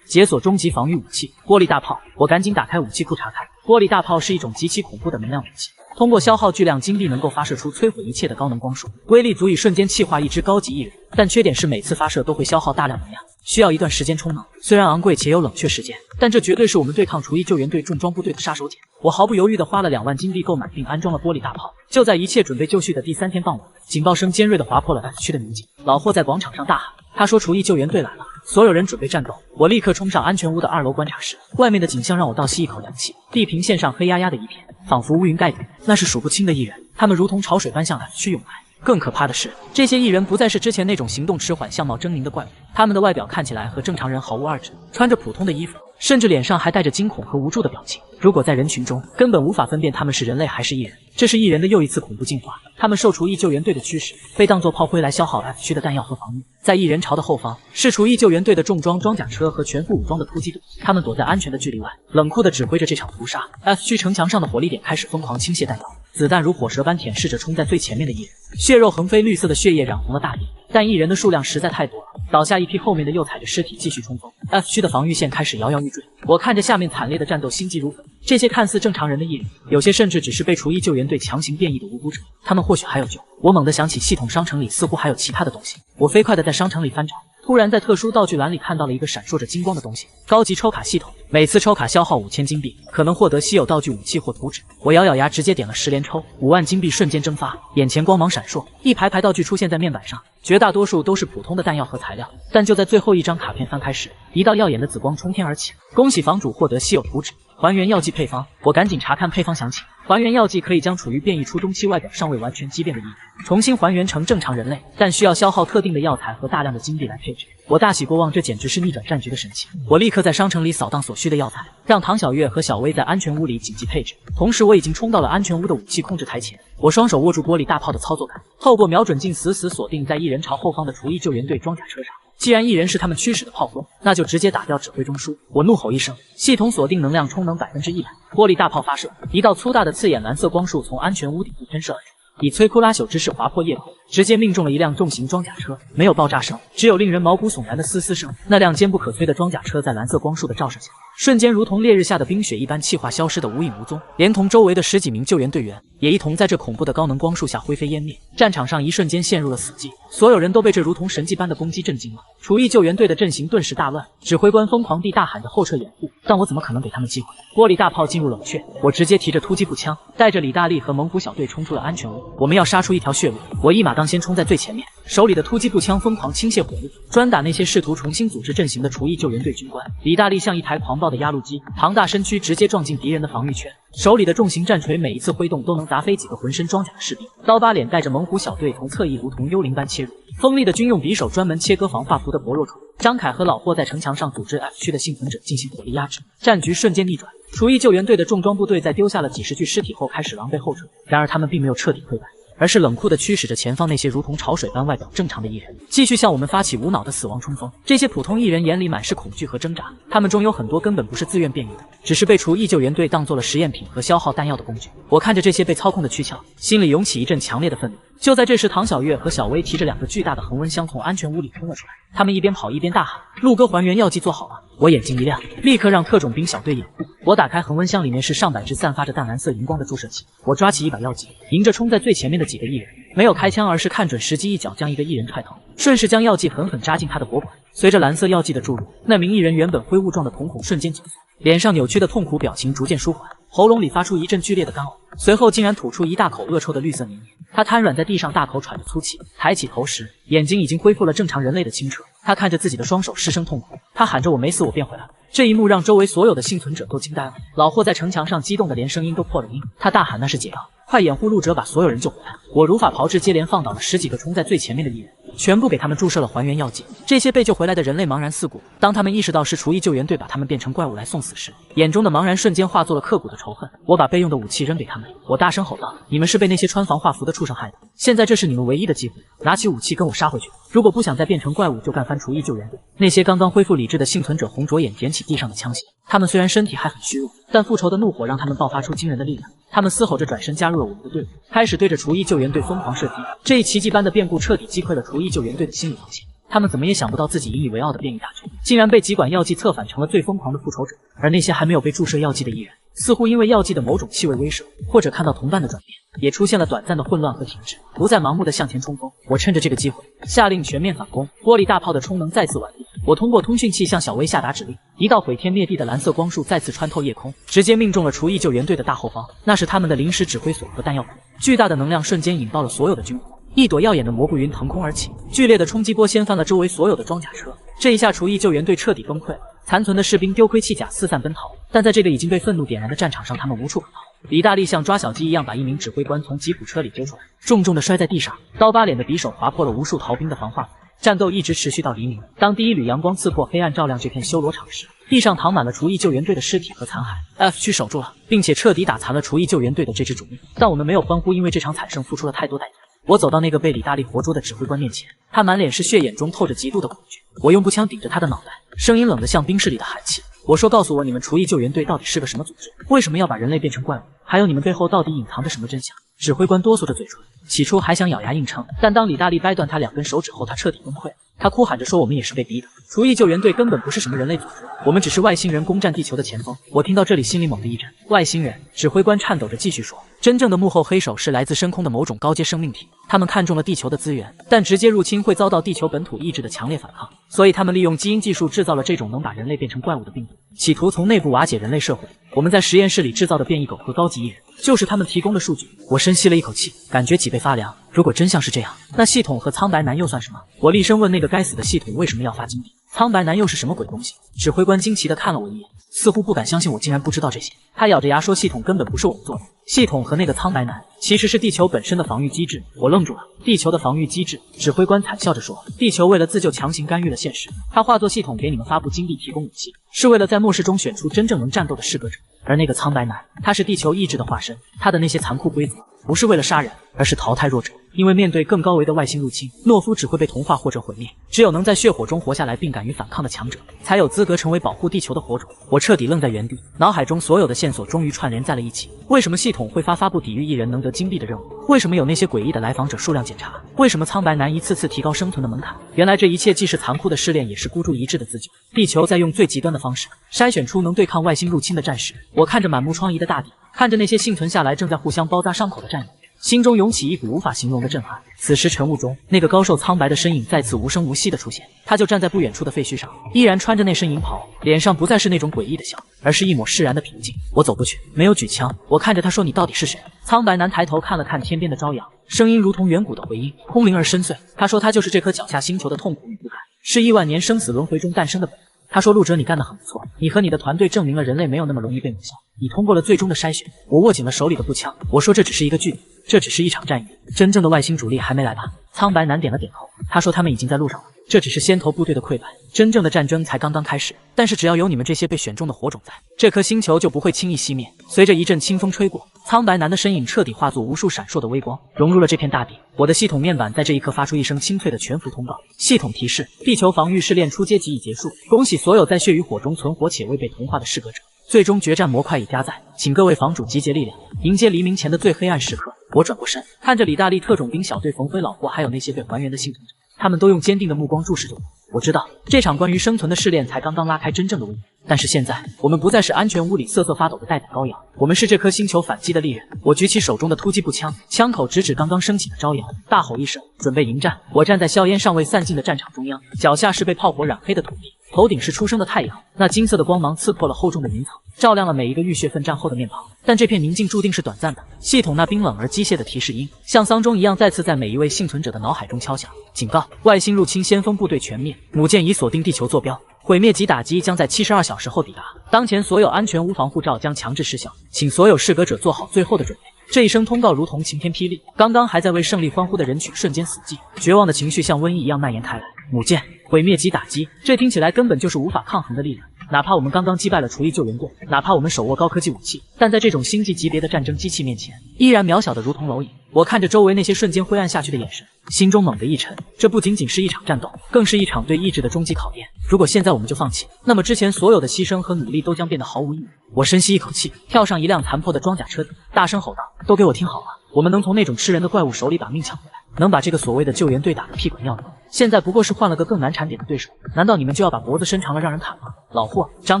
解锁终极防御武器玻璃大炮。我赶紧打开武器库查看，玻璃大炮是一种极其恐怖的能量武器，通过消耗巨量金币能够发射出摧毁一切的高能光束，威力足以瞬间气化一支高级艺人。但缺点是每次发射都会消耗大量能量，需要一段时间充能。虽然昂贵且有冷却时间，但这绝对是我们对抗厨艺救援队重装部队的杀手锏。我毫不犹豫地花了2万金币购买并安装了玻璃大炮。就在一切准备就绪的第3天傍晚，警报声尖锐地划破了 F 区的宁静。老霍在广场上大喊，他说厨艺救援队来了，所有人准备战斗。我立刻冲上安全屋的2楼观察室，外面的景象让我倒吸一口凉气。地平线上黑压压的一片，仿佛乌云盖顶，那是数不清的艺人，他们如同潮水般向 F 区涌来。更可怕的是，这些艺人不再是之前那种行动迟缓、相貌狰狞的怪物，他们的外表看起来和正常人毫无二致，穿着普通的衣服，甚至脸上还带着惊恐和无助的表情。如果在人群中，根本无法分辨他们是人类还是艺人。这是艺人的又一次恐怖进化，他们受厨艺救援队的驱使，被当作炮灰来消耗 F 区的弹药和防御。在艺人巢的后方，是厨艺救援队的重装装甲车和全副武装的突击队，他们躲在安全的距离外，冷酷地指挥着这场屠杀。F 区城墙上的火力点开始疯狂倾泻弹药，子弹如火蛇般舔舐着冲在最前面的艺人，血肉横飞，绿色的血液染红了大地。但艺人的数量实在太多了，倒下一批，后面的又踩着尸体继续冲锋。F 区的防御线开始摇摇欲坠，我看着下面惨烈的战斗，心急如焚。这些看似正常人的艺人，有些甚至只是被厨艺救援队强行变异的无辜者，他们或许还有救。我猛地想起系统商城里似乎还有其他的东西，我飞快地在商城里翻找，突然在特殊道具栏里看到了一个闪烁着金光的东西，高级抽卡系统，每次抽卡消耗5000金币，可能获得稀有道具、武器或图纸。我咬咬牙，直接点了10连抽，5万金币瞬间蒸发，眼前光芒闪烁，一排排道具出现在面板上，绝大多数都是普通的弹药和材料。但就在最后一张卡片翻开时，一道耀眼的紫光冲天而起，恭喜房主获得稀有图纸。还原药剂配方，我赶紧查看配方详情。还原药剂可以将处于变异初中期、外表尚未完全畸变的艺人重新还原成正常人类，但需要消耗特定的药材和大量的金币来配置。我大喜过望，这简直是逆转战局的神器！我立刻在商城里扫荡所需的药材，让唐小月和小薇在安全屋里紧急配置。同时，我已经冲到了安全屋的武器控制台前，我双手握住玻璃大炮的操作杆，透过瞄准镜死死锁定在艺人巢后方的厨艺救援队装甲车上。既然艺人是他们驱使的炮灰，那就直接打掉指挥中枢。我怒吼一声，系统锁定能量充能100%，玻璃大炮发射，一道粗大的刺眼蓝色光束从安全屋顶部喷射而出，以摧枯拉朽之势划破夜空，直接命中了一辆重型装甲车。没有爆炸声，只有令人毛骨悚然的嘶嘶声。那辆坚不可摧的装甲车在蓝色光束的照射下，瞬间如同烈日下的冰雪一般气化消失的无影无踪，连同周围的10几名救援队员也一同在这恐怖的高能光束下灰飞烟灭。战场上一瞬间陷入了死寂，所有人都被这如同神迹般的攻击震惊了。厨艺救援队的阵型顿时大乱，指挥官疯狂地大喊着后撤掩护，但我怎么可能给他们机会？玻璃大炮进入冷却，我直接提着突击步枪，带着李大力和猛虎小队冲出了安全屋。我们要杀出一条血路，我一马当先冲在最前面，手里的突击步枪疯狂倾泻火力，专打那些试图重新组织阵型的厨艺救援队军官。李大力像一台狂暴的压路机，庞大身躯直接撞进敌人的防御圈，手里的重型战锤每一次挥动都能砸飞几个浑身装甲的士兵。刀疤脸带着猛虎小队从侧翼如同幽灵般切入，锋利的军用匕首专门切割防化服的薄弱处。张凯和老霍在城墙上组织 F 区的幸存者进行火力压制，战局瞬间逆转。厨艺救援队的重装部队在丢下了几十具尸体后开始狼狈后撤，然而他们并没有彻底溃败，而是冷酷地驱使着前方那些如同潮水般外表正常的艺人，继续向我们发起无脑的死亡冲锋。这些普通艺人眼里满是恐惧和挣扎，他们中有很多根本不是自愿变异的，只是被厨艺救援队当做了实验品和消耗弹药的工具。我看着这些被操控的躯壳，心里涌起一阵强烈的愤怒。就在这时，唐小月和小薇提着2个巨大的恒温箱从安全屋里冲了出来，他们一边跑一边大喊：“陆哥，还原药剂做好了！”我眼睛一亮，立刻让特种兵小队掩护。我打开恒温箱，里面是上百只散发着淡蓝色荧光的注射器。我抓起一把药剂，迎着冲在最前面的几个艺人，没有开枪，而是看准时机，一脚将一个艺人踹倒，顺势将药剂狠狠扎进他的脖管。随着蓝色药剂的注入，那名艺人原本灰雾状的瞳孔瞬间紧缩，脸上扭曲的痛苦表情逐渐舒缓，喉咙里发出一阵剧烈的干呕，随后竟然吐出一大口恶臭的绿色黏液。他瘫软在地上，大口喘着粗气，抬起头时，眼睛已经恢复了正常人类的清澈。他看着自己的双手失声痛哭，他喊着：“我没死，我变回来了。”这一幕让周围所有的幸存者都惊呆了。老霍在城墙上激动的连声音都破了音，他大喊：“那是解药！快掩护陆哲，把所有人救回来！”我如法炮制，接连放倒了10几个冲在最前面的艺人，全部给他们注射了还原药剂。这些被救回来的人类茫然四顾，当他们意识到是厨艺救援队把他们变成怪物来送死时，眼中的茫然瞬间化作了刻骨的仇恨。我把备用的武器扔给他们，我大声吼道：“你们是被那些穿防化服的畜生害的！现在这是你们唯一的机会，拿起武器跟我杀回去！如果不想再变成怪物，就干翻厨艺救援队！”那些刚刚恢复理智的幸存者红着眼捡起地上的枪械，他们虽然身体还很虚弱，但复仇的怒火让他们爆发出惊人的力量。他们嘶吼着转身加入了我们的队伍，开始对着厨艺救援队疯狂射击。这一奇迹般的变故彻底击溃了厨艺救援队的心理防线。他们怎么也想不到自己引以为傲的变异大军，竟然被几管药剂策反成了最疯狂的复仇者。而那些还没有被注射药剂的艺人，似乎因为药剂的某种气味威慑，或者看到同伴的转变，也出现了短暂的混乱和停滞，不再盲目的向前冲锋。我趁着这个机会下令全面反攻，玻璃大炮的充能再次完毕。我通过通讯器向小薇下达指令，一道毁天灭地的蓝色光束再次穿透夜空，直接命中了厨艺救援队的大后方，那是他们的临时指挥所和弹药库。巨大的能量瞬间引爆了所有的军火，一朵耀眼的蘑菇云腾空而起，剧烈的冲击波掀翻了周围所有的装甲车。这一下，厨艺救援队彻底崩溃了，残存的士兵丢盔弃甲，四散奔逃。但在这个已经被愤怒点燃的战场上，他们无处可逃。李大力像抓小鸡一样把一名指挥官从吉普车里揪出来，重重的摔在地上，刀疤脸的匕首划破了无数逃兵的防化服。战斗一直持续到黎明。当第一缕阳光刺破黑暗，照亮这片修罗场时，地上躺满了厨艺救援队的尸体和残骸。F 区守住了，并且彻底打残了厨艺救援队的这支主力。但我们没有欢呼，因为这场惨胜付出了太多代价。我走到那个被李大力活捉的指挥官面前，他满脸是血，眼中透着极度的恐惧。我用步枪顶着他的脑袋，声音冷得像冰室里的寒气。我说：“告诉我，你们厨艺救援队到底是个什么组织？为什么要把人类变成怪物？还有你们背后到底隐藏着什么真相？”指挥官哆嗦着嘴唇，起初还想咬牙硬撑，但当李大力掰断他2根手指后，他彻底崩溃了。他哭喊着说：“我们也是被逼的，厨艺救援队根本不是什么人类组织，我们只是外星人攻占地球的前锋。”我听到这里，心里猛地一震。外星人？指挥官颤抖着继续说：“真正的幕后黑手是来自深空的某种高阶生命体，他们看中了地球的资源，但直接入侵会遭到地球本土意志的强烈反抗，所以他们利用基因技术制造了这种能把人类变成怪物的病毒，企图从内部瓦解人类社会。我们在实验室里制造的变异狗和高级艺人，就是他们提供的数据。”我深吸了一口气，感觉脊背发凉。如果真相是这样，那系统和苍白男又算什么？我厉声问那个该死的系统为什么要发金币？苍白男又是什么鬼东西？指挥官惊奇地看了我一眼，似乎不敢相信我竟然不知道这些。他咬着牙说：“系统根本不是我们做的，系统和那个苍白男其实是地球本身的防御机制。”我愣住了，地球的防御机制？指挥官惨笑着说：“地球为了自救强行干预了现实，他化作系统给你们发布金币，提供武器，是为了在末世中选出真正能战斗的适格者。而那个苍白男，他是地球意志的化身，他的那些残酷规则不是为了杀人，而是淘汰弱者。因为面对更高维的外星入侵，懦夫只会被同化或者毁灭，只有能在血火中活下来并敢于反抗的强者，才有资格成为保护地球的火种。”我彻底愣在原地，脑海中所有的线索终于串联在了一起。为什么系统会发布抵御一人能得金币的任务？为什么有那些诡异的来访者数量检查？为什么苍白男一次次提高生存的门槛？原来这一切既是残酷的试炼，也是孤注一掷的自救。地球在用最极端的方式筛选出能对抗外星入侵的战士。我看着满目疮痍的大地，看着那些幸存下来正在互相包扎伤口的战友，心中涌起一股无法形容的震撼。此时晨雾中，那个高瘦苍白的身影再次无声无息地出现，他就站在不远处的废墟上，依然穿着那身银袍，脸上不再是那种诡异的笑，而是一抹释然的平静。我走过去，没有举枪，我看着他说：“你到底是谁？”苍白男抬头看了看天边的朝阳，声音如同远古的回音，空灵而深邃。他说：“他就是这颗脚下星球的痛苦与不甘，是亿万年生死轮回中诞生的本能。”他说：“陆哲，你干得很不错，你和你的团队证明了人类没有那么容易被抹消，你通过了最终的筛选。”我握紧了手里的步枪，我说：“这只是一个据点，这只是一场战役，真正的外星主力还没来吧？”苍白男点了点头，他说：“他们已经在路上了，这只是先头部队的溃败，真正的战争才刚刚开始。但是只要有你们这些被选中的火种在，这颗星球就不会轻易熄灭。”随着一阵清风吹过，苍白男的身影彻底化作无数闪烁的微光，融入了这片大地。我的系统面板在这一刻发出一声清脆的全服通告：系统提示，地球防御试炼初阶级已结束，恭喜所有在血与火中存活且未被同化的适格者，最终决战模块已加载，请各位房主集结力量，迎接黎明前的最黑暗时刻。我转过身，看着理大利特种兵小队冯辉老霍还有那些被还原的幸存者，他们都用坚定的目光注视着我。我知道这场关于生存的试炼才刚刚拉开真正的帷幕，但是现在我们不再是安全屋里瑟瑟发抖的待宰羔羊，我们是这颗星球反击的利刃。我举起手中的突击步枪，枪口直指刚刚升起的朝阳，大吼一声，准备迎战。我站在硝烟尚未散尽的战场中央，脚下是被炮火染黑的土地，头顶是初升的太阳，那金色的光芒刺破了厚重的云层，照亮了每一个浴血奋战后的面庞。但这片宁静注定是短暂的，系统那冰冷而机械的提示音像丧钟一样再次在每一位幸存者的脑海中敲响，警告：外星入侵先锋部队全灭，母舰已锁定地球坐标，毁灭级打击将在72小时后抵达，当前所有安全无防护罩将强制失效，请所有适格者做好最后的准备。这一声通告如同晴天霹雳，刚刚还在为胜利欢呼的人群瞬间死寂，绝望的情绪像瘟疫一样蔓延开来。母舰毁灭级打击，这听起来根本就是无法抗衡的力量。哪怕我们刚刚击败了厨艺救援队，哪怕我们手握高科技武器，但在这种星际级别的战争机器面前，依然渺小的如同蝼蚁。我看着周围那些瞬间灰暗下去的眼神，心中猛地一沉。这不仅仅是一场战斗，更是一场对意志的终极考验。如果现在我们就放弃，那么之前所有的牺牲和努力都将变得毫无意义。我深吸一口气，跳上一辆残破的装甲车顶，大声吼道：“都给我听好了！我们能从那种吃人的怪物手里把命抢回来，能把这个所谓的救援队打得屁滚尿流，现在不过是换了个更难缠点的对手，难道你们就要把脖子伸长了让人砍吗？老霍、张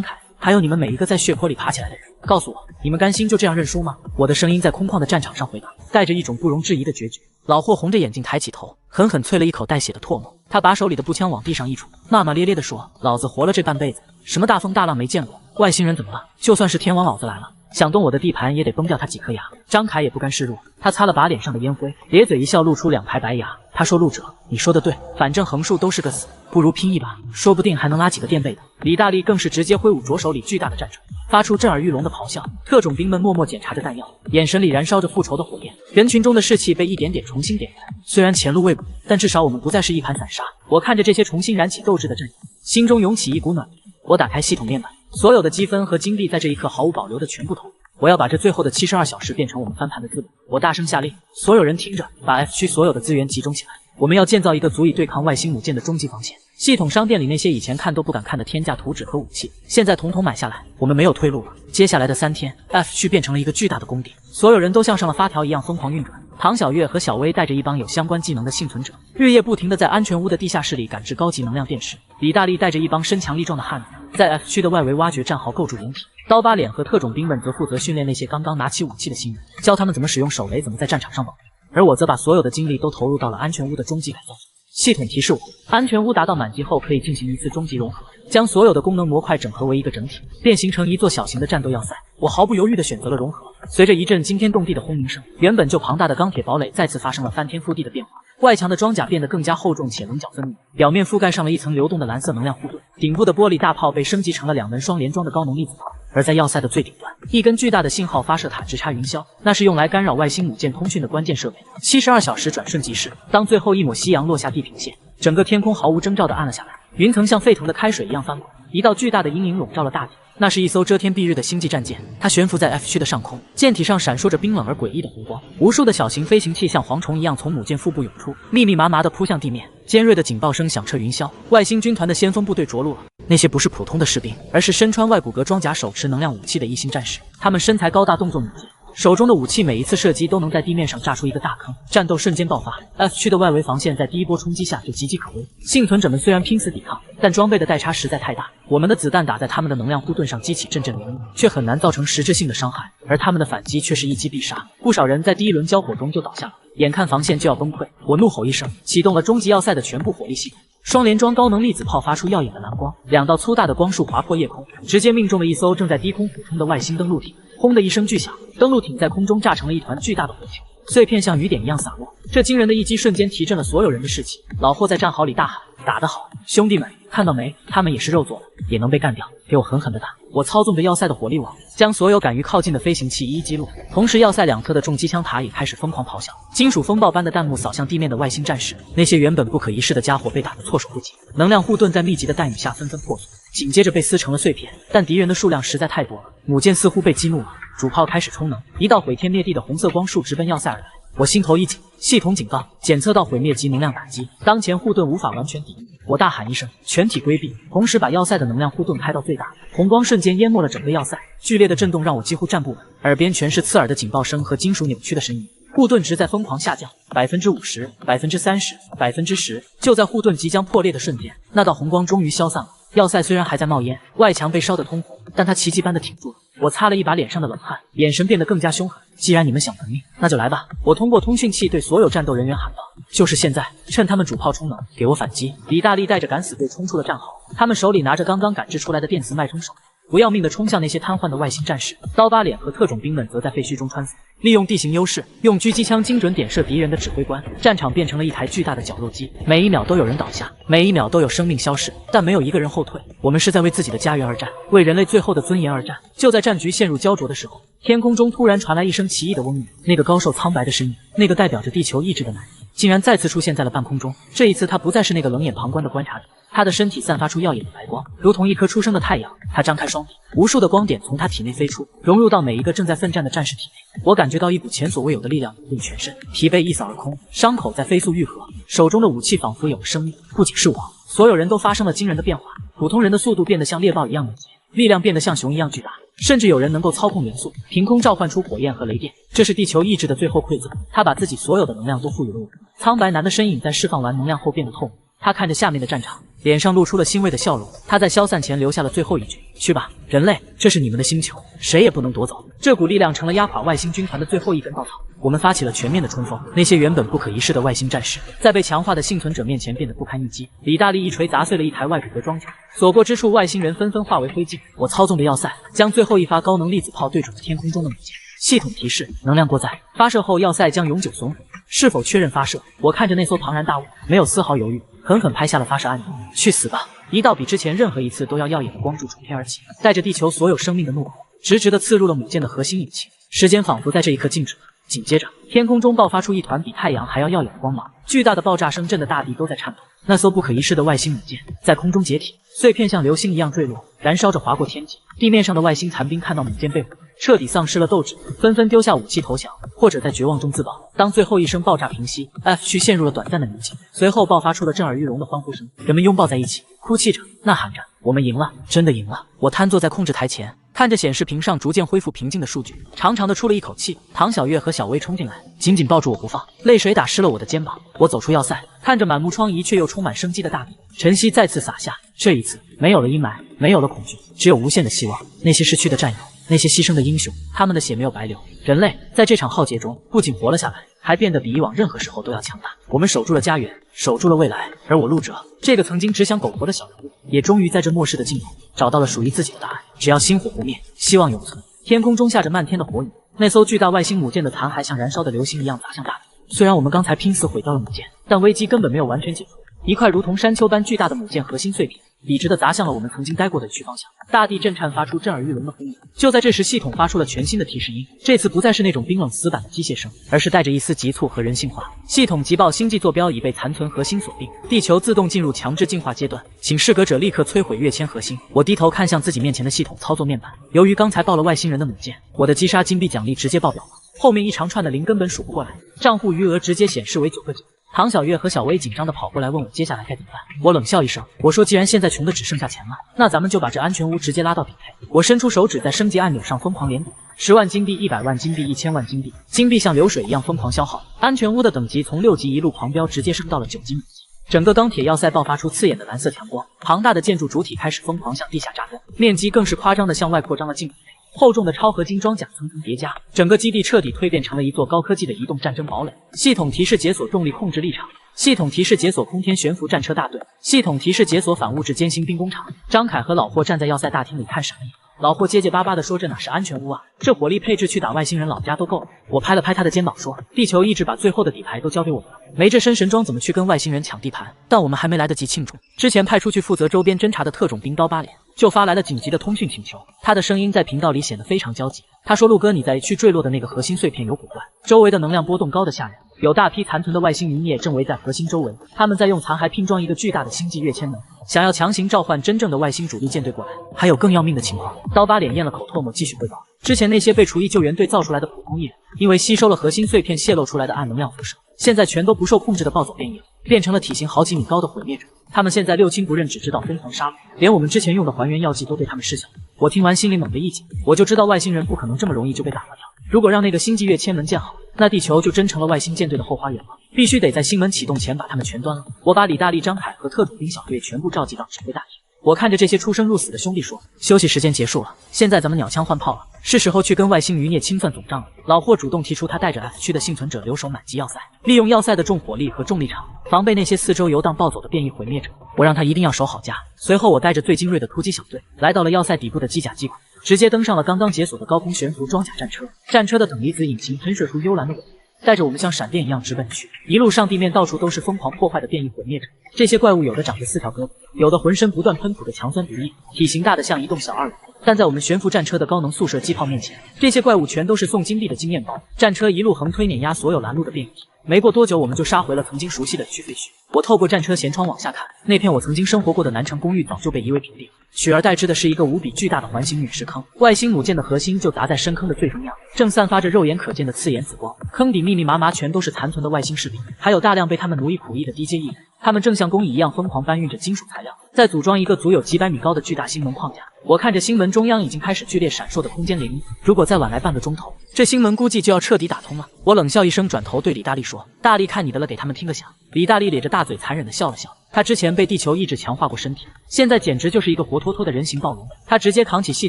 凯，还有你们每一个在血泊里爬起来的人，告诉我，你们甘心就这样认输吗？”我的声音在空旷的战场上回荡，带着一种不容置疑的决绝。老霍红着眼睛抬起头，狠狠啐了一口带血的唾沫，他把手里的步枪往地上一杵，骂骂咧咧地说：“老子活了这半辈子，什么大风大浪没见过，外星人怎么了？就算是天王老子来了，想动我的地盘也得崩掉他几颗牙。”张凯也不甘示弱，他擦了把脸上的烟灰，咧嘴一笑，露出2排白牙。他说：“陆哲，你说的对，反正横竖都是个死，不如拼一把，说不定还能拉几个垫背的。”李大力更是直接挥舞着手里巨大的战锤，发出震耳欲聋的咆哮。特种兵们默默检查着弹药，眼神里燃烧着复仇的火焰。人群中的士气被一点点重新点燃，虽然前路未卜，但至少我们不再是一盘散沙。我看着这些重新燃起斗志的阵营，心中涌起一股暖意。我打开系统面板，所有的积分和金币在这一刻毫无保留的全部投入。我要把这最后的72小时变成我们翻盘的资本。我大声下令，所有人听着，把 F 区所有的资源集中起来，我们要建造一个足以对抗外星母舰的终极防线。系统商店里那些以前看都不敢看的天价图纸和武器，现在统统买下来，我们没有退路了。接下来的3天 ，F 区变成了一个巨大的工地，所有人都像上了发条一样疯狂运转。唐小月和小薇带着一帮有相关技能的幸存者，日夜不停地在安全屋的地下室里感知高级能量电池。李大力带着一帮身强力壮的汉子，在 F 区的外围挖掘战壕，构筑掩体。刀疤脸和特种兵们则负责训练那些刚刚拿起武器的新人，教他们怎么使用手雷，怎么在战场上保命。而我则把所有的精力都投入到了安全屋的终极改造。系统提示我，安全屋达到满级后可以进行一次终极融合，将所有的功能模块整合为一个整体，变形成一座小型的战斗要塞。我毫不犹豫地选择了融合。随着一阵惊天动地的轰鸣声，原本就庞大的钢铁堡垒再次发生了翻天覆地的变化。外墙的装甲变得更加厚重且棱角分明，表面覆盖上了一层流动的蓝色能量护盾，顶部的玻璃大炮被升级成了2门双联装的高能粒子炮。而在要塞的最顶端，一根巨大的信号发射塔直插云霄，那是用来干扰外星母舰通讯的关键设备。72小时转瞬即逝，当最后一抹夕阳落下地平线，整个天空毫无征兆地暗了下来，云层像沸腾的开水一样翻滚，一道巨大的阴影笼罩了大地。那是一艘遮天蔽日的星际战舰，它悬浮在 F 区的上空，舰体上闪烁着冰冷而诡异的红光，无数的小型飞行器像蝗虫一样从母舰腹部涌出，密密麻麻地扑向地面。尖锐的警报声响彻云霄，外星军团的先锋部队着陆了。那些不是普通的士兵，而是身穿外骨骼装甲、手持能量武器的异星战士。他们身材高大，动作敏捷，手中的武器每一次射击都能在地面上炸出一个大坑，战斗瞬间爆发。F 区的外围防线在第一波冲击下就岌岌可危，幸存者们虽然拼死抵抗，但装备的代差实在太大。我们的子弹打在他们的能量护盾上，激起阵阵涟漪，却很难造成实质性的伤害，而他们的反击却是一击必杀。不少人在第一轮交火中就倒下了，眼看防线就要崩溃，我怒吼一声，启动了终极要塞的全部火力系统。双联装高能粒子炮发出耀眼的蓝光，2道粗大的光束划破夜空，直接命中了一艘正在低空俯冲的外星登陆艇。轰的一声巨响，登陆艇在空中炸成了一团巨大的火球，碎片像雨点一样洒落。这惊人的一击瞬间提振了所有人的士气。老霍在战壕里大喊：“打得好，兄弟们，看到没？他们也是肉做的，也能被干掉，给我狠狠的打！”我操纵着要塞的火力网，将所有敢于靠近的飞行器一一击落。同时，要塞两侧的重机枪塔也开始疯狂咆哮，金属风暴般的弹幕扫向地面的外星战士。那些原本不可一世的家伙被打得措手不及，能量护盾在密集的弹雨下纷纷破碎，紧接着被撕成了碎片。但敌人的数量实在太多了，母舰似乎被激怒了，主炮开始充能，一道毁天灭地的红色光束直奔要塞而来。我心头一紧，系统警告，检测到毁灭级能量打击，当前护盾无法完全抵御。我大喊一声，全体规避，同时把要塞的能量护盾开到最大，红光瞬间淹没了整个要塞，剧烈的震动让我几乎站不稳，耳边全是刺耳的警报声和金属扭曲的声音。护盾值在疯狂下降，50%、30%、10%。就在护盾即将破裂的瞬间，那道红光终于消散了。要塞虽然还在冒烟，外墙被烧得通红，但它奇迹般的挺住了。我擦了一把脸上的冷汗，眼神变得更加凶狠。既然你们想玩命，那就来吧！我通过通讯器对所有战斗人员喊道：“就是现在，趁他们主炮充能，给我反击！”李大力带着敢死队冲出了战壕，他们手里拿着刚刚赶制出来的电磁脉冲手，不要命地冲向那些瘫痪的外星战士。刀疤脸和特种兵们则在废墟中穿梭，利用地形优势，用狙击枪精准点射敌人的指挥官。战场变成了一台巨大的绞肉机，每一秒都有人倒下，每一秒都有生命消逝，但没有一个人后退。我们是在为自己的家园而战，为人类最后的尊严而战。就在战局陷入焦灼的时候，天空中突然传来一声奇异的嗡语，那个高瘦苍白的身影，那个代表着地球意志的男人，竟然再次出现在了半空中。这一次，他不再是那个冷眼旁观的观察者，他的身体散发出耀眼的白光，如同一颗初升的太阳。他张开双臂，无数的光点从他体内飞出，融入到每一个正在奋战的战士体内。我感觉到一股前所未有的力量涌入全身，疲惫一扫而空，伤口在飞速愈合，手中的武器仿佛有了生命。不仅是我，所有人都发生了惊人的变化。普通人的速度变得像猎豹一样敏捷，力量变得像熊一样巨大，甚至有人能够操控元素，凭空召唤出火焰和雷电。这是地球意志的最后馈赠，他把自己所有的能量都赋予了我。苍白男的身影在释放完能量后变得透明，他看着下面的战场，脸上露出了欣慰的笑容。他在消散前留下了最后一句：“去吧，人类，这是你们的星球，谁也不能夺走。”这股力量成了压垮外星军团的最后一根稻草。我们发起了全面的冲锋，那些原本不可一世的外星战士，在被强化的幸存者面前变得不堪一击。李大力一锤砸碎了一台外骨骼装甲，所过之处，外星人纷纷化为灰烬。我操纵着要塞，将最后一发高能粒子炮对准了天空中的母舰。系统提示：能量过载，发射后要塞将永久损毁。是否确认发射？我看着那艘庞然大物，没有丝毫犹豫，狠狠拍下了发射按钮。去死吧！一道比之前任何一次都要耀眼的光柱冲天而起，带着地球所有生命的怒火，直直地刺入了母舰的核心引擎。时间仿佛在这一刻静止了。紧接着，天空中爆发出一团比太阳还要耀眼的光芒，巨大的爆炸声震得大地都在颤抖。那艘不可一世的外星母舰在空中解体，碎片像流星一样坠落，燃烧着划过天际。地面上的外星残兵看到母舰被毁，彻底丧失了斗志，纷纷丢下武器投降，或者在绝望中自保。当最后一声爆炸平息 ，F 区陷入了短暂的宁静，随后爆发出了震耳欲聋的欢呼声，人们拥抱在一起，哭泣着，呐喊着：“我们赢了，真的赢了！”我瘫坐在控制台前，看着显示屏上逐渐恢复平静的数据，长长的出了一口气。唐小月和小薇冲进来，紧紧抱住我不放，泪水打湿了我的肩膀。我走出要塞，看着满目疮痍却又充满生机的大地，晨曦再次洒下。这一次，没有了阴霾，没有了恐惧，只有无限的希望。那些逝去的战友，那些牺牲的英雄，他们的血没有白流。人类在这场浩劫中不仅活了下来，还变得比以往任何时候都要强大。我们守住了家园，守住了未来。而我陆哲，这个曾经只想苟活的小人物，也终于在这末世的尽头找到了属于自己的答案。只要星火不灭，希望永存。天空中下着漫天的火雨，那艘巨大外星母舰的残骸像燃烧的流星一样砸向大地。虽然我们刚才拼死毁掉了母舰，但危机根本没有完全解除。一块如同山丘般巨大的母舰核心碎片笔直地砸向了我们曾经待过的区方向，大地震颤，发出震耳欲聋的轰鸣。就在这时，系统发出了全新的提示音，这次不再是那种冰冷死板的机械声，而是带着一丝急促和人性化。系统急报：星际坐标已被残存核心锁定，地球自动进入强制进化阶段，请适格者立刻摧毁跃迁核心。我低头看向自己面前的系统操作面板，由于刚才爆了外星人的母舰，我的击杀金币奖励直接爆表了，后面一长串的零根本数不过来，账户余额直接显示为9个9。唐小月和小薇紧张地跑过来问我接下来该怎么办。我冷笑一声，我说既然现在穷的只剩下钱了，那咱们就把这安全屋直接拉到顶配。我伸出手指在升级按钮上疯狂连鼓，10万金币、100万金币、1000万金币，金币像流水一样疯狂消耗。安全屋的等级从6级一路狂飙，直接升到了9级5级。整个钢铁要塞爆发出刺眼的蓝色强光，庞大的建筑主体开始疯狂向地下扎根，面积更是夸张地向外扩张了近5倍。厚重的超合金装甲层层叠加，整个基地彻底蜕变成了一座高科技的移动战争堡垒。系统提示：解锁重力控制立场，系统提示解锁空天悬浮战车大队，系统提示解锁反物质歼星兵工厂。张凯和老霍站在要塞大厅里看傻眼。老霍结结巴巴地说：“这哪是安全屋啊，这火力配置去打外星人老家都够了。”我拍了拍他的肩膀说：“地球意志把最后的底牌都交给我们了，没这身神装怎么去跟外星人抢地盘？”但我们还没来得及庆祝，之前派出去负责周边侦查的特种兵刀疤脸就发来了紧急的通讯请求。他的声音在频道里显得非常焦急。他说：“陆哥，你在H区坠落的那个核心碎片有古怪，周围的能量波动高得吓人，有大批残存的外星余孽正围在核心周围，他们在用残骸拼装一个巨大的星际跃迁门，想要强行召唤真正的外星主力舰队过来。还有更要命的情况。”刀疤脸咽了口唾沫，继续汇报：“之前那些被厨艺救援队造出来的普通艺人，因为吸收了核心碎片泄露出来的暗能量辐射，现在全都不受控制的暴走变异了，变成了体型好几米高的毁灭者。他们现在六亲不认，只知道疯狂杀戮，连我们之前用的还原药剂都被他们失效。”我听完心里猛地一紧，我就知道外星人不可能这么容易就被打发掉。如果让那个星际跃迁门建好，那地球就真成了外星舰队的后花园了。必须得在星门启动前把他们全端了。我把李大力、张凯和特种兵小队全部召集到指挥大厅。我看着这些出生入死的兄弟说：“休息时间结束了，现在咱们鸟枪换炮了，是时候去跟外星余孽清算总账了。”老霍主动提出他带着 F 区的幸存者留守满级要塞，利用要塞的重火力和重力场防备那些四周游荡暴走的变异毁灭者。我让他一定要守好家。随后我带着最精锐的突击小队来到了要塞底部的机甲机库，直接登上了刚刚解锁的高空悬浮装甲战车。战车的等离子引擎喷射出幽蓝的尾焰，带着我们像闪电一样直奔区。一路上地面到处都是疯狂破坏的变异毁灭者，这些怪物有的长着4条胳膊，有的浑身不断喷吐着强酸毒液，体型大的像一栋小二楼。但在我们悬浮战车的高能速射机炮面前，这些怪物全都是送金币的经验包。战车一路横推碾压所有拦路的变异体，没过多久我们就杀回了曾经熟悉的区废墟。我透过战车舷窗往下看，那片我曾经生活过的南城公寓早就被夷为平地，取而代之的是一个无比巨大的环形陨石坑。外星母舰的核心就砸在深坑的最中央，正散发着肉眼可见的刺眼紫光。坑底密密麻麻全都是残存的外星士兵，还有大量被他们奴役苦役的低阶艺人。他们正像工蚁一样疯狂搬运着金属材料，再组装一个足有几百米高的巨大星门框架。我看着星门中央已经开始剧烈闪烁的空间涟漪，如果再晚来半个钟头，这星门估计就要彻底打通了。我冷笑一声，转头对李大力说：“大力，看你的了，给他们听个响。”李大力咧着大嘴残忍地笑了笑，他之前被地球意志强化过身体，现在简直就是一个活脱脱的人形暴龙。他直接扛起系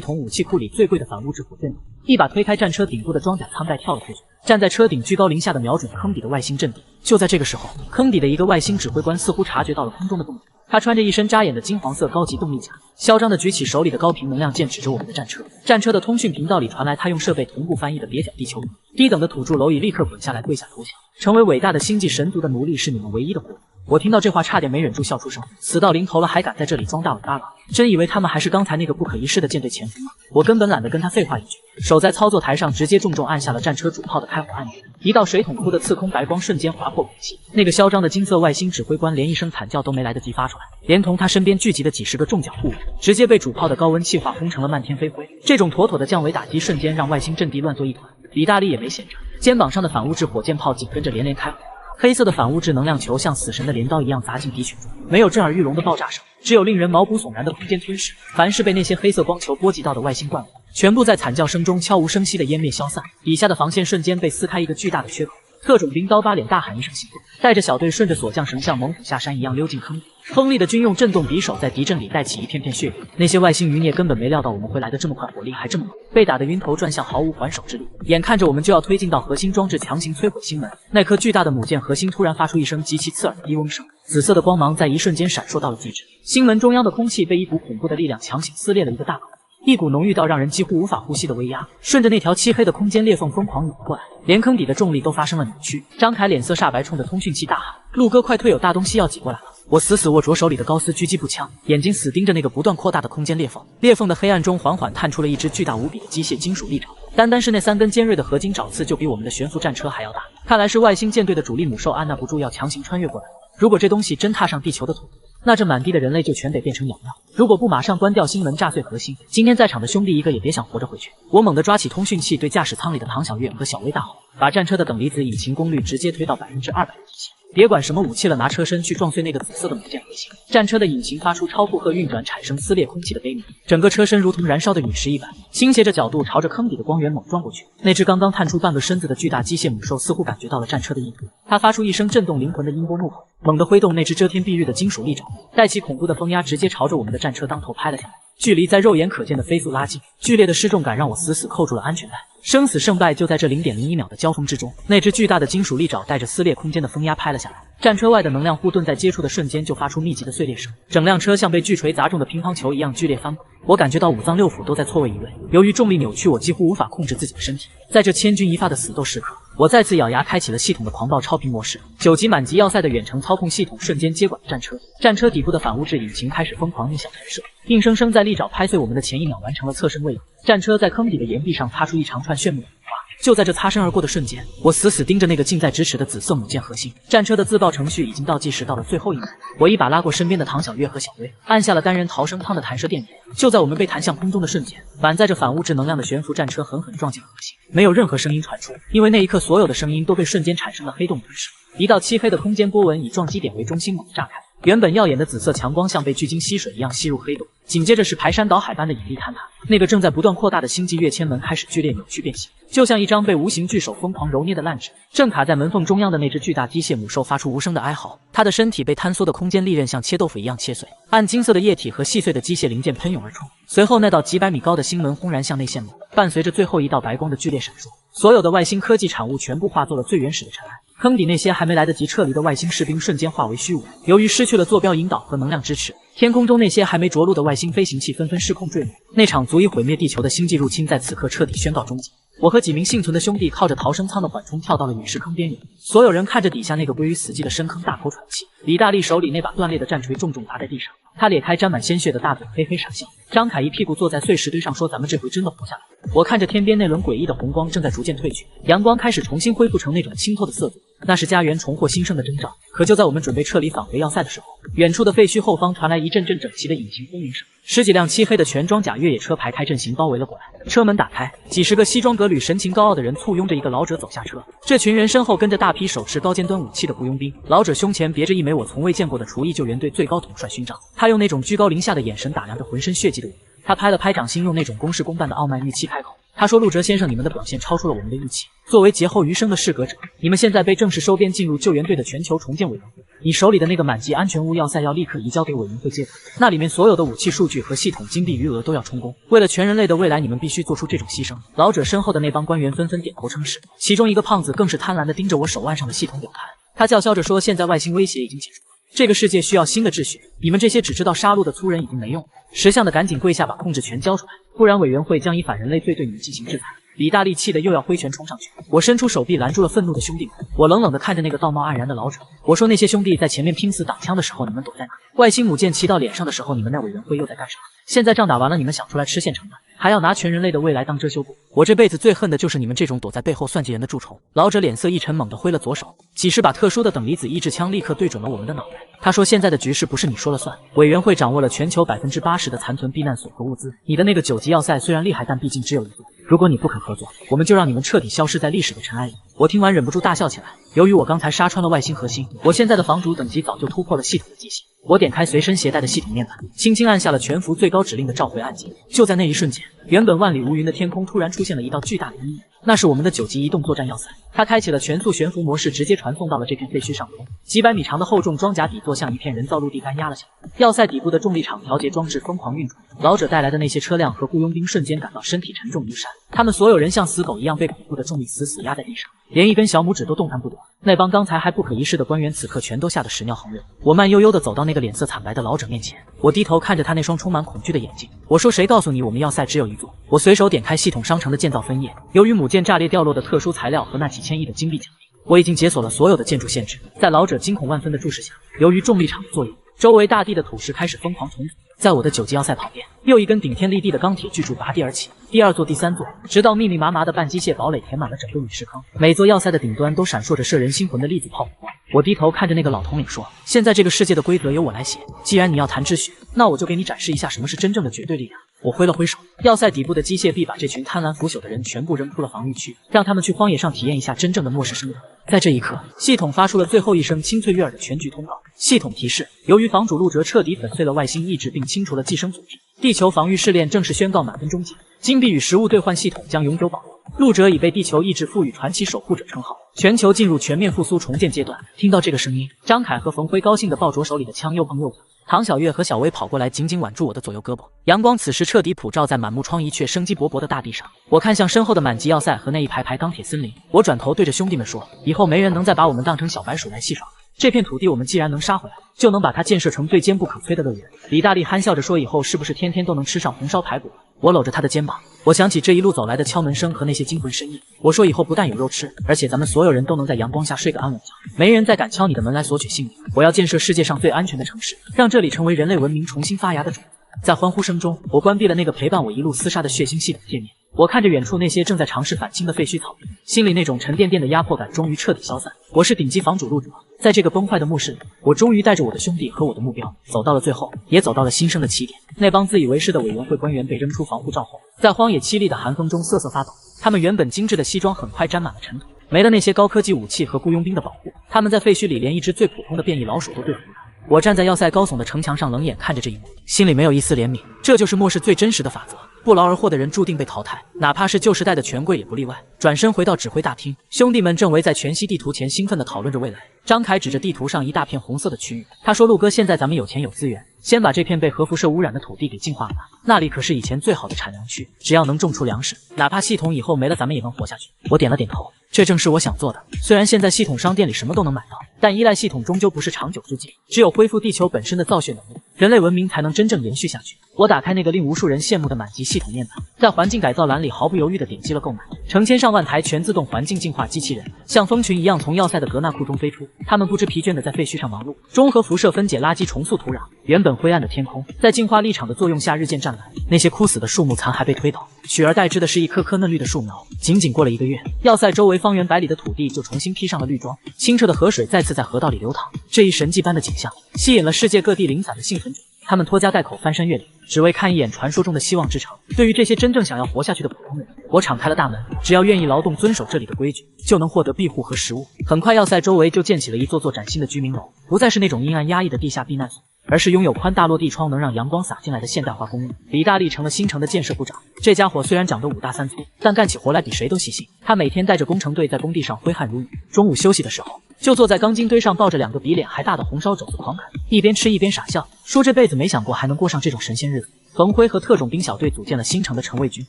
统武器库里最贵的反物质火箭筒，一把推开战车顶部的装甲舱盖跳了出去，站在车顶居高临下的瞄准坑底的外星阵地。就在这个时候，坑底的一个外星指挥官似乎察觉到了空中的动静，他穿着一身扎眼的金黄色高级动力甲，嚣张地举起手里的高频能量剑指着我们的战车。战车的通讯频道里传来他用设备同步翻译的蹩脚地球语。低等的土著蝼蚁立刻滚下来跪下投降，成为伟大的星际神族的奴隶是你们唯一的活路。我听到这话差点没忍住笑出声，死到临头了还敢在这里装大尾巴狼，真以为他们还是刚才那个不可一世的舰队前锋吗？我根本懒得跟他废话一句，手在操作台上直接重重按下了战车主炮的开火按钮，一道水桶窟的刺空白光瞬间划破空气。那个嚣张的金色外星指挥官连一声惨叫都没来得及发出来，连同他身边聚集的几十个重甲护卫，直接被主炮的高温气化轰成了漫天飞灰。这种妥妥的降维打击瞬间让外星阵地乱作一团。李大力也没闲着，肩膀上的反物质火箭炮紧跟着连连开火。黑色的反物质能量球像死神的镰刀一样砸进敌群中，没有震耳欲聋的爆炸声，只有令人毛骨悚然的空间吞噬。凡是被那些黑色光球波及到的外星怪物，全部在惨叫声中悄无声息的湮灭消散，底下的防线瞬间被撕开一个巨大的缺口。特种兵刀疤脸大喊一声行动，带着小队顺着锁降绳像猛虎下山一样溜进坑里。锋利的军用震动匕首在敌阵里带起一片片血雨。那些外星余孽根本没料到我们会来得这么快，火力还这么猛，被打得晕头转向，毫无还手之力。眼看着我们就要推进到核心装置，强行摧毁星门，那颗巨大的母舰核心突然发出一声极其刺耳的低嗡声，紫色的光芒在一瞬间闪烁到了极致。星门中央的空气被一股恐怖的力量强行撕裂了一个大口，一股浓郁到让人几乎无法呼吸的威压顺着那条漆黑的空间裂缝疯狂涌过来，连坑底的重力都发生了扭曲。张凯脸色煞白，冲着通讯器大喊：“陆哥快退，有大东西要挤过来了！”我死死握着手里的高斯狙击步枪，眼睛死盯着那个不断扩大的空间裂缝。裂缝的黑暗中缓缓探出了一只巨大无比的机械金属利爪，单单是那3根尖锐的合金爪刺就比我们的悬浮战车还要大。看来是外星舰队的主力母兽按捺不住要强行穿越过来。如果这东西真踏上地球的土地，那这满地的人类就全得变成鸟料。如果不马上关掉星门，炸碎核心，今天在场的兄弟一个也别想活着回去。我猛地抓起通讯器，对驾驶舱里的唐小月和小薇大吼，把战车的等离子引擎功率直接推到200%的极限。别管什么武器了，拿车身去撞碎那个紫色的母舰核心。战车的引擎发出超负荷运转，产生撕裂空气的悲鸣，整个车身如同燃烧的陨石一般，倾斜着角度朝着坑底的光源猛撞过去。那只刚刚探出半个身子的巨大机械母兽似乎感觉到了战车的意图，它发出一声震动灵魂的音波怒吼，猛地挥动那只遮天蔽日的金属利爪，带起恐怖的风压，直接朝着我们的战车当头拍了下来。距离在肉眼可见的飞速拉近，剧烈的失重感让我死死扣住了安全带。生死胜败就在这0.01秒的交锋之中，那只巨大的金属利爪带着撕裂空间的风压拍了下来，战车外的能量护盾在接触的瞬间就发出密集的碎裂声，整辆车像被巨锤砸中的乒乓球一样剧烈翻滚。我感觉到五脏六腑都在错位移位，由于重力扭曲，我几乎无法控制自己的身体。在这千钧一发的死斗时刻，我再次咬牙开启了系统的狂暴超频模式，9级满级要塞的远程操控系统瞬间接管战车，战车底部的反物质引擎开始疯狂逆向弹射，硬生生在利爪拍碎我们的前一秒完成了侧身位移。战车在坑底的岩壁上擦出一长串炫目的火花。就在这擦身而过的瞬间，我死死盯着那个近在咫尺的紫色母舰核心。战车的自爆程序已经倒计时到了最后一秒，我一把拉过身边的唐小月和小薇，按下了单人逃生舱的弹射电源。就在我们被弹向空中的瞬间，满载着反物质能量的悬浮战车狠狠撞进核心，没有任何声音传出，因为那一刻所有的声音都被瞬间产生的黑洞吞噬。一道漆黑的空间波纹以撞击点为中心猛地炸开，原本耀眼的紫色强光像被巨鲸吸水一样吸入黑洞，紧接着是排山倒海般的引力坍塌。那个正在不断扩大的星际跃迁门开始剧烈扭曲变形，就像一张被无形巨手疯狂揉捏的烂纸。正卡在门缝中央的那只巨大机械母兽发出无声的哀嚎，它的身体被坍缩的空间利刃像切豆腐一样切碎，暗金色的液体和细碎的机械零件喷涌而出。随后那道几百米高的星门轰然向内陷落，伴随着最后一道白光的剧烈闪烁，所有的外星科技产物全部化作了最原始的尘埃。坑底那些还没来得及撤离的外星士兵瞬间化为虚无，由于失去了坐标引导和能量支持，天空中那些还没着陆的外星飞行器纷纷失控坠落。那场足以毁灭地球的星际入侵在此刻彻底宣告终结。我和几名幸存的兄弟靠着逃生舱的缓冲跳到了陨石坑边缘，所有人看着底下那个归于死寂的深坑大口喘气。李大力手里那把断裂的战锤重重砸在地上，他咧开沾满鲜血的大嘴嘿嘿傻笑。张凯一屁股坐在碎石堆上说：“咱们这回真的活下来了。”我看着天边那轮诡异的红光正在逐渐褪去，阳光开始重新恢复成那种清透的色泽，那是家园重获新生的征兆。可就在我们准备撤离返回要塞的时候，远处的废墟后方传来一阵阵整齐的引擎轰鸣声，10几辆漆黑的全装甲越野车排开阵型包围了过来。车门打开，几十个西装革履神情高傲的人簇拥着一个老者走下车。这群人身后跟着大批手持高尖端武器的雇佣兵，老者胸前别着一枚我从未见过的厨艺救援队最高统帅勋章，他用那种居高临下的眼神打量着浑身血迹的我。他拍了拍掌心，用那种公事公办的傲慢语气开口，他说：“陆哲先生，你们的表现超出了我们的预期。作为劫后余生的适格者，你们现在被正式收编进入救援队的全球重建委员会。你手里的那个满级安全物要塞要立刻移交给委员会接管，那里面所有的武器数据和系统金币余额都要充公。为了全人类的未来，你们必须做出这种牺牲。”老者身后的那帮官员纷纷点头称是，其中一个胖子更是贪婪地盯着我手腕上的系统表盘。他叫嚣着说：“现在外星威胁已经解除了。这个世界需要新的秩序，你们这些只知道杀戮的粗人已经没用了。识相的赶紧跪下，把控制权交出来，不然委员会将以反人类罪对你们进行制裁。”李大力气得又要挥拳冲上去，我伸出手臂拦住了愤怒的兄弟们。我冷冷地看着那个道貌岸然的老者，我说：“那些兄弟在前面拼死挡枪的时候，你们躲在哪？外星母舰骑到脸上的时候，你们那委员会又在干啥？现在仗打完了，你们想出来吃现成的，还要拿全人类的未来当遮羞布？我这辈子最恨的就是你们这种躲在背后算计人的蛀虫。”老者脸色一沉，猛地挥了左手，几十把特殊的等离子抑制枪立刻对准了我们的脑袋。他说：“现在的局势不是你说了算，委员会掌握了全球80%的残存避难所和物资。你的那个9级要塞虽然厉害，但毕竟只有一座。如果你不肯合作，我们就让你们彻底消失在历史的尘埃里。”我听完忍不住大笑起来。由于我刚才杀穿了外星核心，我现在的房主等级早就突破了系统的极限。我点开随身携带的系统面板，轻轻按下了全服最高指令的召回按键。就在那一瞬间，原本万里无云的天空突然出现了一道巨大的阴影，那是我们的9级移动作战要塞。它开启了全速悬浮模式，直接传送到了这片废墟上空。几百米长的厚重装甲底座像一片人造陆地般压了下来，要塞底部的重力场调节装置疯狂运转。老者带来的那些车辆和雇佣兵瞬间感到身体沉重如山，他们所有人像死狗一样被恐怖的重力死死压在地上，连一根小拇指都动弹不得。那帮刚才还不可一世的官员此刻全都吓得屎尿横流。我慢悠悠地走到那个脸色惨白的老者面前，我低头看着他那双充满恐惧的眼睛，我说：“谁告诉你我们要塞只有一座？”我随手点开系统商城的建造分页，由于母舰炸裂掉落的特殊材料和那几千亿的金币奖励，我已经解锁了所有的建筑限制。在老者惊恐万分的注视下，由于重力场的作用，周围大地的土石开始疯狂重组。在我的9级要塞旁边，又一根顶天立地的钢铁巨柱拔地而起，第2座、第3座，直到密密麻麻的半机械堡垒填满了整个陨石坑。每座要塞的顶端都闪烁着摄人心魂的粒子炮火光。我低头看着那个老统领说：“现在这个世界的规则由我来写，既然你要谈秩序，那我就给你展示一下什么是真正的绝对力量。”我挥了挥手，要塞底部的机械臂把这群贪婪腐朽的人全部扔出了防御区，让他们去荒野上体验一下真正的末世生活。在这一刻，系统发出了最后一声清脆悦耳的全局通告。系统提示：由于房主陆哲彻底粉碎了外星意志并清除了寄生组织，地球防御试炼正式宣告满分终结，金币与实物兑换系统将永久保留。陆哲已被地球意志赋予传奇守护者称号。全球进入全面复苏重建阶段。听到这个声音，张凯和冯辉高兴地抱着手里的枪又碰又碰。唐小月和小薇跑过来，紧紧挽住我的左右胳膊。阳光此时彻底普照在满目疮痍却生机勃勃的大地上。我看向身后的满级要塞和那一排排钢铁森林，我转头对着兄弟们说：“以后没人能再把我们当成小白鼠来戏耍了。这片土地我们既然能杀回来，就能把它建设成最坚不可摧的乐园。”李大力憨笑着说：“以后是不是天天都能吃上红烧排骨了？”我搂着他的肩膀，我想起这一路走来的敲门声和那些惊魂深夜。我说：“以后不但有肉吃，而且咱们所有人都能在阳光下睡个安稳觉，没人再敢敲你的门来索取性命。我要建设世界上最安全的城市，让这里成为人类文明重新发芽的种子。”在欢呼声中，我关闭了那个陪伴我一路厮杀的血腥系统界面。我看着远处那些正在尝试反清的废墟草坪，心里那种沉甸甸的压迫感终于彻底消散。我是顶级房主陆者，在这个崩坏的末世里，我终于带着我的兄弟和我的目标走到了最后，也走到了新生的起点。那帮自以为是的委员会官员被扔出防护罩后，在荒野凄厉的寒风中瑟瑟发抖。他们原本精致的西装很快沾满了尘土，没了那些高科技武器和雇佣兵的保护，他们在废墟里连一只最普通的变异老鼠都对付不了。我站在要塞高耸的城墙上，冷眼看着这一幕，心里没有一丝怜悯。这就是末世最真实的法则，不劳而获的人注定被淘汰，哪怕是旧时代的权贵也不例外。转身回到指挥大厅，兄弟们正围在全息地图前兴奋地讨论着未来。张凯指着地图上一大片红色的区域，他说：“陆哥，现在咱们有钱有资源，先把这片被核辐射污染的土地给净化了吧，那里可是以前最好的产粮区，只要能种出粮食，哪怕系统以后没了，咱们也能活下去。”我点了点头，这正是我想做的。虽然现在系统商店里什么都能买到，但依赖系统终究不是长久之计，只有恢复地球本身的造血能力，人类文明才能真正延续下去。我打开那个令无数人羡慕的满级系统面板，在环境改造栏里毫不犹豫地点击了购买。成千上万台全自动环境净化机器人像蜂群一样从要塞的格纳库中飞出，它们不知疲倦地在废墟上忙碌，中和辐射分解垃圾，重塑土壤。原本灰暗的天空在净化力场的作用下日渐湛蓝，那些枯死的树木残骸被推倒，取而代之的是一棵棵嫩绿的树苗。仅仅过了1个月，要塞周围方圆百里的土地就重新披上了绿装，清澈的河水再次在河道里流淌。这一神迹般的景象吸引了世界各地零散的幸存者，他们拖家带口翻山越岭，只为看一眼传说中的希望之城。对于这些真正想要活下去的普通人，我敞开了大门，只要愿意劳动遵守这里的规矩，就能获得庇护和食物。很快要塞周围就建起了一座座崭新的居民楼，不再是那种阴暗压抑的地下避难所，而是拥有宽大落地窗能让阳光洒进来的现代化公寓。李大力成了新城的建设部长，这家伙虽然长得5大3粗，但干起活来比谁都细心。他每天带着工程队在工地上挥汗如雨，中午休息的时候就坐在钢筋堆上抱着2个比脸还大的红烧肘子狂啃，一边吃一边傻笑，说这辈子没想过还能过上这种神仙日子。冯辉和特种兵小队组建了新城的城卫军，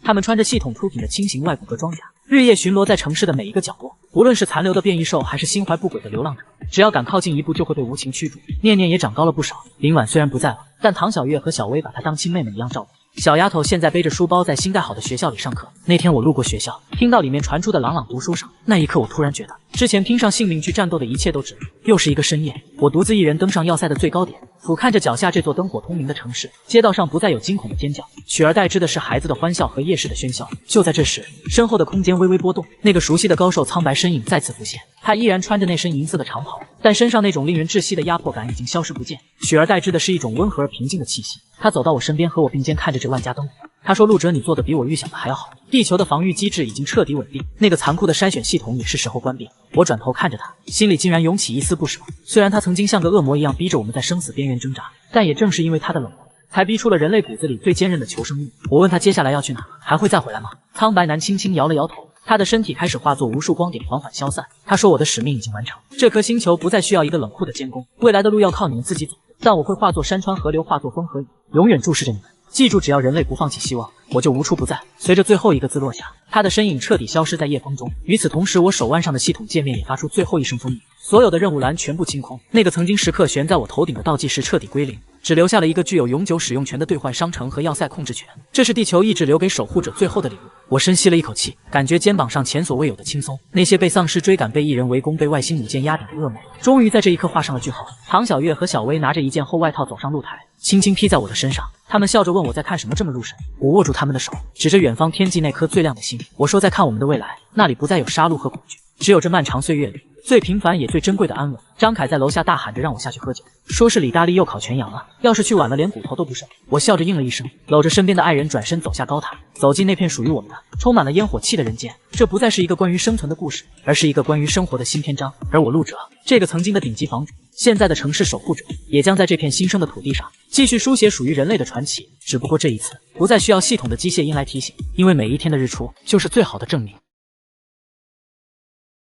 他们穿着系统出品的轻型外骨骼装甲，日夜巡逻在城市的每一个角落。无论是残留的变异兽，还是心怀不轨的流浪者，只要敢靠近一步，就会被无情驱逐。念念也长高了不少，林婉虽然不在了，但唐小月和小薇把她当亲妹妹一样照顾。小丫头现在背着书包在新盖好的学校里上课。那天我路过学校，听到里面传出的朗朗读书声，那一刻我突然觉得，之前拼上性命去战斗的一切都值了。又是一个深夜，我独自一人登上要塞的最高点，俯瞰着脚下这座灯火通明的城市。街道上不再有惊恐的尖叫，取而代之的是孩子的欢笑和夜市的喧嚣。就在这时，身后的空间微微波动，那个熟悉的高瘦苍白身影再次浮现。他依然穿着那身银色的长袍，但身上那种令人窒息的压迫感已经消失不见，取而代之的是一种温和而平静的气息。他走到我身边，和我并肩看着这万家灯火。他说：“陆哲，你做的比我预想的还要好，地球的防御机制已经彻底稳定，那个残酷的筛选系统也是时候关闭。”我转头看着他，心里竟然涌起一丝不舍。虽然他曾经像个恶魔一样逼着我们在生死边缘挣扎，但也正是因为他的冷酷，才逼出了人类骨子里最坚韧的求生欲。我问他接下来要去哪，还会再回来吗？苍白男轻轻摇了摇头，他的身体开始化作无数光点，缓缓消散。他说：“我的使命已经完成，这颗星球不再需要一个冷酷的监工，未来的路要靠你们自己走。但我会化作山川河流，化作风和雨，永远注视着你们。记住，只要人类不放弃希望，我就无处不在。”随着最后一个字落下，他的身影彻底消失在夜风中。与此同时，我手腕上的系统界面也发出最后一声封印，所有的任务栏全部清空。那个曾经时刻悬在我头顶的倒计时彻底归零，只留下了一个具有永久使用权的兑换商城和要塞控制权。这是地球意志留给守护者最后的礼物。我深吸了一口气，感觉肩膀上前所未有的轻松。那些被丧尸追赶、被异人围攻、被外星母舰压顶的噩梦，终于在这一刻画上了句号。唐小月和小薇拿着一件厚外套走上露台，轻轻披在我的身上。他们笑着问我在看什么，这么入神。我握住他们的手，指着远方天际那颗最亮的星，我说在看我们的未来，那里不再有杀戮和恐惧，只有这漫长岁月里最平凡也最珍贵的安稳。张凯在楼下大喊着让我下去喝酒，说是李大力又烤全羊了，要是去晚了连骨头都不剩。我笑着应了一声，搂着身边的爱人转身走下高塔，走进那片属于我们的充满了烟火气的人间。这不再是一个关于生存的故事，而是一个关于生活的新篇章。而我陆哲，这个曾经的顶级房主，现在的城市守护者，也将在这片新生的土地上继续书写属于人类的传奇。只不过这一次不再需要系统的机械音来提醒，因为每一天的日出就是最好的证明。